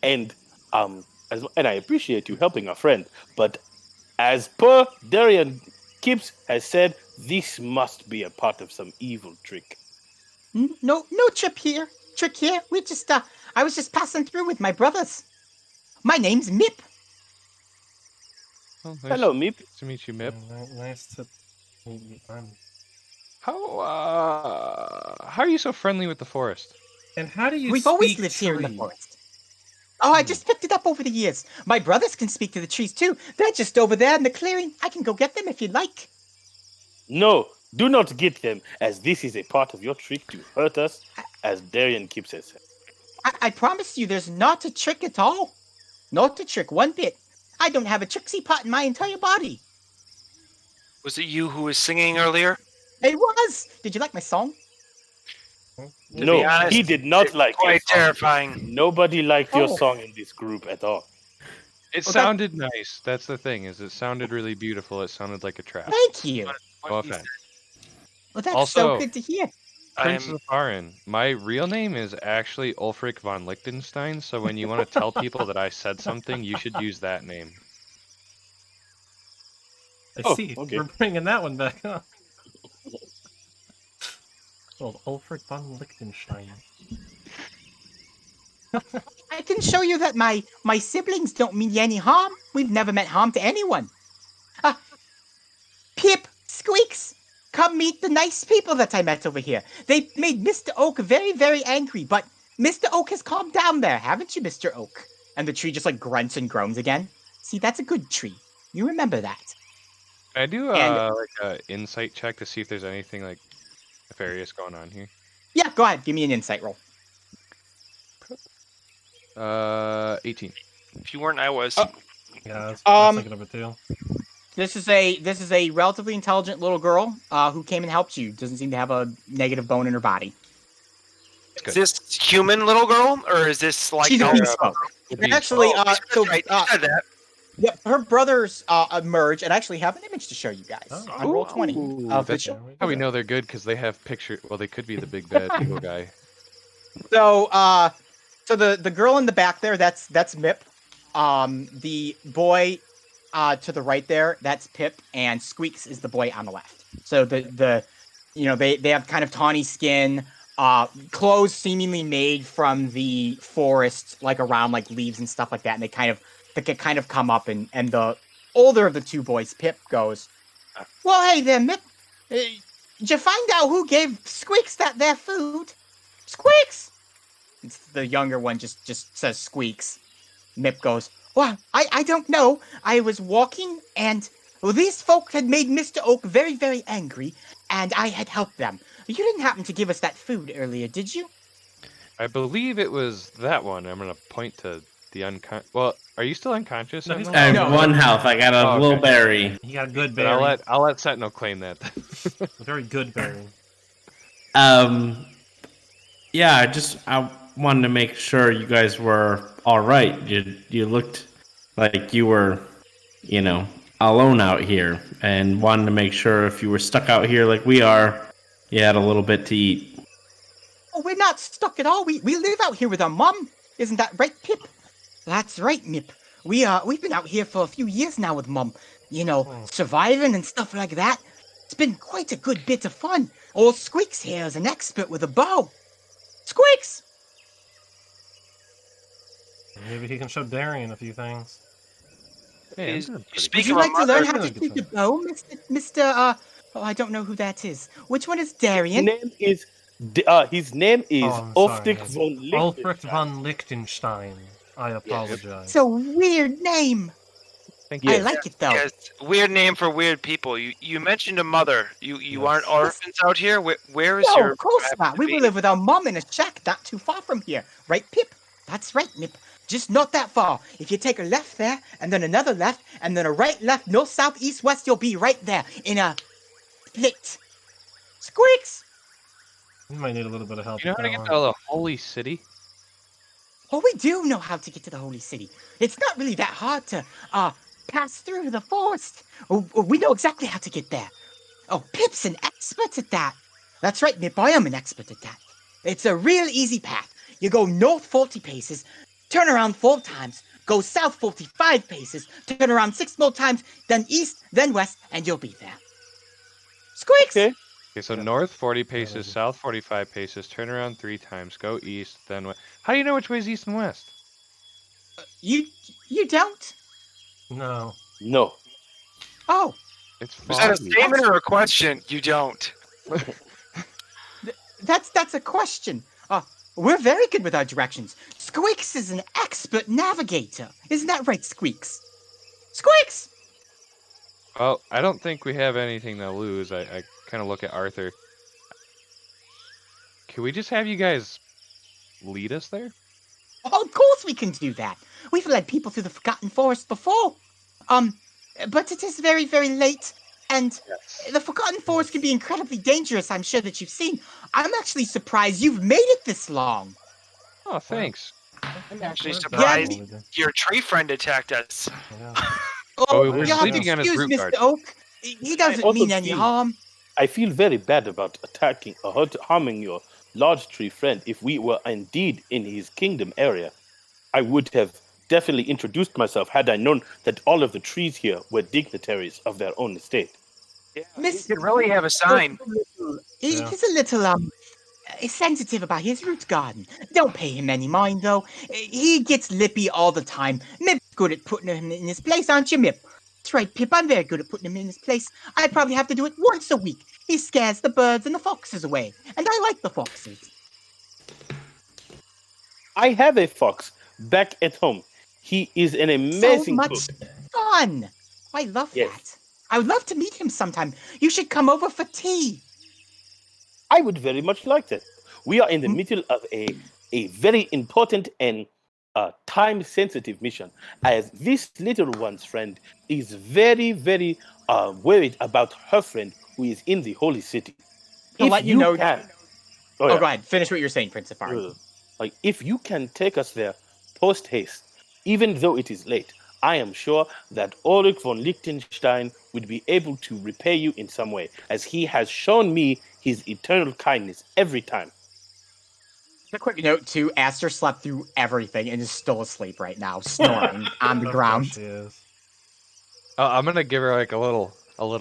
and I appreciate you helping our friend. But as per Darian Gibbs has said, this must be a part of some evil trick. No chip here. trick here. I was just passing through with my brothers. My name's Mip. Oh, Hello, Meep. Nice to meet you, Mip. Nice to meet you. How are you so friendly with the forest? And how do you We've always lived here in the forest. Oh, I just picked it up over the years. My brothers can speak to the trees too. They're just over there in the clearing. I can go get them if you'd like. No, do not get them, as this is a part of your trick to hurt us, as Darian keeps it. I promise you there's not a trick at all. Not a trick one bit. I don't have a tricksy pot in my entire body. Was it you who was singing earlier? It was. Did you like my song? To No, be honest, he did not it's like your quite song. terrifying. Nobody liked your Oh. song in this group at all. It Well, sounded nice. That's the thing. Is it sounded really beautiful. It sounded like a trap. Thank you. No offense. Well, that's Also- so good to hear. Prince I'm of Farin. My real name is actually Ulfric von Liechtenstein. So when you want to tell people that I said something, you should use that name. I Oh, see. okay. We're bringing that one back up. Old Ulfric von Liechtenstein. I can show you that my siblings don't mean you any harm. We've never meant harm to anyone. Pip, Squeaks, come meet the nice people that I met over here. They made Mr. Oak very, very angry, but Mr. Oak has calmed down there, haven't you, Mr. Oak? And the tree just like grunts and groans again. See, that's a good tree. You remember that. Can I do And- like a insight check to see if there's anything like nefarious going on here? Yeah, go ahead. Give me an insight roll. 18. if you weren't, I was. Yeah, I was thinking of it too. This is a relatively intelligent little girl who came and helped you. Doesn't seem to have a negative bone in her body. Is this human little girl, or is this like? She's a oh, beast folk. And actually, that's right, you said that. yep, her brothers emerge, and I actually have an image to show you guys Oh. on roll 20. Ooh, of that's the how we know they're good, because they have picture. Well, they could be the big bad evil guy. So, so the girl in the back there, that's Mip. The boy to the right there, that's Pip, and Squeaks is the boy on the left. So they have kind of tawny skin, clothes seemingly made from the forest, like around like leaves and stuff like that, and they kind of come up, and the older of the two boys, Pip, goes, "Well, hey there, Mip. Did you find out who gave Squeaks that there food? Squeaks!" It's the younger one just says Squeaks. Mip goes, "Well, I don't know. I was walking, and these folk had made Mr. Oak very, very angry, and I had helped them. You didn't happen to give us that food earlier, did you?" I believe it was that one. I'm gonna point to the unconscious. Well, are you still unconscious? No, Sentinel? he's- I have No. one health. I got a Oh, little okay. berry. He got a good But berry. I'll let Sentinel claim that. A very good berry. Yeah, I wanted to make sure you guys were all right. You looked like you were, alone out here, and wanted to make sure if you were stuck out here like we are, you had a little bit to eat. "Oh, we're not stuck at all. We live out here with our mom. Isn't that right, Pip?" "That's right, Mip. We've been out here for a few years now with Mom. Surviving and stuff like that. It's been quite a good bit of fun. Old Squeaks here is an expert with a bow. Squeaks!" Maybe he can show Darian a few things. Hey, I'm Is- doing you pretty speak Would you of a like to learn mother? how to Really good shoot a bow, Mr. Oh, I don't know who that is. Which one is Darian? His name is Oh, I'm Ulfric sorry. von Ulfric Liechtenstein. von Liechtenstein. I apologize. It's a weird name. Thank you. I like it though. Yes, weird name for weird people. You mentioned a mother. You Yes. aren't orphans out here. Where is No, your? of course happen not. to We be? will live with our mom in a shack not too far from here. Right, Pip? That's right, Mip. Just not that far. If you take a left there, and then another left, and then a right, left, north, south, east, west, you'll be right there in a pit. Squeaks! You might need a little bit of help. You know how to with get that to one. the holy city? Oh, we do know how to get to the Holy City. It's not really that hard to pass through the forest. We know exactly how to get there. Oh, Pip's an expert at that. That's right, Mip, I am an expert at that. It's a real easy path. You go north 40 paces, turn around 4 times, go south 45 paces, turn around 6 more times, then east, then west, and you'll be there. Squeaks! Okay. Okay, so north 40 paces, south 45 paces, turn around 3 times, go east, then west. How do you know which way is east and west? You don't? No. No. Oh, It's Was that a foggy. statement or a question? You don't. that's a question. We're very good with our directions. Squeaks is an expert navigator. Isn't that right, Squeaks? Squeaks! Well, I don't think we have anything to lose. I kind of look at Arthur. Can we just have you guys lead us there? Oh, of course we can do that. We've led people through the Forgotten Forest before. But it is very, very late, and the Forgotten Forest can be incredibly dangerous, I'm sure that you've seen. I'm actually surprised you've made it this long. Oh, thanks. I'm actually Yeah, surprised your tree friend attacked us. Oh, we're you'll have to sleeping on his excuse root Mr. guard. Oak. He doesn't also mean any feel- harm. I feel very bad about attacking or harming your large tree friend. If we were indeed in his kingdom area, I would have definitely introduced myself had I known that all of the trees here were dignitaries of their own estate. Yeah, Miss- you could really have a sign. He's a little sensitive about his root garden. Don't pay him any mind, though. He gets lippy all the time. Mip's good at putting him in his place, aren't you, Mip? That's right, Pip. I'm very good at putting him in his place. I probably have to do it once a week. He scares the birds and the foxes away, and I like the foxes. I have a fox back at home. He is an amazing So much cook. fun. I love Yes. that. I would love to meet him sometime. You should come over for tea. I would very much like that. We are in the middle of a very important and time-sensitive mission, as this little one's friend is very, very worried about her friend who is in the holy city. To let you know- can, Oh, yeah. go ahead. Finish what you're saying, Prince Safari. Like, if you can take us there post haste, even though it is late, I am sure that Ulrich von Liechtenstein would be able to repay you in some way, as he has shown me his eternal kindness every time. A quick note, too. Aster slept through everything and is still asleep right now, snoring on the ground. She is. I'm gonna give her like a little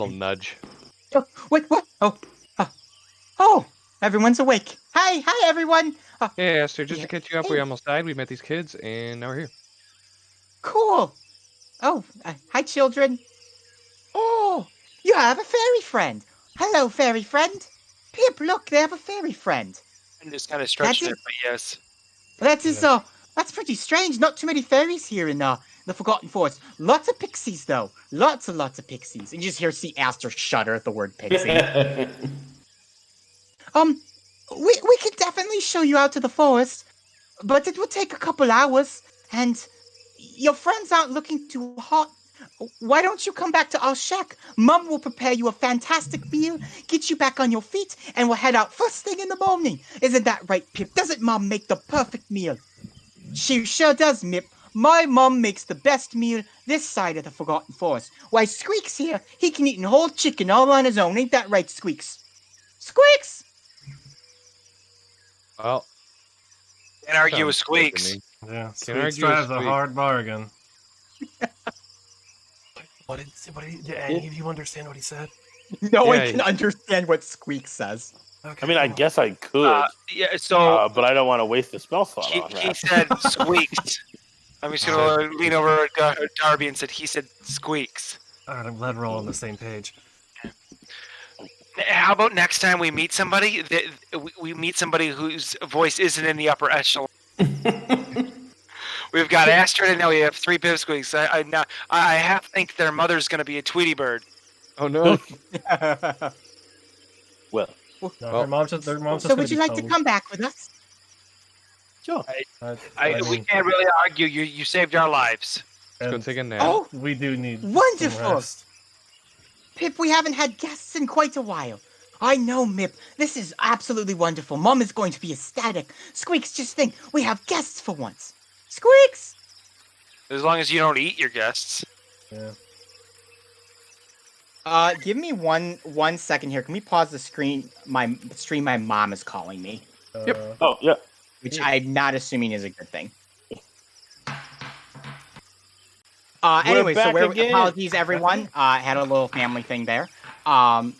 nudge. Oh, wait, what? Oh, everyone's awake. Hi, everyone. Yeah, Esther, just to catch you up, we Hey. almost died. We met these kids, and now we're here. Cool. Oh, hi, children. Oh, you have a fairy friend. Hello, fairy friend. Pip, look, they have a fairy friend. I'm just kind of stretching That's it, but yes. That's pretty strange. Not too many fairies here in the Forgotten Forest. Lots of pixies, though. Lots of pixies. And you just see Aster shudder at the word pixie. We could definitely show you out to the forest, but it will take a couple hours, and your friends aren't looking too hot. Why don't you come back to our shack? Mum will prepare you a fantastic meal, get you back on your feet, and we'll head out first thing in the morning. Isn't that right, Pip? Doesn't Mum make the perfect meal? She sure does, Mip. My mum makes the best meal this side of the Forgotten Forest. Why, Squeaks here, he can eat a whole chicken all on his own. Ain't that right, Squeaks? Squeaks! Well, Can't argue with sounds good to Squeaks. me. Yeah. Can Squeaks argue with drives a Squeak. hard bargain. Did any of you understand what he said? No one Yeah, can understand what Squeak says. Okay. I mean, I guess I could, Yeah, so but I don't want to waste the spell slot he on that. said Squeaks. I'm just gonna lean over at Darby and said he said Squeaks. Alright, I'm glad we're all on the same page. How about next time we meet somebody that we meet somebody whose voice isn't in the upper echelon? We've got Astrid and now we have 3 Pipsqueaks. I have to think their mother's gonna be a Tweety Bird. Oh no! Well, No, Well, their mom's just So would you like to come back with us? sure. We can't really argue. You saved our lives. Let's go take a nap. Oh, We do need some wonderful. rest. Pip, we haven't had guests in quite a while. I know, Mip. This is absolutely wonderful. Mom is going to be ecstatic. Squeaks, just think, we have guests for once. Squeaks! As long as you don't eat your guests. Yeah. Give me one second here. Can we pause the screen? My stream. My mom is calling me, Oh, yeah. which I'm not assuming is a good thing. We're Anyway, so back again. apologies, everyone. Had a little family thing there.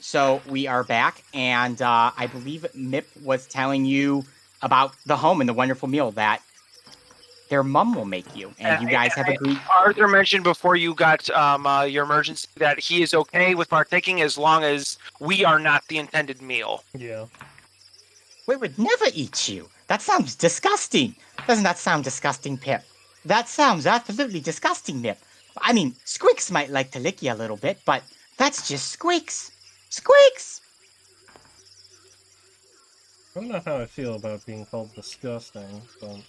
So we are back, and I believe Mip was telling you about the home and the wonderful meal that their mum will make you, and you guys have agreed. Arthur mentioned before you got your emergency that he is okay with partaking as long as we are not the intended meal. Yeah. We would never eat you. That sounds disgusting. Doesn't that sound disgusting, Pip? That sounds absolutely disgusting, Mip. I mean, Squeaks might like to lick you a little bit, but that's just Squeaks. Squeaks! I don't know how I feel about being called disgusting, but...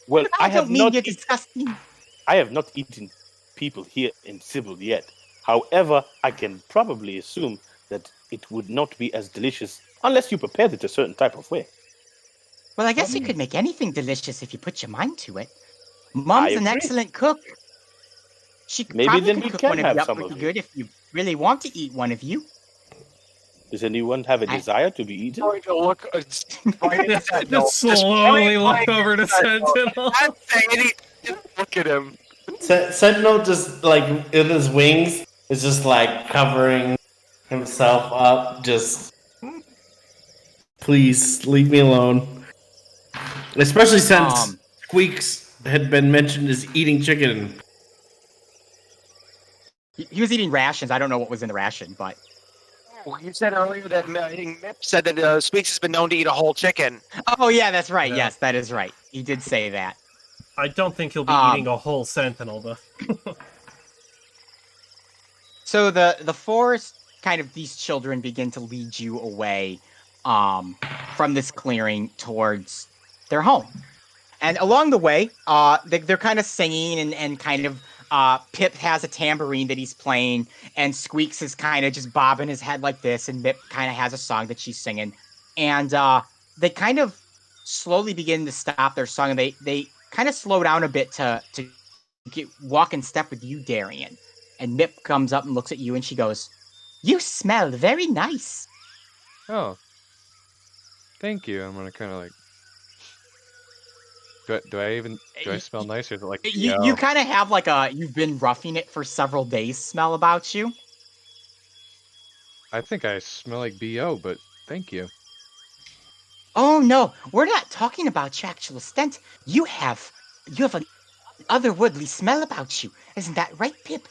Well, I don't mean you're disgusting. I have not eaten people here in Sybil yet. However, I can probably assume that it would not be as delicious unless you prepared it a certain type of way. Well, I guess you could make anything delicious if you put your mind to it. Mom's an excellent cook. She Maybe then we cook can one of have you up some pretty of good if you really want to eat one of you. Does anyone have a desire to be eaten? Going to look just slowly look over to Sentinel. Not say anything. Just look at him. Sentinel just like in his wings is just like covering himself up. Just please leave me alone. Especially since Squeaks had been mentioned as eating chicken. He was eating rations. I don't know what was in the ration, but... You said earlier that Mip said that Squeaks has been known to eat a whole chicken. Oh, yeah, that's right. Yeah. Yes, that is right. He did say that. I don't think he'll be eating a whole Sentinel, though. So the forest, kind of these children begin to lead you away from this clearing towards their home. And along the way, they're kind of singing and kind of... Pip has a tambourine that he's playing, and Squeaks is kind of just bobbing his head like this, and Mip kind of has a song that she's singing. And they kind of slowly begin to stop their song, and they kind of slow down a bit to walk in step with you, Darian. And Mip comes up and looks at you, and she goes, "You smell very nice." Oh. Thank you. I'm going to kind of like... Do I smell nice, or is it like... You kind of have like you've been roughing it for several days smell about you. I think I smell like BO, but thank you. Oh no, we're not talking about your actual scent. You have an otherworldly smell about you. Isn't that right, Pip?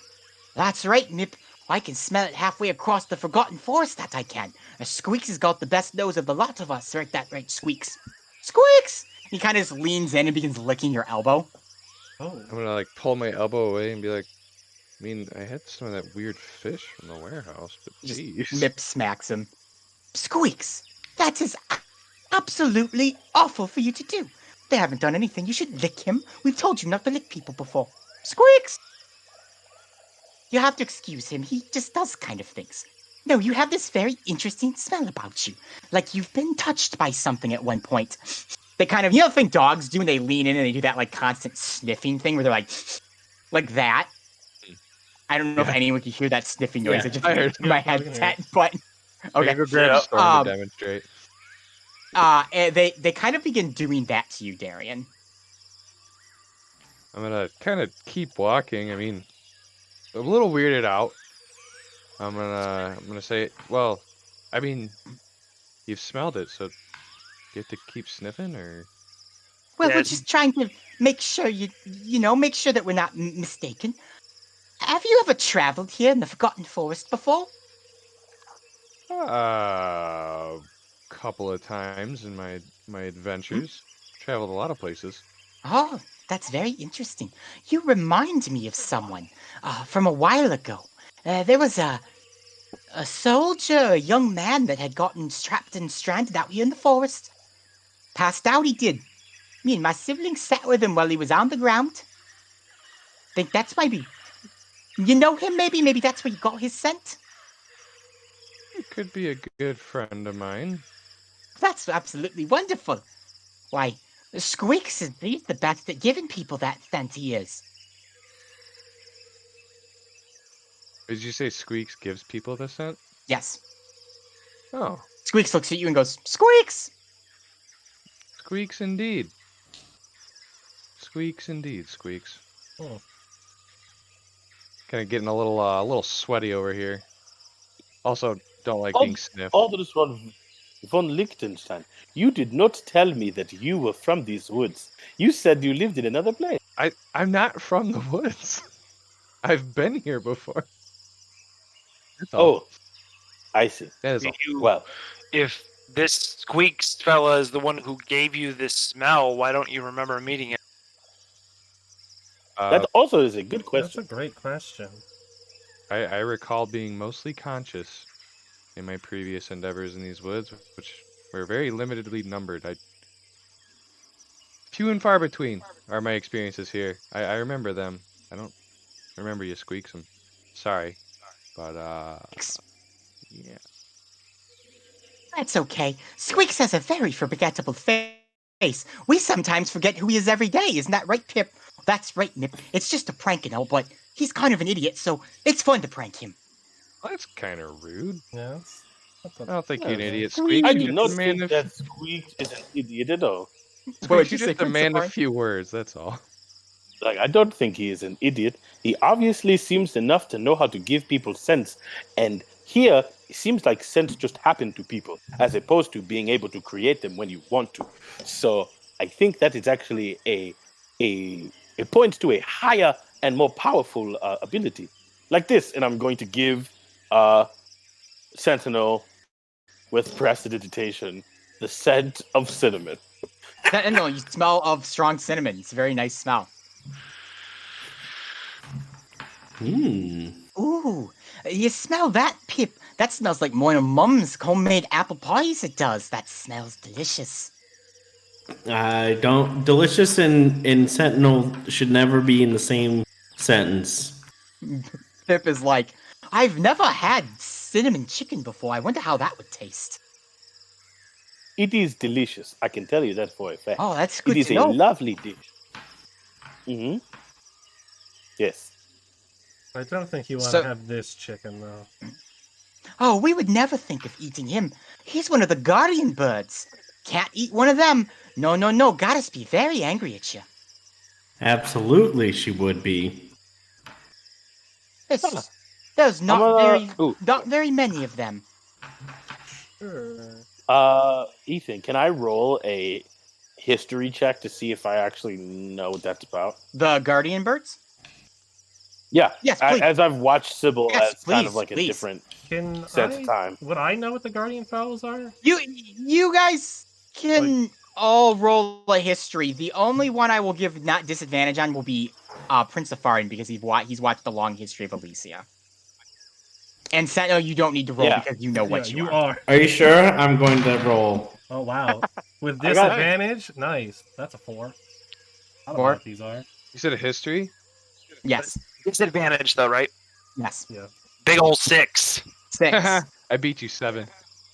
That's right, Mip. I can smell it halfway across the Forgotten Forest, that I can. Squeaks has got the best nose of the lot of us, right? That right, Squeaks. Squeaks! He kind of just leans in and begins licking your elbow. Oh. I'm going to like pull my elbow away and be like, I mean, I had some of that weird fish from the warehouse, but jeez. Mip smacks him. Squeaks! That is absolutely awful for you to do. They haven't done anything. You should lick him. We've told you not to lick people before. Squeaks! You have to excuse him. He just does kind of things. No, you have this very interesting smell about you. Like you've been touched by something at one point. They kind of, you know the thing dogs do when they lean in and they do that like constant sniffing thing where they're like that. I don't know if anyone can hear that sniffing noise. Yeah, I just I heard in my headset, but okay. Go grab a storm to demonstrate. They kind of begin doing that to you, Darian. I'm gonna kind of keep walking. I mean, a little weirded out. I'm gonna say, well, I mean, you've smelled it, so you have to keep sniffing, or? Well, we're just trying to make sure make sure that we're not mistaken. Have you ever traveled here in the Forgotten Forest before? Couple of times in my adventures. Traveled a lot of places. Oh, that's very interesting. You remind me of someone from a while ago. There was a soldier, a young man that had gotten trapped and stranded out here in the forest. Passed out, he did. Me and my siblings sat with him while he was on the ground. Think that's maybe... You know him, maybe? Maybe that's where you got his scent? It could be a good friend of mine. That's absolutely wonderful. Why, Squeaks is the best at giving people that scent he is. Did you say Squeaks gives people the scent? Yes. Oh. Squeaks looks at you and goes, Squeaks! Squeaks indeed. Squeaks indeed, Squeaks. Oh. Kind of getting a little sweaty over here. Also, don't like Oh, being sniffed. Aldous von Liechtenstein, you did not tell me that you were from these woods. You said you lived in another place. I'm not from the woods. I've been here before. That's all. Oh, I see. That is all. Well, If this Squeaks fella is the one who gave you this smell, why don't you remember meeting him? that also is a good question. That's a great question. I recall being mostly conscious in my previous endeavors in these woods, which were very limitedly numbered. Few and far between are my experiences here. I remember them. I don't remember you, Squeaks. I'm sorry, but yeah. That's okay. Squeaks has a very forgettable face. We sometimes forget who he is every day. Isn't that right, Pip? That's right, Nip. It's just a prank and all, but he's kind of an idiot, so it's fun to prank him. Well, that's kind of rude. Yeah. I don't think you're an idiot, Squeak. Squeaks. I You're do just not a man think of that Squeak is an idiot at all. Squeaks, you you're say, just a man Christopher? of few words. That's all. Like, I don't think he is an idiot. He obviously seems enough to know how to give people sense. And here, it seems like sense just happened to people, as opposed to being able to create them when you want to. So I think that is actually it points to a higher and more powerful ability. Like this, and I'm going to give Sentinel with prestidigitation the scent of cinnamon. No, you smell of strong cinnamon. It's a very nice smell. Ooh, you smell that, Pip? That smells like one of Mum's homemade apple pies. It does. That smells delicious. I don't. Delicious and Sentinel should never be in the same sentence. Pip is like, I've never had cinnamon chicken before. I wonder how that would taste. It is delicious. I can tell you that for a fact. Oh, that's good It is to a know. lovely dish. Mm-hmm. Yes. I don't think you want So- to have this chicken, though. Oh, we would never think of eating him. He's one of the guardian birds. Can't eat one of them. No. Goddess be very angry at you. Absolutely, she would be. There's not very many of them. Sure. Ethan, can I roll a history check to see if I actually know what that's about? The guardian birds? Yeah. Yes, please. As I've watched Sybil Yes, as kind of please, like a please. different Can sense of time. Would I know what the guardian fowls are? You guys can all roll a history. The only one I will give not disadvantage on will be Prince of Farin because he's watched the long history of Elyssia. And Sentinel, you don't need to roll because you know what you are. Are you sure? I'm going to roll. Oh wow. With I got it. disadvantage? Nice. That's a 4. I don't know 4? what these are. You said a history? Yes. Disadvantage, though, right? Yes. Yeah. Big ol' 6. 6. I beat you 7.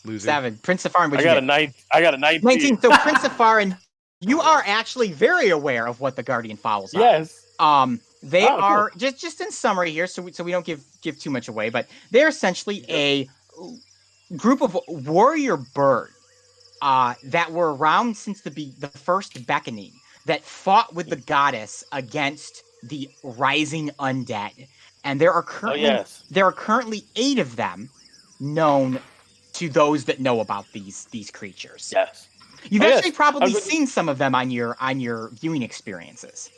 Loser. 7. Prince of Farin, I got a 19. 19. So Prince of Farin, you are actually very aware of what the guardian fowls are. Yes. They Oh, cool. are just in summary here, so we don't give too much away, but they're essentially a group of warrior bird that were around since the first beckoning that fought with the goddess against the rising undead, and there are currently 8 of them known to those that know about these creatures. Yes. You've Oh, actually yes. probably I'm- seen some of them on your viewing experiences.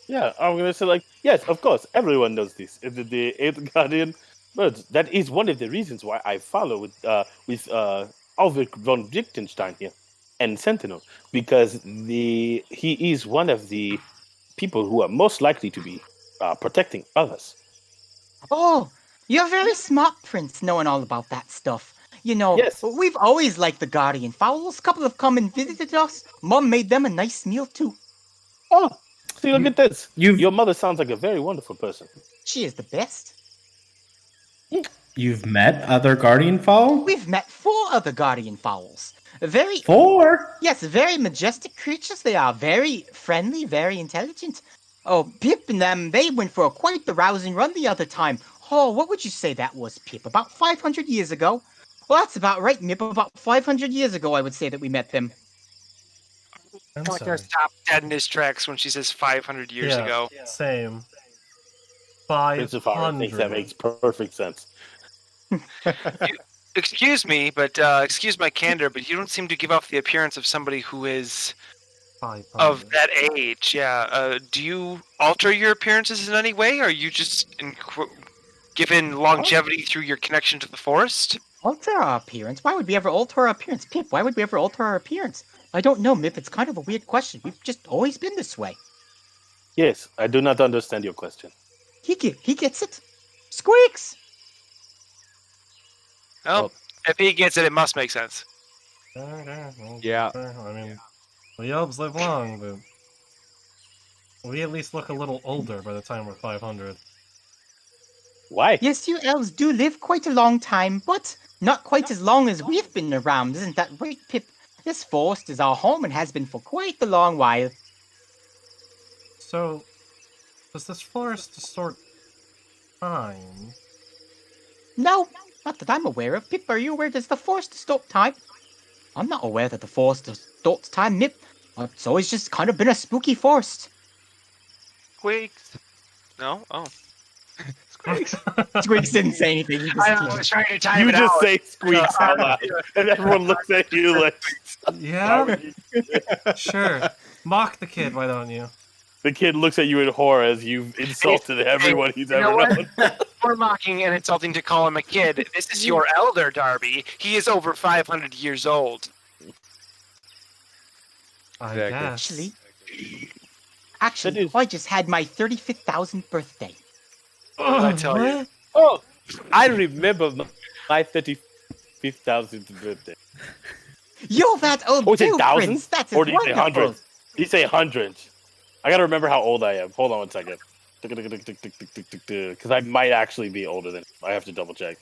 Yeah, I'm gonna say yes, of course, everyone knows this. The eighth guardian birds. That is one of the reasons why I follow with Ulrich von Liechtenstein here and Sentinel, because he is one of the people who are most likely to be protecting others. Oh, you're very smart, Prince, knowing all about that stuff. You know, Yes. we've always liked the guardian fowls. A couple have come and visited us. Mom made them a nice meal too. Oh, see, look at this. you've- Your mother sounds like a very wonderful person. She is the best. You've met other guardian fowl? We've met 4 other guardian fowls. Very 4? Yes, very majestic creatures they are. Very friendly, very intelligent. Oh, Pip and them, they went for quite the rousing run the other time. Oh, what would you say that was, Pip? About 500 years ago? Well, that's about right, Nip. About 500 years ago, I would say that we met them. I'm Like sorry. stop dead in his tracks when she says 500 years Yeah. ago. Same. Prince of Fire thinks that 500. makes perfect sense. Excuse me, but excuse my candor, but you don't seem to give off the appearance of somebody who is of that age. Yeah. Do you alter your appearances in any way? Or are you just given longevity through your connection to the forest? Alter our appearance? Why would we ever alter our appearance? Pip, why would we ever alter our appearance? I don't know, Mip. It's kind of a weird question. We've just always been this way. Yes, I do not understand your question. He gets it. Squeaks! Well, if he gets it, it must make sense. Yeah. I mean, the elves live long, but we at least look a little older by the time we're 500. Why? Yes, you elves do live quite a long time, but not quite as long as we've been around. Isn't that right, Pip? This forest is our home and has been for quite a long while. So, does this forest distort time? No, not that I'm aware of. Pip, are you aware? Does the forest distort time? I'm not aware that the forest distorts time, Mip. It's always just kind of been a spooky forest. Squeaks. No? Oh. Squeaks. Squeaks didn't say anything. I was trying to time You it just out. say squeaks out loud, and everyone looks at you like, Yeah? Sure. Mock the kid, why don't you? the kid looks at you in horror as you've insulted everyone he's You know ever what? known. We're mocking and insulting to call him a kid. This is your elder, Darby. He is over 500 years old. I Exactly. guess. Actually, I just had my 35,000th birthday. What did I tell you? What? Oh, I remember my 35,000th birthday. You're that old Oh, you say too, thousands? Prince. That's Or do you say wonderful. hundreds? You say hundreds. I gotta remember how old I am. Hold on one second. Because I might actually be older than I have to double check.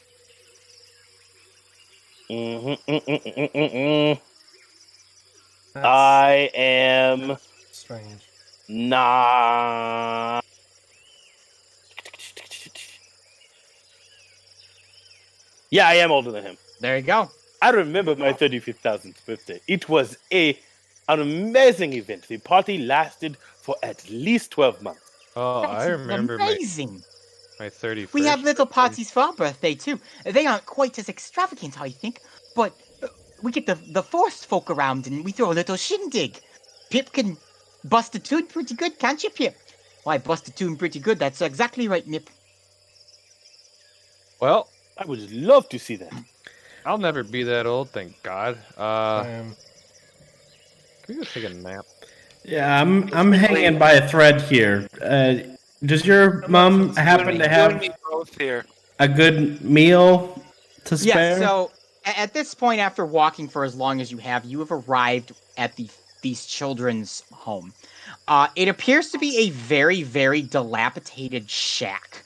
That's I am strange. not. Yeah, I am older than him. There you go. I remember my 35,000th birthday. It was an amazing event. The party lasted for at least 12 months. Oh, That's I remember my amazing. 31st. We have little parties for our birthday too. They aren't quite as extravagant, I think, but we get the forest folk around and we throw a little shindig. Pip can bust a tune pretty good, can't you, Pip? Why, bust a tune pretty good. That's exactly right, Nip. Well, I would love to see that. I'll never be that old, thank God. Can we go take a nap? Yeah, I'm hanging by a thread here. Does your mom happen to have me both here. a good meal to spare? Yeah, so at this point, after walking for as long as you have arrived at these children's home. It appears to be a very, very dilapidated shack.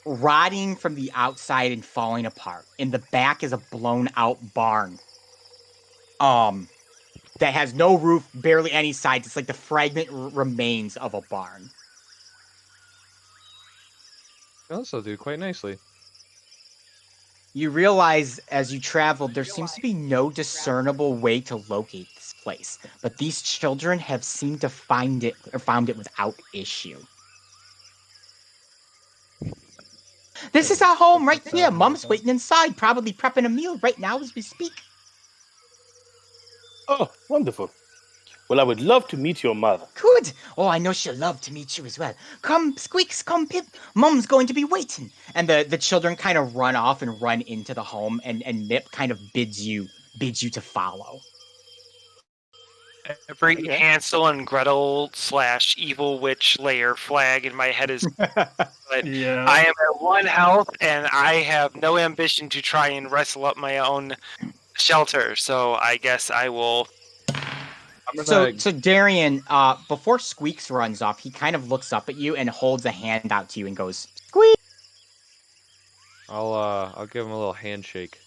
Rotting from the outside and falling apart. In the back is a blown out barn. That has no roof, barely any sides. It's like the fragment remains of a barn. Also do quite nicely. You realize as you traveled, there seems to be no discernible way to locate this place. But these children have seemed to found it without issue. This is our home right here. Mom's waiting inside, probably prepping a meal right now as we speak. Oh, wonderful. Well, I would love to meet your mother. Good. Oh, I know she'll love to meet you as well. Come, Squeaks, come, Pip. Mom's going to be waiting. And the children kind of run off and run into the home, and Nip kind of bids you to follow. Every Hansel and Gretel / evil witch layer flag in my head is. But Yeah. I am at 1 health, and I have no ambition to try and wrestle up my own shelter. So I guess I will. So Darian, before Squeaks runs off, he kind of looks up at you and holds a hand out to you and goes, "Squeak." I'll give him a little handshake.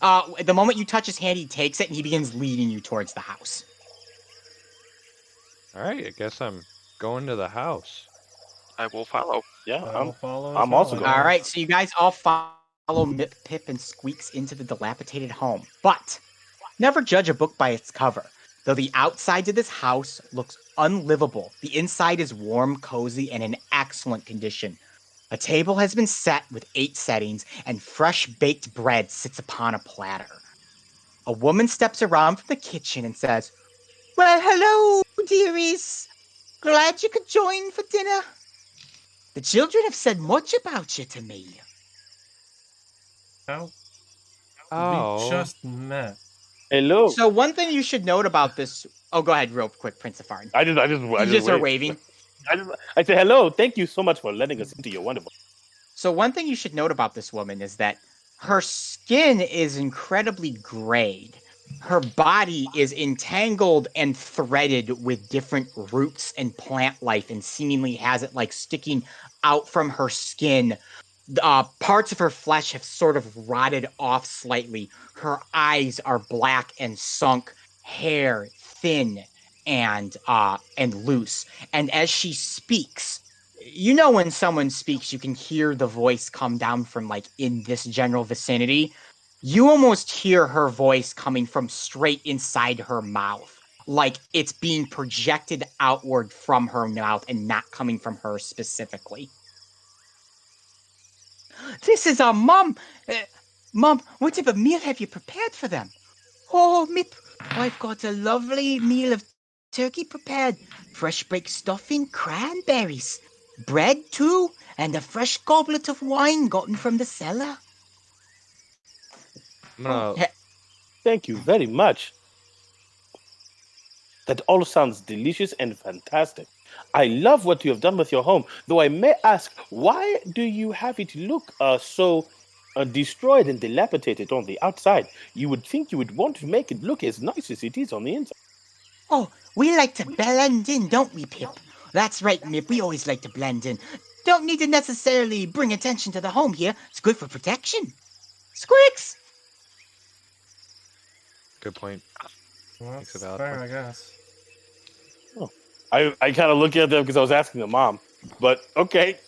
The moment you touch his hand, he takes it and he begins leading you towards the house. All right, I guess I'm going to the house. I will follow. Yeah, I'm also going. All right, so you guys all follow Mip, Pip, and Squeaks into the dilapidated home. But never judge a book by its cover. Though the outside of this house looks unlivable, the inside is warm, cozy, and in excellent condition. A table has been set with 8 settings, and fresh baked bread sits upon a platter. A woman steps around from the kitchen and says, "Well, hello, dearies. Glad you could join for dinner. The children have said much about you to me." How? Oh. We just met. Hello. So one thing you should note about this... Oh, go ahead real quick, Prince of Farn. I You just are waved. waving. I say hello. Thank you so much for letting us into your wonderful. So one thing you should note about this woman is that her skin is incredibly grayed. Her body is entangled and threaded with different roots and plant life, and seemingly has it like sticking out from her skin. Parts of her flesh have sort of rotted off slightly. Her eyes are black and sunk, hair thin and loose. And as she speaks, you know, when someone speaks, you can hear the voice come down from like in this general vicinity. You almost hear her voice coming from straight inside her mouth, like it's being projected outward from her mouth and not coming from her specifically. "This is our Mum. Mum, what type of meal have you prepared for them?" "Oh, Mip, I've got a lovely meal of turkey prepared. Fresh baked stuffing, cranberries. Bread, too, and a fresh goblet of wine gotten from the cellar." I'm gonna... Thank you very much. That all sounds delicious and fantastic. I love what you have done with your home, though I may ask, why do you have it look so destroyed and dilapidated on the outside? You would think you would want to make it look as nice as it is on the inside. "Oh, we like to blend in, don't we, Pip?" "That's right, Mip. We always like to blend in. Don't need to necessarily bring attention to the home here. It's good for protection. Squeaks!" Good point. Well, Thanks that's about fair, that. I guess. I kind of look at them because I was asking the mom, but okay.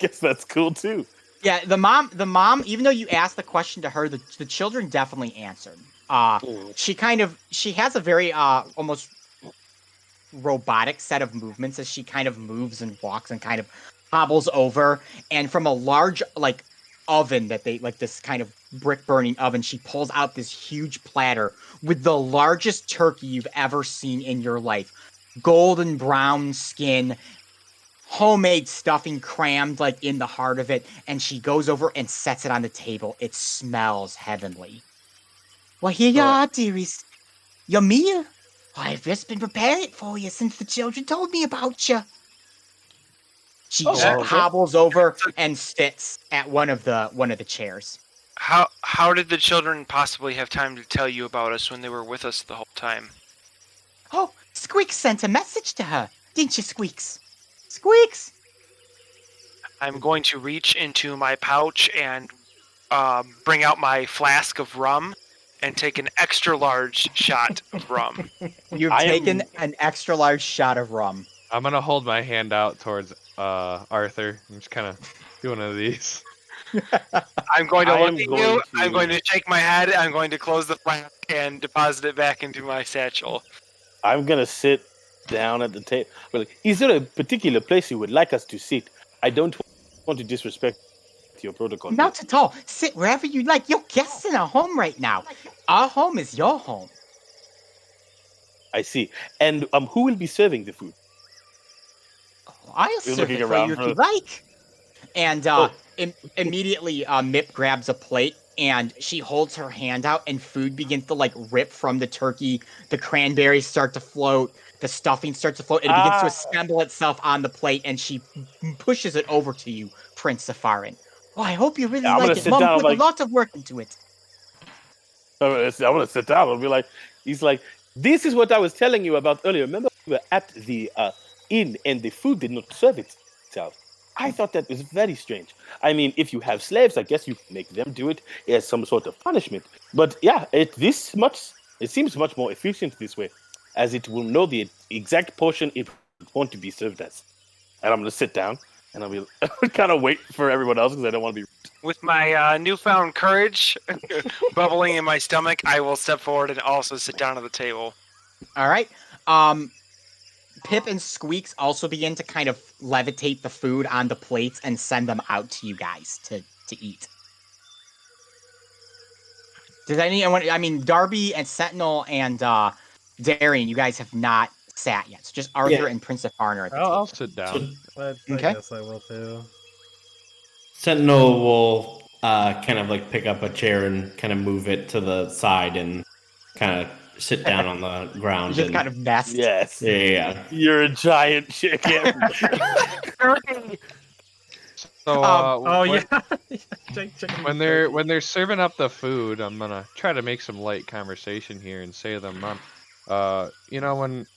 Guess that's cool too. Yeah, the mom, even though you asked the question to her, the children definitely answered. She has a very almost robotic set of movements as she kind of moves and walks and kind of hobbles over, and from a large like oven that they like, this kind of brick burning oven, she pulls out this huge platter with the largest turkey you've ever seen in your life. Golden brown skin, homemade stuffing crammed like in the heart of it, and she goes over and sets it on the table. It smells heavenly. "Well, here you are, dearies. Your meal. I've just been preparing it for you since the children told me about you." She hobbles over and sits at one of the chairs. How did the children possibly have time to tell you about us when they were with us the whole time? "Oh, Squeaks sent a message to her. Didn't you, Squeaks? Squeaks!" I'm going to reach into my pouch and bring out my flask of rum and take an extra large shot of rum. You've taken an extra large shot of rum. I'm gonna hold my hand out towards Arthur. I'm just kind of doing one of these. I'm going to look at you. I'm going to shake my head. I'm going to close the flask and deposit it back into my satchel. I'm gonna sit down at the table. Is there a particular place you would like us to sit? I don't want to disrespect your protocol. Not at all. Sit wherever you like. You're guests in our home right now. Our home is your home. I see. And who will be serving the food? I'll serve it for you if you like. And immediately, Mip grabs a plate and she holds her hand out, and food begins to like rip from the turkey. The cranberries start to float. The stuffing starts to float. And it begins to assemble itself on the plate, and she pushes it over to you, Prince Safarin. "Oh, I hope you really like it. Mom put a lot of work into it." I'm gonna sit down and be like, he's like, "This is what I was telling you about earlier. Remember we were at the inn and the food did not serve itself. I thought that was very strange. I mean, if you have slaves, I guess you make them do it as some sort of punishment. But yeah, it seems much more efficient this way, as it will know the exact portion it want to be served as." And I'm gonna sit down and I'll be kind of wait for everyone else because I don't want to be. With my newfound courage bubbling in my stomach, I will step forward and also sit down at the table. All right. Pip and Squeaks also begin to kind of levitate the food on the plates and send them out to you guys to eat. Does anyone? I mean, Darby and Sentinel and Darian, you guys have not sat yet. So just Arthur and Prince of Farner at the table. I'll sit down. I Okay. guess I will too. Sentinel will kind of like pick up a chair and kind of move it to the side and kind of sit down on the ground. Just kind of nest. Yes. Yeah. You're a giant chicken. So, when yeah. when they're serving up the food, I'm gonna try to make some light conversation here and say to them, Mom,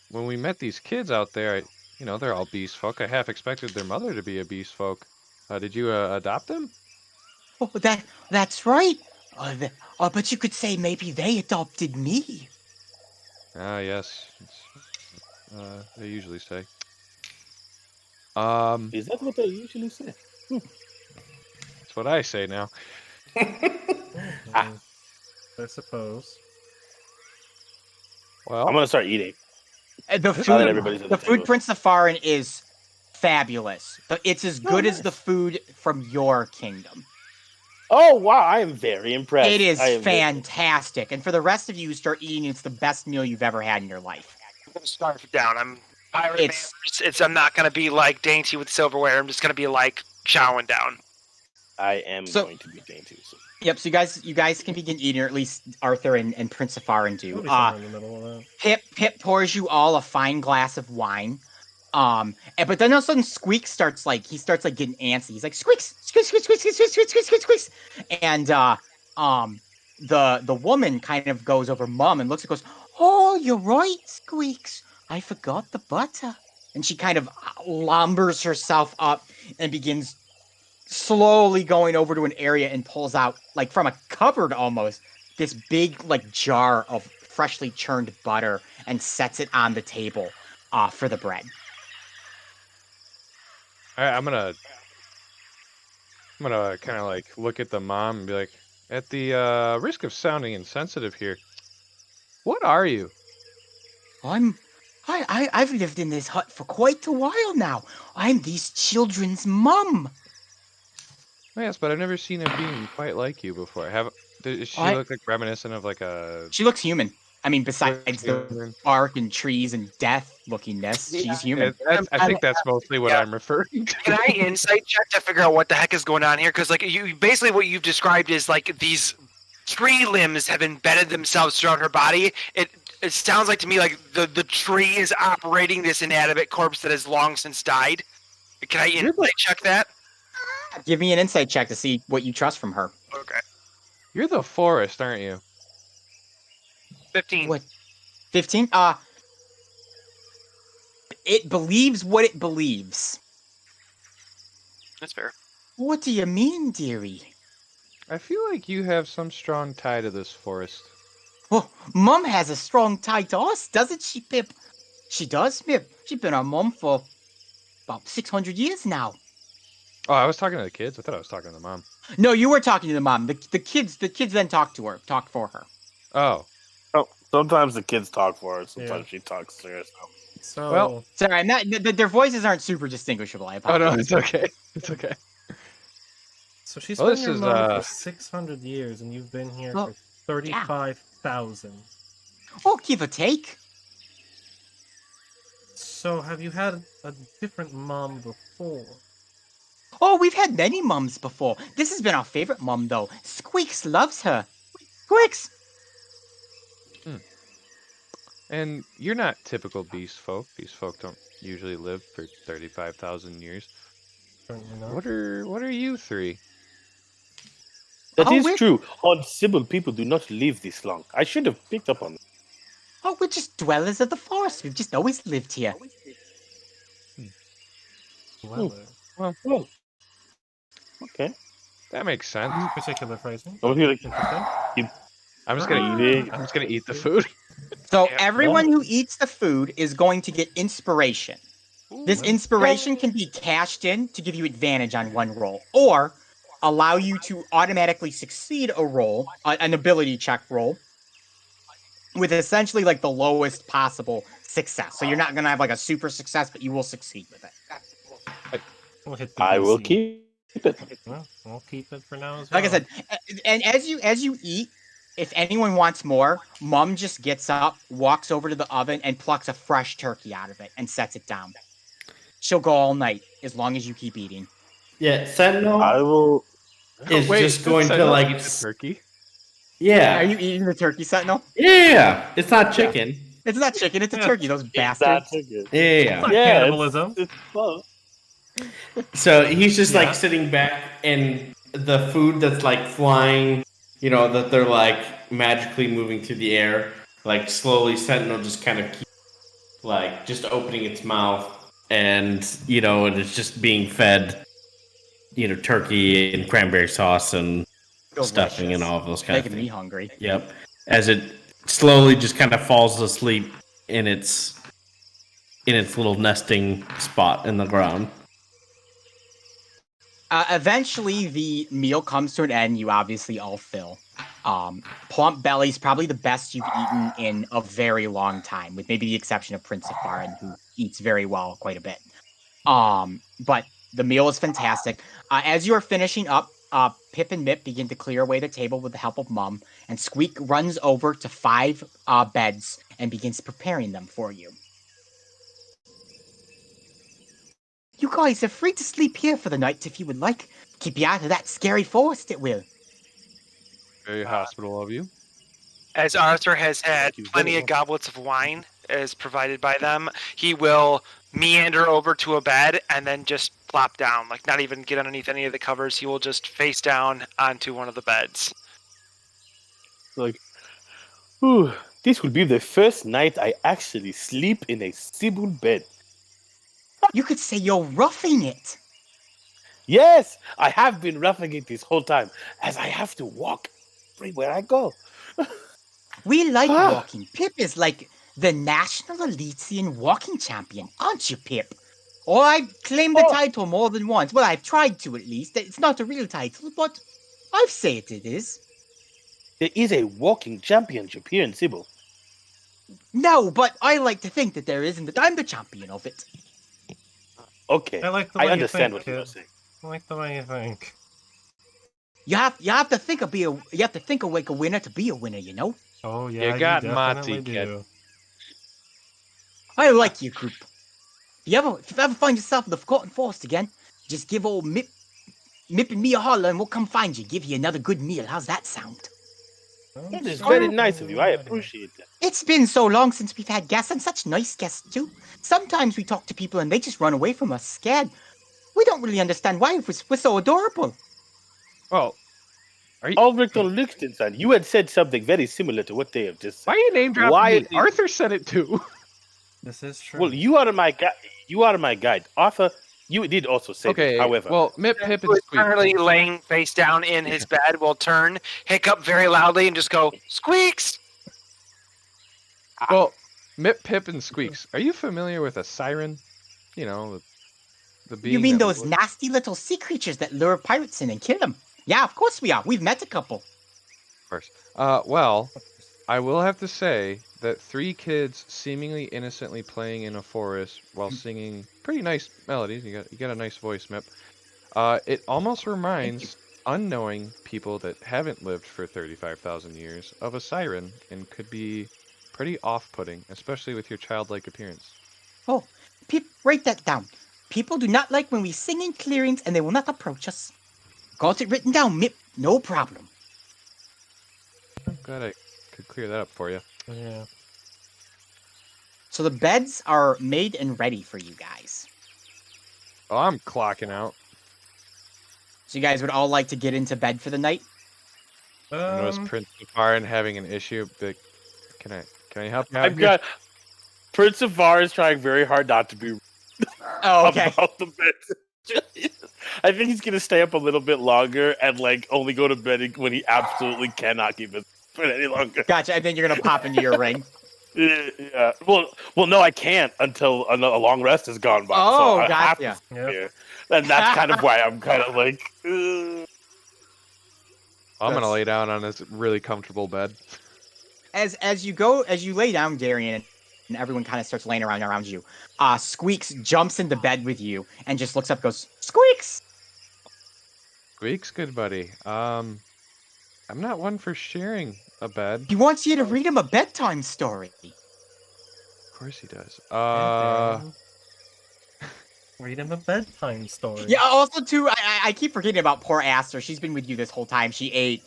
when we met these kids out there, they're all beast folk. I half expected their mother to be a beast folk. Did you adopt them? Oh, that's right. But you could say maybe they adopted me. Ah, yes. They usually say. Is that what they usually say? That's what I say now. I suppose. Well, I'm gonna start eating. The food Prince of Farin is fabulous. It's as good as the food from your kingdom. Oh wow, I am very impressed. It is fantastic. And for the rest of you who start eating, it's the best meal you've ever had in your life. I'm gonna starve down. I'm I'm not gonna be like dainty with silverware. I'm just gonna be like chowing down. I am going to be dainty. So. Yep. So you guys can begin eating, or at least Arthur and Prince of Farin do. Pip pours you all a fine glass of wine. But then all of a sudden Squeak starts getting antsy. He's like, Squeaks, squeaks, squeaks, squeaks, squeaks, squeaks, squeaks, squeaks, squeaks. And the woman kind of goes over Mom and looks and goes, "Oh, you're right, Squeaks. I forgot the butter." And she kind of lumbers herself up and begins slowly going over to an area and pulls out, like from a cupboard almost, this big like jar of freshly churned butter and sets it on the table for the bread. All right, I'm gonna kind of like look at the mom and be like, at the risk of sounding insensitive here, what are you? I've lived in this hut for quite a while now. I'm these children's mum. Yes, but I've never seen a being quite like you before. Does she look like reminiscent of like a? She looks human. I mean, besides the bark and trees and death lookingness, she's human. I think that's mostly what I'm referring to. Can I insight check to figure out what the heck is going on here? Because like basically what you've described is like these tree limbs have embedded themselves throughout her body. It sounds like to me like the tree is operating this inanimate corpse that has long since died. Can I insight check that? Give me an insight check to see what you trust from her. Okay. You're the forest, aren't you? 15. What? 15? It believes what it believes. That's fair. What do you mean, dearie? I feel like you have some strong tie to this forest. Well, Mum has a strong tie to us, doesn't she, Pip? She does, Pip. She's been our mum for about 600 years now. Oh, I was talking to the kids. I thought I was talking to the mom. No, you were talking to the mom. The kids then talk for her. Oh. Oh, sometimes the kids talk for her. Sometimes she talks to herself. So, well, sorry, I'm not. Their voices aren't super distinguishable. I apologize. Oh no, it's okay. It's okay. So she's been your mom for 600 years, and you've been here for 35,000. Oh, give or take. So have you had a different mom before? Oh, we've had many mums before. This has been our favorite mum, though. Squeaks loves her. Squeaks! And you're not typical beast folk. Beast folk don't usually live for 35,000 years. What are you three? That is true. Uncivil people do not live this long. I should have picked up on that. Oh, we're just dwellers of the forest. We've just always lived here. Well, okay. That makes sense. Particular phrasing. I'm just gonna eat the food. So everyone who eats the food is going to get inspiration. This inspiration can be cashed in to give you advantage on one roll, or allow you to automatically succeed a roll, an ability check roll, with essentially like the lowest possible success. So you're not gonna have like a super success, but you will succeed with it. We'll hit the I will DC. keep it. Well, we'll keep it for now as well. Like I said, and as you eat, if anyone wants more, Mom just gets up, walks over to the oven, and plucks a fresh turkey out of it and sets it down. She'll go all night as long as you keep eating. Yeah, Sentinel I will. is just going to like. turkey. Yeah. Are you eating the turkey, Sentinel? Yeah, it's not chicken. It's not chicken, it's a Yeah. turkey, those It's bastards. not good. Yeah. Not Yeah, cannibalism. It's close. So he's just Yeah. like sitting back, and the food that's like flying, that they're like magically moving through the air, like slowly. Sentinel just kind of keeps like just opening its mouth, and and it's just being fed, turkey and cranberry sauce and stuffing and all of those kind of Making things. me hungry. Yep. As it slowly just kind of falls asleep in its little nesting spot in the ground. Eventually, the meal comes to an end. You obviously all fill. Plump Belly's probably the best you've eaten in a very long time, with maybe the exception of Prince of Farin, who eats very well quite a bit. But the meal is fantastic. As you are finishing up, Pip and Mip begin to clear away the table with the help of Mum, and Squeak runs over to 5 beds and begins preparing them for you. You guys are free to sleep here for the night if you would like. Keep you out of that scary forest, it will. Very hospitable of you. As Arthur has had you plenty very of goblets of wine as provided by them, he will meander over to a bed and then just plop down, like not even get underneath any of the covers. He will just face down onto one of the beds. Like, ooh, this will be the first night I actually sleep in a Sibyl bed. You could say you're roughing it. Yes, I have been roughing it this whole time, as I have to walk everywhere I go. We like Ah. walking. Pip is like the national Elysian walking champion, aren't you, Pip? Or I claimed the title more than once. Well, I've tried to at least. It's not a real title, but I've said it is. There is a walking championship here in Sibyl. No, but I like to think that there is, and that I'm the champion of it. Okay, I like the way I understand you what think, you're kid. saying. I like the way you think. You have to think of like a winner to be a winner, you know. Oh yeah, You got definitely Monty, kid. do. I like you, group. If you ever find yourself in the Forgotten Forest again, just give old Mip and me a holler, and we'll come find you. Give you another good meal. How's that sound? That is very nice of you. I appreciate that. It's been so long since we've had guests, and such nice guests too. Sometimes we talk to people and they just run away from us, scared. We don't really understand why we're so adorable. Well, are you? Ulrich or Liechtenstein, you had said something very similar to what they have just said. Why are you name dropping Why- me? Arthur said it too. This is true. Well, you are my guide. You are my guide. Arthur, you did also say Okay. that, however. Well, Mip, Pip, Who and is Squeak. currently laying face down in his bed will turn, hiccup very loudly, and just go, "Squeaks!" Well, Mip, Pip, and Squeaks. Are you familiar with a siren? You know, the being. You mean that those would- nasty little sea creatures that lure pirates in and kill them? Yeah, of course we are. We've met a couple. Of course. Well, I will have to say that 3 kids seemingly innocently playing in a forest while singing pretty nice melodies. You got a nice voice, Mip. It almost reminds unknowing people that haven't lived for 35,000 years of a siren, and could be pretty off-putting, especially with your childlike appearance. Oh, Pip, write that down. People do not like when we sing in clearings, and they will not approach us. Got it written down, Mip. No problem. I'm glad I could clear that up for you. Yeah. So the beds are made and ready for you guys. Oh, I'm clocking out. So you guys would all like to get into bed for the night? I noticed Prince of Farin having an issue, but can I help you out I've here? got Prince of Var is trying very hard not to be Oh, okay. about the bed. I think he's gonna stay up a little bit longer and like only go to bed when he absolutely cannot keep it any longer. Gotcha. And then you're gonna pop into your ring. Yeah. Well, no, I can't until a long rest has gone by. Oh, so I have gotcha. to Yep. here. And that's kind of why I'm kind of like. I'm gonna That's- lay down on this really comfortable bed. as you lay down, Darian, and everyone kind of starts laying around you. Squeaks jumps into bed with you and just looks up, goes, Squeaks. Squeaks, good buddy. I'm not one for sharing a bed. He wants you to read him a bedtime story. Of course he does. Read him a bedtime story. Yeah, also too, I keep forgetting about poor Aster. She's been with you this whole time. She ate,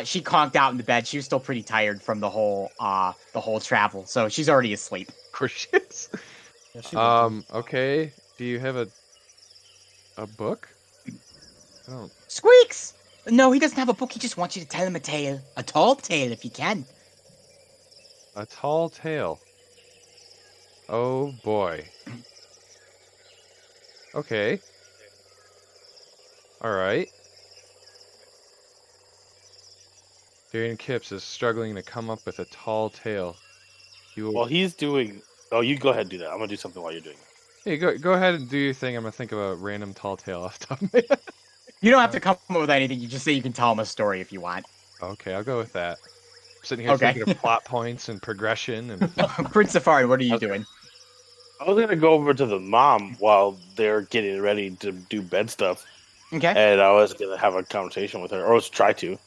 she conked out in the bed. She was still pretty tired from the whole travel, so she's already asleep. Of course she is. Yeah, okay. Do you have a book? Oh. Squeaks! No, he doesn't have a book. He just wants you to tell him a tale. A tall tale, if you can. A tall tale. Oh boy. Okay. Alright. Darian Kipps is struggling to come up with a tall tale. Well, he's doing... Oh, you go ahead and do that. I'm going to do something while you're doing it. Hey, go ahead and do your thing. I'm going to think of a random tall tale off the top of my head. You don't have to come up with anything. You just say you can tell him a story if you want. Okay, I'll go with that. I'm sitting here thinking of plot points and progression. And Prince Safari, what are you doing? I was going to go over to the mom while they're getting ready to do bed stuff. Okay. And I was going to have a conversation with her, or try to.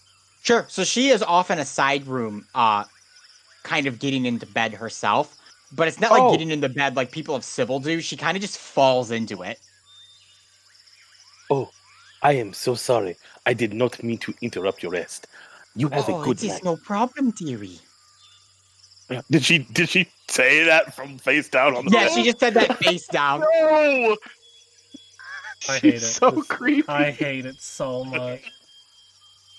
Sure. So she is off in a side room, kind of getting into bed herself. But it's not like getting into bed like people of Sybil do. She kind of just falls into it. Oh, I am so sorry. I did not mean to interrupt your rest. You have a good it night. is no problem, dearie. Did she say that from face down on the bed? Yeah, she just said that face down. No! I hate it. so creepy. I hate it so much.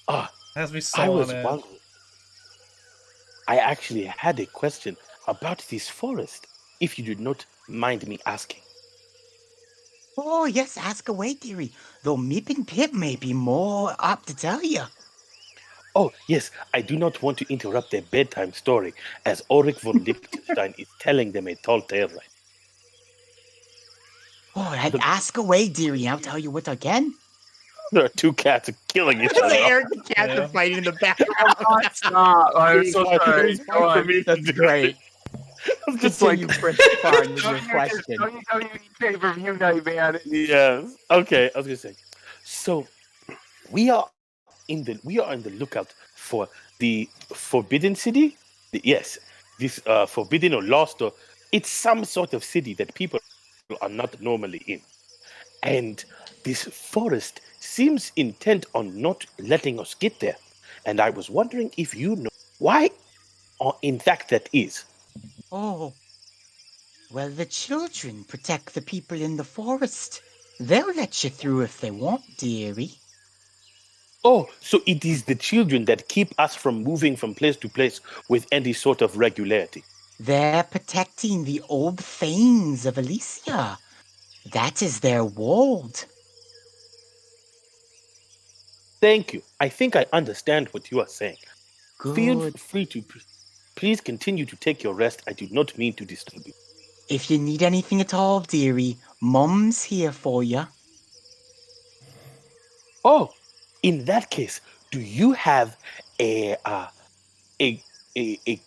It has me so I was on edge. wondering. I actually had a question about this forest, if you did not mind me asking. Oh, yes, ask away, dearie. Though Meep and Pip may be more apt to tell you. Oh, yes, I do not want to interrupt their bedtime story, as Ulrich von Liechtenstein is telling them a tall tale right. Oh, ask away, dearie. I'll tell you what again. There are two cats killing each other. Eric the cats are fighting in the background. I'm so sorry. That's great. Just like Continue, Prince Farn, with your question. Pay-per-view night, man. Yes. Okay, I was gonna say. So we are in the lookout for the Forbidden City. Yes, this Forbidden or Lost, or it's some sort of city that people are not normally in, and this forest seems intent on not letting us get there. And I was wondering if you know why, or in fact that is. Oh, well, the children protect the people in the forest. They'll let you through if they want, dearie. Oh, so it is the children that keep us from moving from place to place with any sort of regularity. They're protecting the old fanes of Elyssia. That is their ward. Thank you. I think I understand what you are saying. Good. Feel free to... Please continue to take your rest. I do not mean to disturb you. If you need anything at all, dearie, Mom's here for you. Oh, in that case, do you have a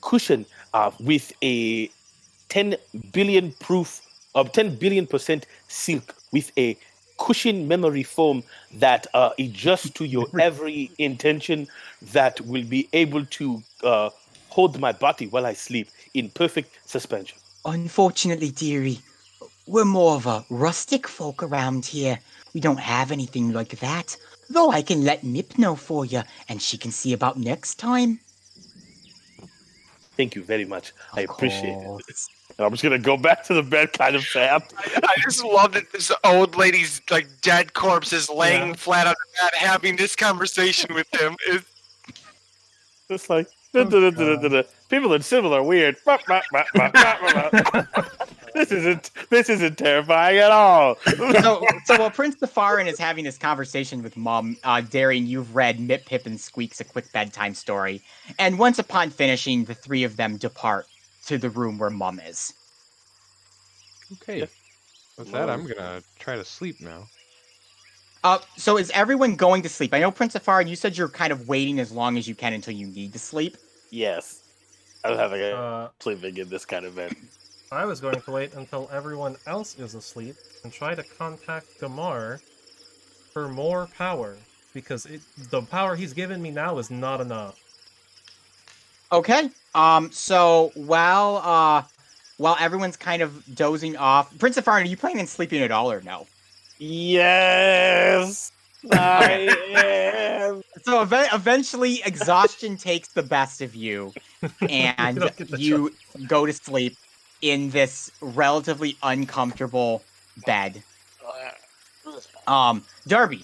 cushion with a 10 billion proof of 10 billion% silk with a cushion memory foam that adjusts to your every intention, that will be able to hold my body while I sleep in perfect suspension? Unfortunately, dearie, we're more of a rustic folk around here. We don't have anything like that. Though I can let Mip know for you, and she can see about next time. Thank you very much. I appreciate it. Course. And I'm just gonna go back to the bed, kind of sad. I just love that this old lady's like dead corpse is laying flat on the bed, having this conversation with him. It's like people in Sybil are weird. This isn't terrifying at all. So while Prince Safarin is having this conversation with Mom, Darian, you've read Mip, Pip, and Squeaks a quick bedtime story, and once upon finishing, the three of them depart to the room where Mom is. Okay. Yep. With that, I'm gonna try to sleep now. So is everyone going to sleep? I know, Prince Safarin, you said you're kind of waiting as long as you can until you need to sleep. Yes. I'm having sleeping in this kind of bed. I was going to wait until everyone else is asleep and try to contact Gamar for more power, because the power he's given me now is not enough. Okay. So while everyone's kind of dozing off, Prince of Farn, are you planning on sleeping at all or no? Yes, I am. So eventually, exhaustion takes the best of you, and you go to sleep in this relatively uncomfortable bed. Darby,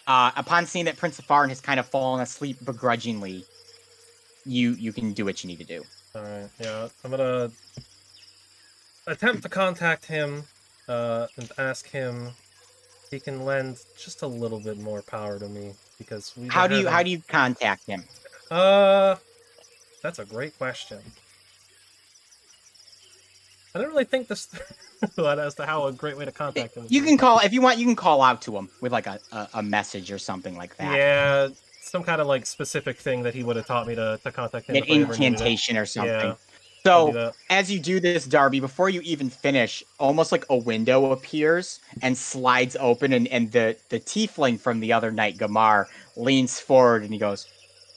upon seeing that Prince of Farn has kind of fallen asleep begrudgingly, you can do what you need to do. All right, yeah, I'm gonna attempt to contact him and ask him if he can lend just a little bit more power to me, because how do you contact him? That's a great question. I didn't really think this as to how a great way to contact him. You can call if you want. You can call out to him with like a message or something like that. Yeah, some kind of like specific thing that he would have taught me to contact him. An incantation or something. Yeah, so as you do this, Darby, before you even finish, almost like a window appears and slides open, and the tiefling from the other night, Gamar, leans forward and he goes,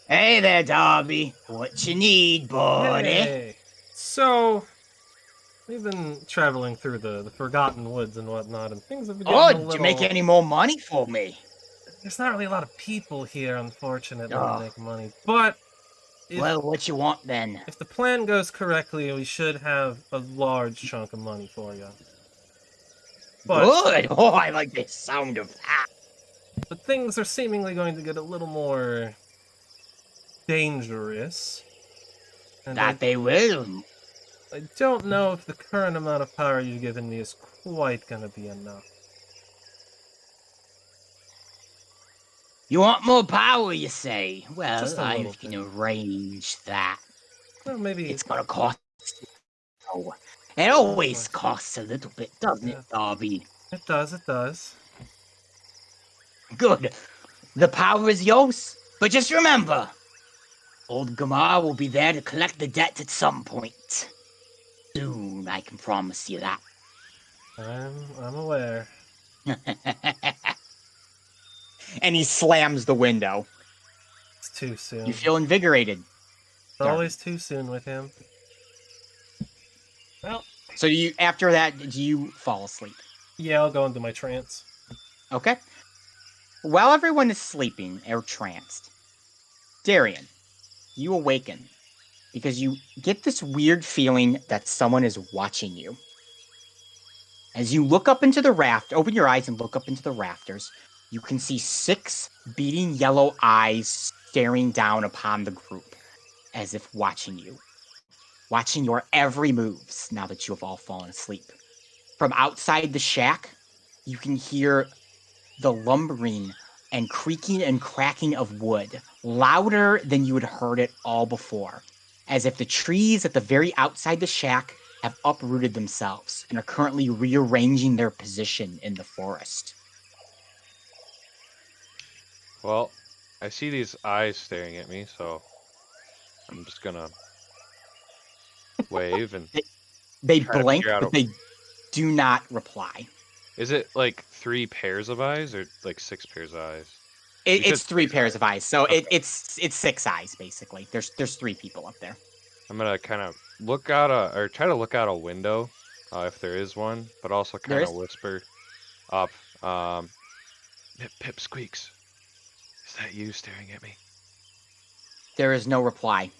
"Hey there, Darby. What you need, buddy?" Hey. So we've been traveling through the Forgotten Woods and whatnot, and things have been getting did you make any more money for me? There's not really a lot of people here, unfortunately, to make money. But well, what you want then? If the plan goes correctly, we should have a large chunk of money for you. But, good! Oh, I like the sound of that. But things are seemingly going to get a little more dangerous. And they will. I don't know if the current amount of power you've given me is quite going to be enough. You want more power, you say? Well, I can arrange that. Well, maybe it's gonna cost. Oh, it always costs a little bit, doesn't it, Darby? It does. It does. Good. The power is yours, but just remember, old Gamar will be there to collect the debt at some point. Soon, I can promise you that. I'm aware. And he slams the window. It's too soon. You feel invigorated. It's always too soon with him. Well. So after that, do you fall asleep? Yeah, I'll go into my trance. Okay. While everyone is sleeping or tranced, Darian, you awaken because you get this weird feeling that someone is watching you. As you look up into the open your eyes and look up into the rafters, you can see 6 beating yellow eyes staring down upon the group, as if watching you. Watching your every moves now that you have all fallen asleep. From outside the shack, you can hear the lumbering and creaking and cracking of wood, louder than you had heard it all before, as if the trees at the very outside the shack have uprooted themselves and are currently rearranging their position in the forest. Well, I see these eyes staring at me, so I'm just gonna wave and they blink, but they do not reply. Is it like 3 pairs of eyes or like 6 pairs of eyes? It's 3 pairs of eyes, so okay. it's 6 eyes basically. There's 3 people up there. I'm gonna kind of look out or try to look out a window if there is one, but also kind of whisper up. Pip squeaks. Is that you staring at me? There is no reply.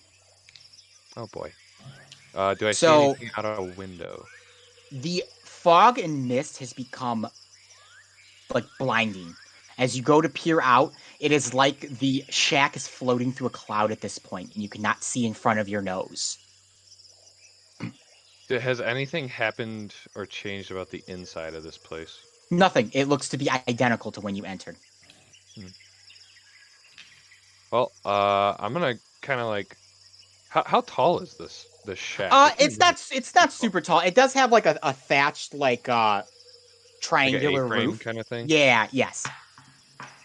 Oh boy. Do I see anything out of a window? The fog and mist has become like blinding. As you go to peer out, it is like the shack is floating through a cloud at this point, and you cannot see in front of your nose. Has anything happened or changed about the inside of this place? Nothing. It looks to be identical to when you entered. Well, I'm gonna kind of like, how tall is this shack? It's not super tall. It does have like a thatched like triangular like roof kind of thing. Yeah. Yes.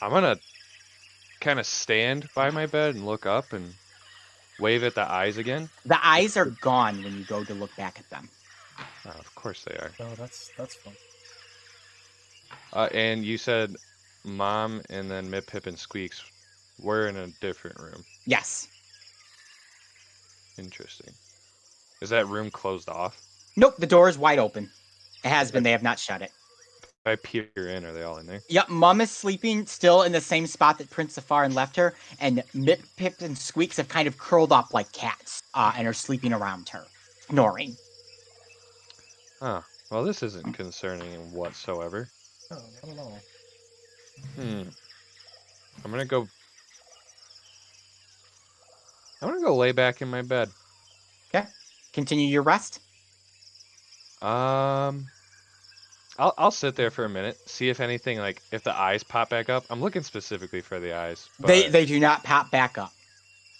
I'm gonna kind of stand by my bed and look up and wave at the eyes again? The eyes are gone when you go to look back at them. Oh, of course they are. Oh, that's fun. And you said Mom and then Mip, Pip, and Squeaks were in a different room. Yes. Interesting. Is that room closed off? Nope, the door is wide open. It has been. They have not shut it. If I peer in, are they all in there? Yep, Mom is sleeping still in the same spot that Prince Safar left her, and Mip, Pip, and Squeaks have kind of curled up like cats and are sleeping around her, snoring. Huh. Well, this isn't concerning whatsoever. Oh, not at all. I'm gonna go lay back in my bed. Okay. Continue your rest. I'll sit there for a minute, see if anything, like if the eyes pop back up. I'm looking specifically for the eyes. But... They do not pop back up.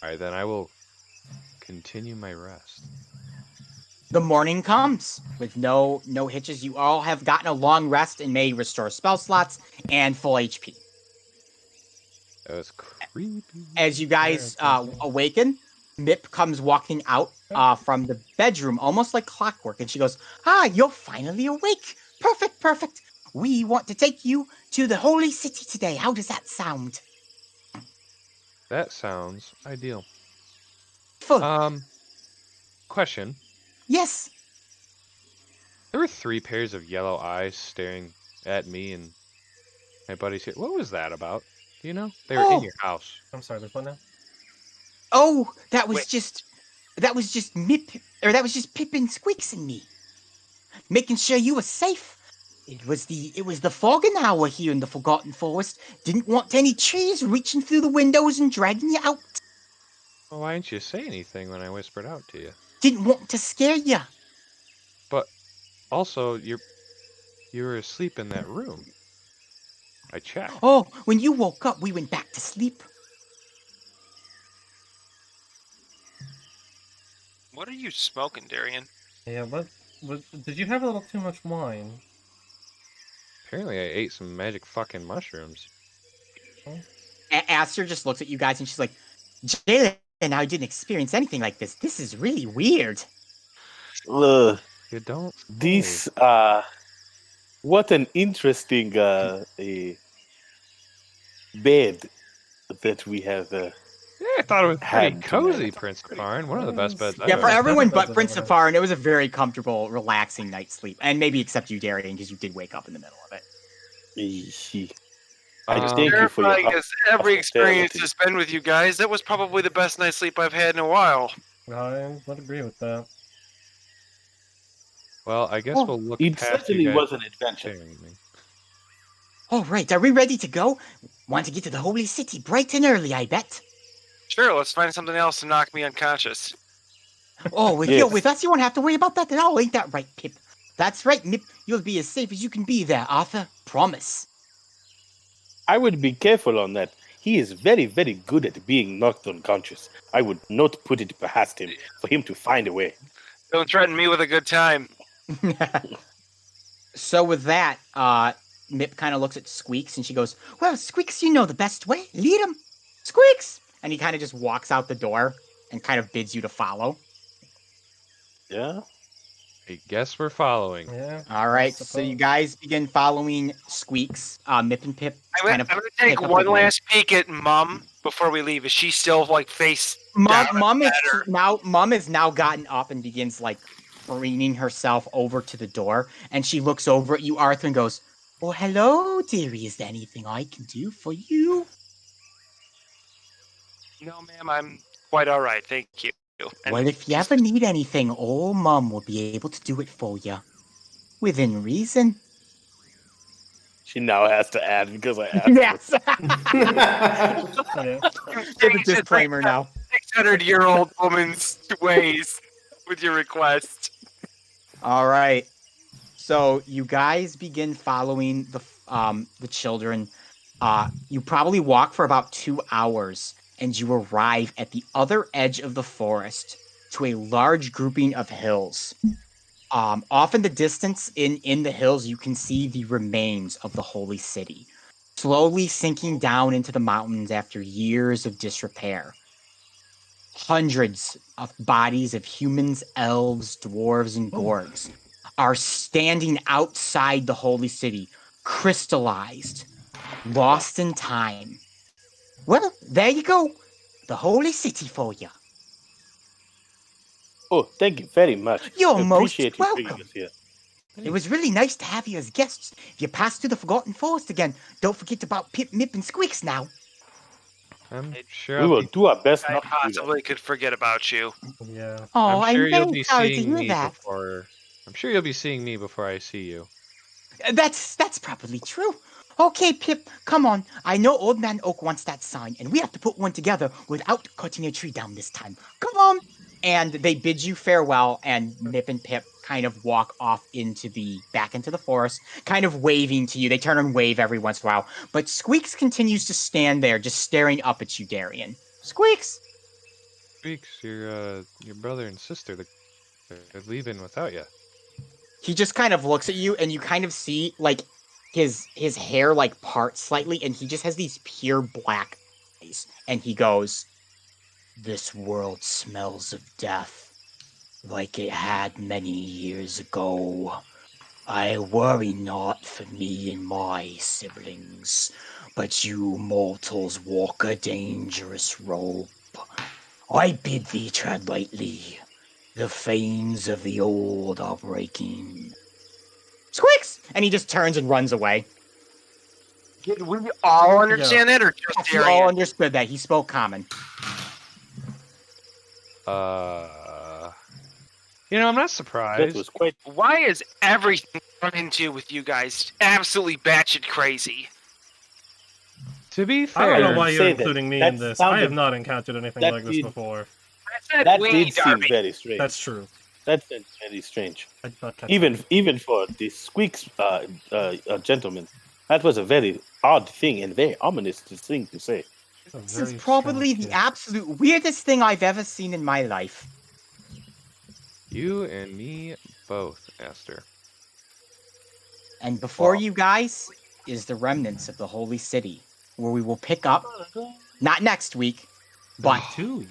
All right, then I will continue my rest. The morning comes with no hitches. You all have gotten a long rest and may restore spell slots and full HP. That was creepy. As you guys awaken, Mip comes walking out from the bedroom, almost like clockwork, and she goes, you're finally awake. Perfect. We want to take you to the holy city today. How does that sound? That sounds ideal. Full. Question. Yes. There were 3 pairs of yellow eyes staring at me and my buddies here. What was that about? Do you know? They were in your house. I'm sorry, there's one now? Oh, that was just Mip, or that was just Pip and Squeaks and me. Making sure you were safe. It was the fogging hour here in the Forgotten Forest. Didn't want any trees reaching through the windows and dragging you out. Well, why didn't you say anything when I whispered out to you? Didn't want to scare you. But also, you were asleep in that room. I checked. Oh, when you woke up, we went back to sleep. What are you smoking, Darian? Yeah, what did you have a little too much wine? Apparently, I ate some magic fucking mushrooms. Aster just looks at you guys and she's like, Jalen and I didn't experience anything like this. This is really weird. You don't. This what an interesting bed that we have. Yeah, I thought it was pretty cozy, Prince Safar. One of the best beds I've Yeah, ever for had. everyone but Prince Safar, and it was a very comfortable, relaxing night's sleep. And maybe except you, Darian, because you did wake up in the middle of it. I just thank you for your Terrifying as every experience has been with you guys, that was probably the best night's sleep I've had in a while. I would agree with that. Well, I guess we'll look It past certainly you guys was an adventure. sharing me. All right, are we ready to go? Want to get to the holy city bright and early, I bet. Sure, let's find something else to knock me unconscious. Oh, if Yes. you're with us, you won't have to worry about that at all. Ain't that right, Pip? That's right, Mip. You'll be as safe as you can be there, Arthur. Promise. I would be careful on that. He is very, very good at being knocked unconscious. I would not put it past him for him to find a way. Don't threaten me with a good time. So with that, Mip kind of looks at Squeaks and she goes, well, Squeaks, you know the best way. Lead him. Squeaks! And he kind of just walks out the door and kind of bids you to follow. Yeah? I guess we're following. Yeah. All right, so you guys begin following Squeaks. Mip and Pip I'm gonna take pick up one the way. last peek at Mom before we leave. Is she still like face Mom, down Mom at is her? Mom has now gotten up and begins like preening herself over to the door, and she looks over at you, Arthur, and goes, "Oh, hello, dearie. Is there anything I can do for you?" No, ma'am, I'm quite all right, thank you. And Well, if you ever need anything, old Mom will be able to do it for you, within reason. She now has to add because I asked. Yes. Okay. Give a disclaimer now. 600-year-old woman's ways with your request. All right. So you guys begin following the children. You probably walk for about 2 hours, and you arrive at the other edge of the forest to a large grouping of hills. Off in the distance, in the hills, you can see the remains of the holy city, slowly sinking down into the mountains after years of disrepair. hundreds of bodies of humans, elves, dwarves, and gorgs are standing outside the holy city, crystallized, lost in time. Well, there you go. The holy city for you. Oh, thank you very much. You're I most appreciate you bringing welcome. us here. It was really nice to have you as guests. If you pass through the Forgotten Forest again, don't forget about Pip, Mip, and Squeaks now. I'm sure We I'll will be, do our best I not to do that. possibly could forget about you. Yeah. Oh, I'm sure I'm you'll very be sorry to seeing hear me that. before. I'm sure you'll be seeing me before I see you. That's probably true. Okay, Pip, come on. I know Old Man Oak wants that sign, and we have to put one together without cutting a tree down this time. Come on. And they bid you farewell, and Mip and Pip kind of walk off back into the forest, kind of waving to you. They turn and wave every once in a while. But Squeaks continues to stand there, just staring up at you, Darian. Squeaks! Weeks, your brother and sister, they're leaving without you. He just kind of looks at you, and you kind of see, like, his hair, like, parts slightly, and he just has these pure black eyes. And he goes, "This world smells of death, like it had many years ago. I worry not for me and my siblings, but you mortals walk a dangerous rope. I bid thee tread lightly. The fanes of the old are breaking." Squeaks! And he just turns and runs away. Did we all understand that, or just You all Darian? understood that. He spoke common. I'm not That surprised. was quite. Why is everything run into with you guys absolutely batshit crazy? To be I fair, don't know why you're say that. including me That in this. sounded- I have not encountered anything that like this did- before. I said That we, did seem Darby. very strange. That's true. That's very strange. I did not catch Even for the Squeaks gentleman, that was a very odd thing and very ominous thing to say. that. This is probably the absolute weirdest thing I've ever seen in my life. you and me both, Esther. And before you guys is the remnants of the Holy City, where we will pick up, not next week, but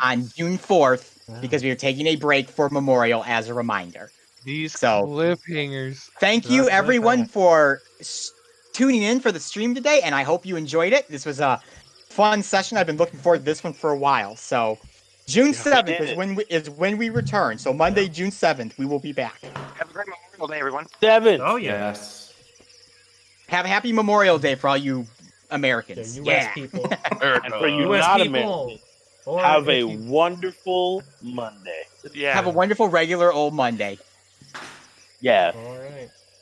on June 4th, because we are taking a break for Memorial as a reminder. These So- cliffhangers. Thank you, That's everyone, okay. for tuning in for the stream today, and I hope you enjoyed it. This was a fun session. I've been looking forward to this one for a while. So, June 7th did is when we return. So Monday, June 7th, we will be back. Have a great Memorial Day, everyone. 7. Oh yeah. Yes. Have a happy Memorial Day for all you Americans. The Yeah. U.S. people. And for you U.S. not people. Americans, Or have a if you- wonderful Monday. Yeah. Have a wonderful regular old Monday. Yeah. All right.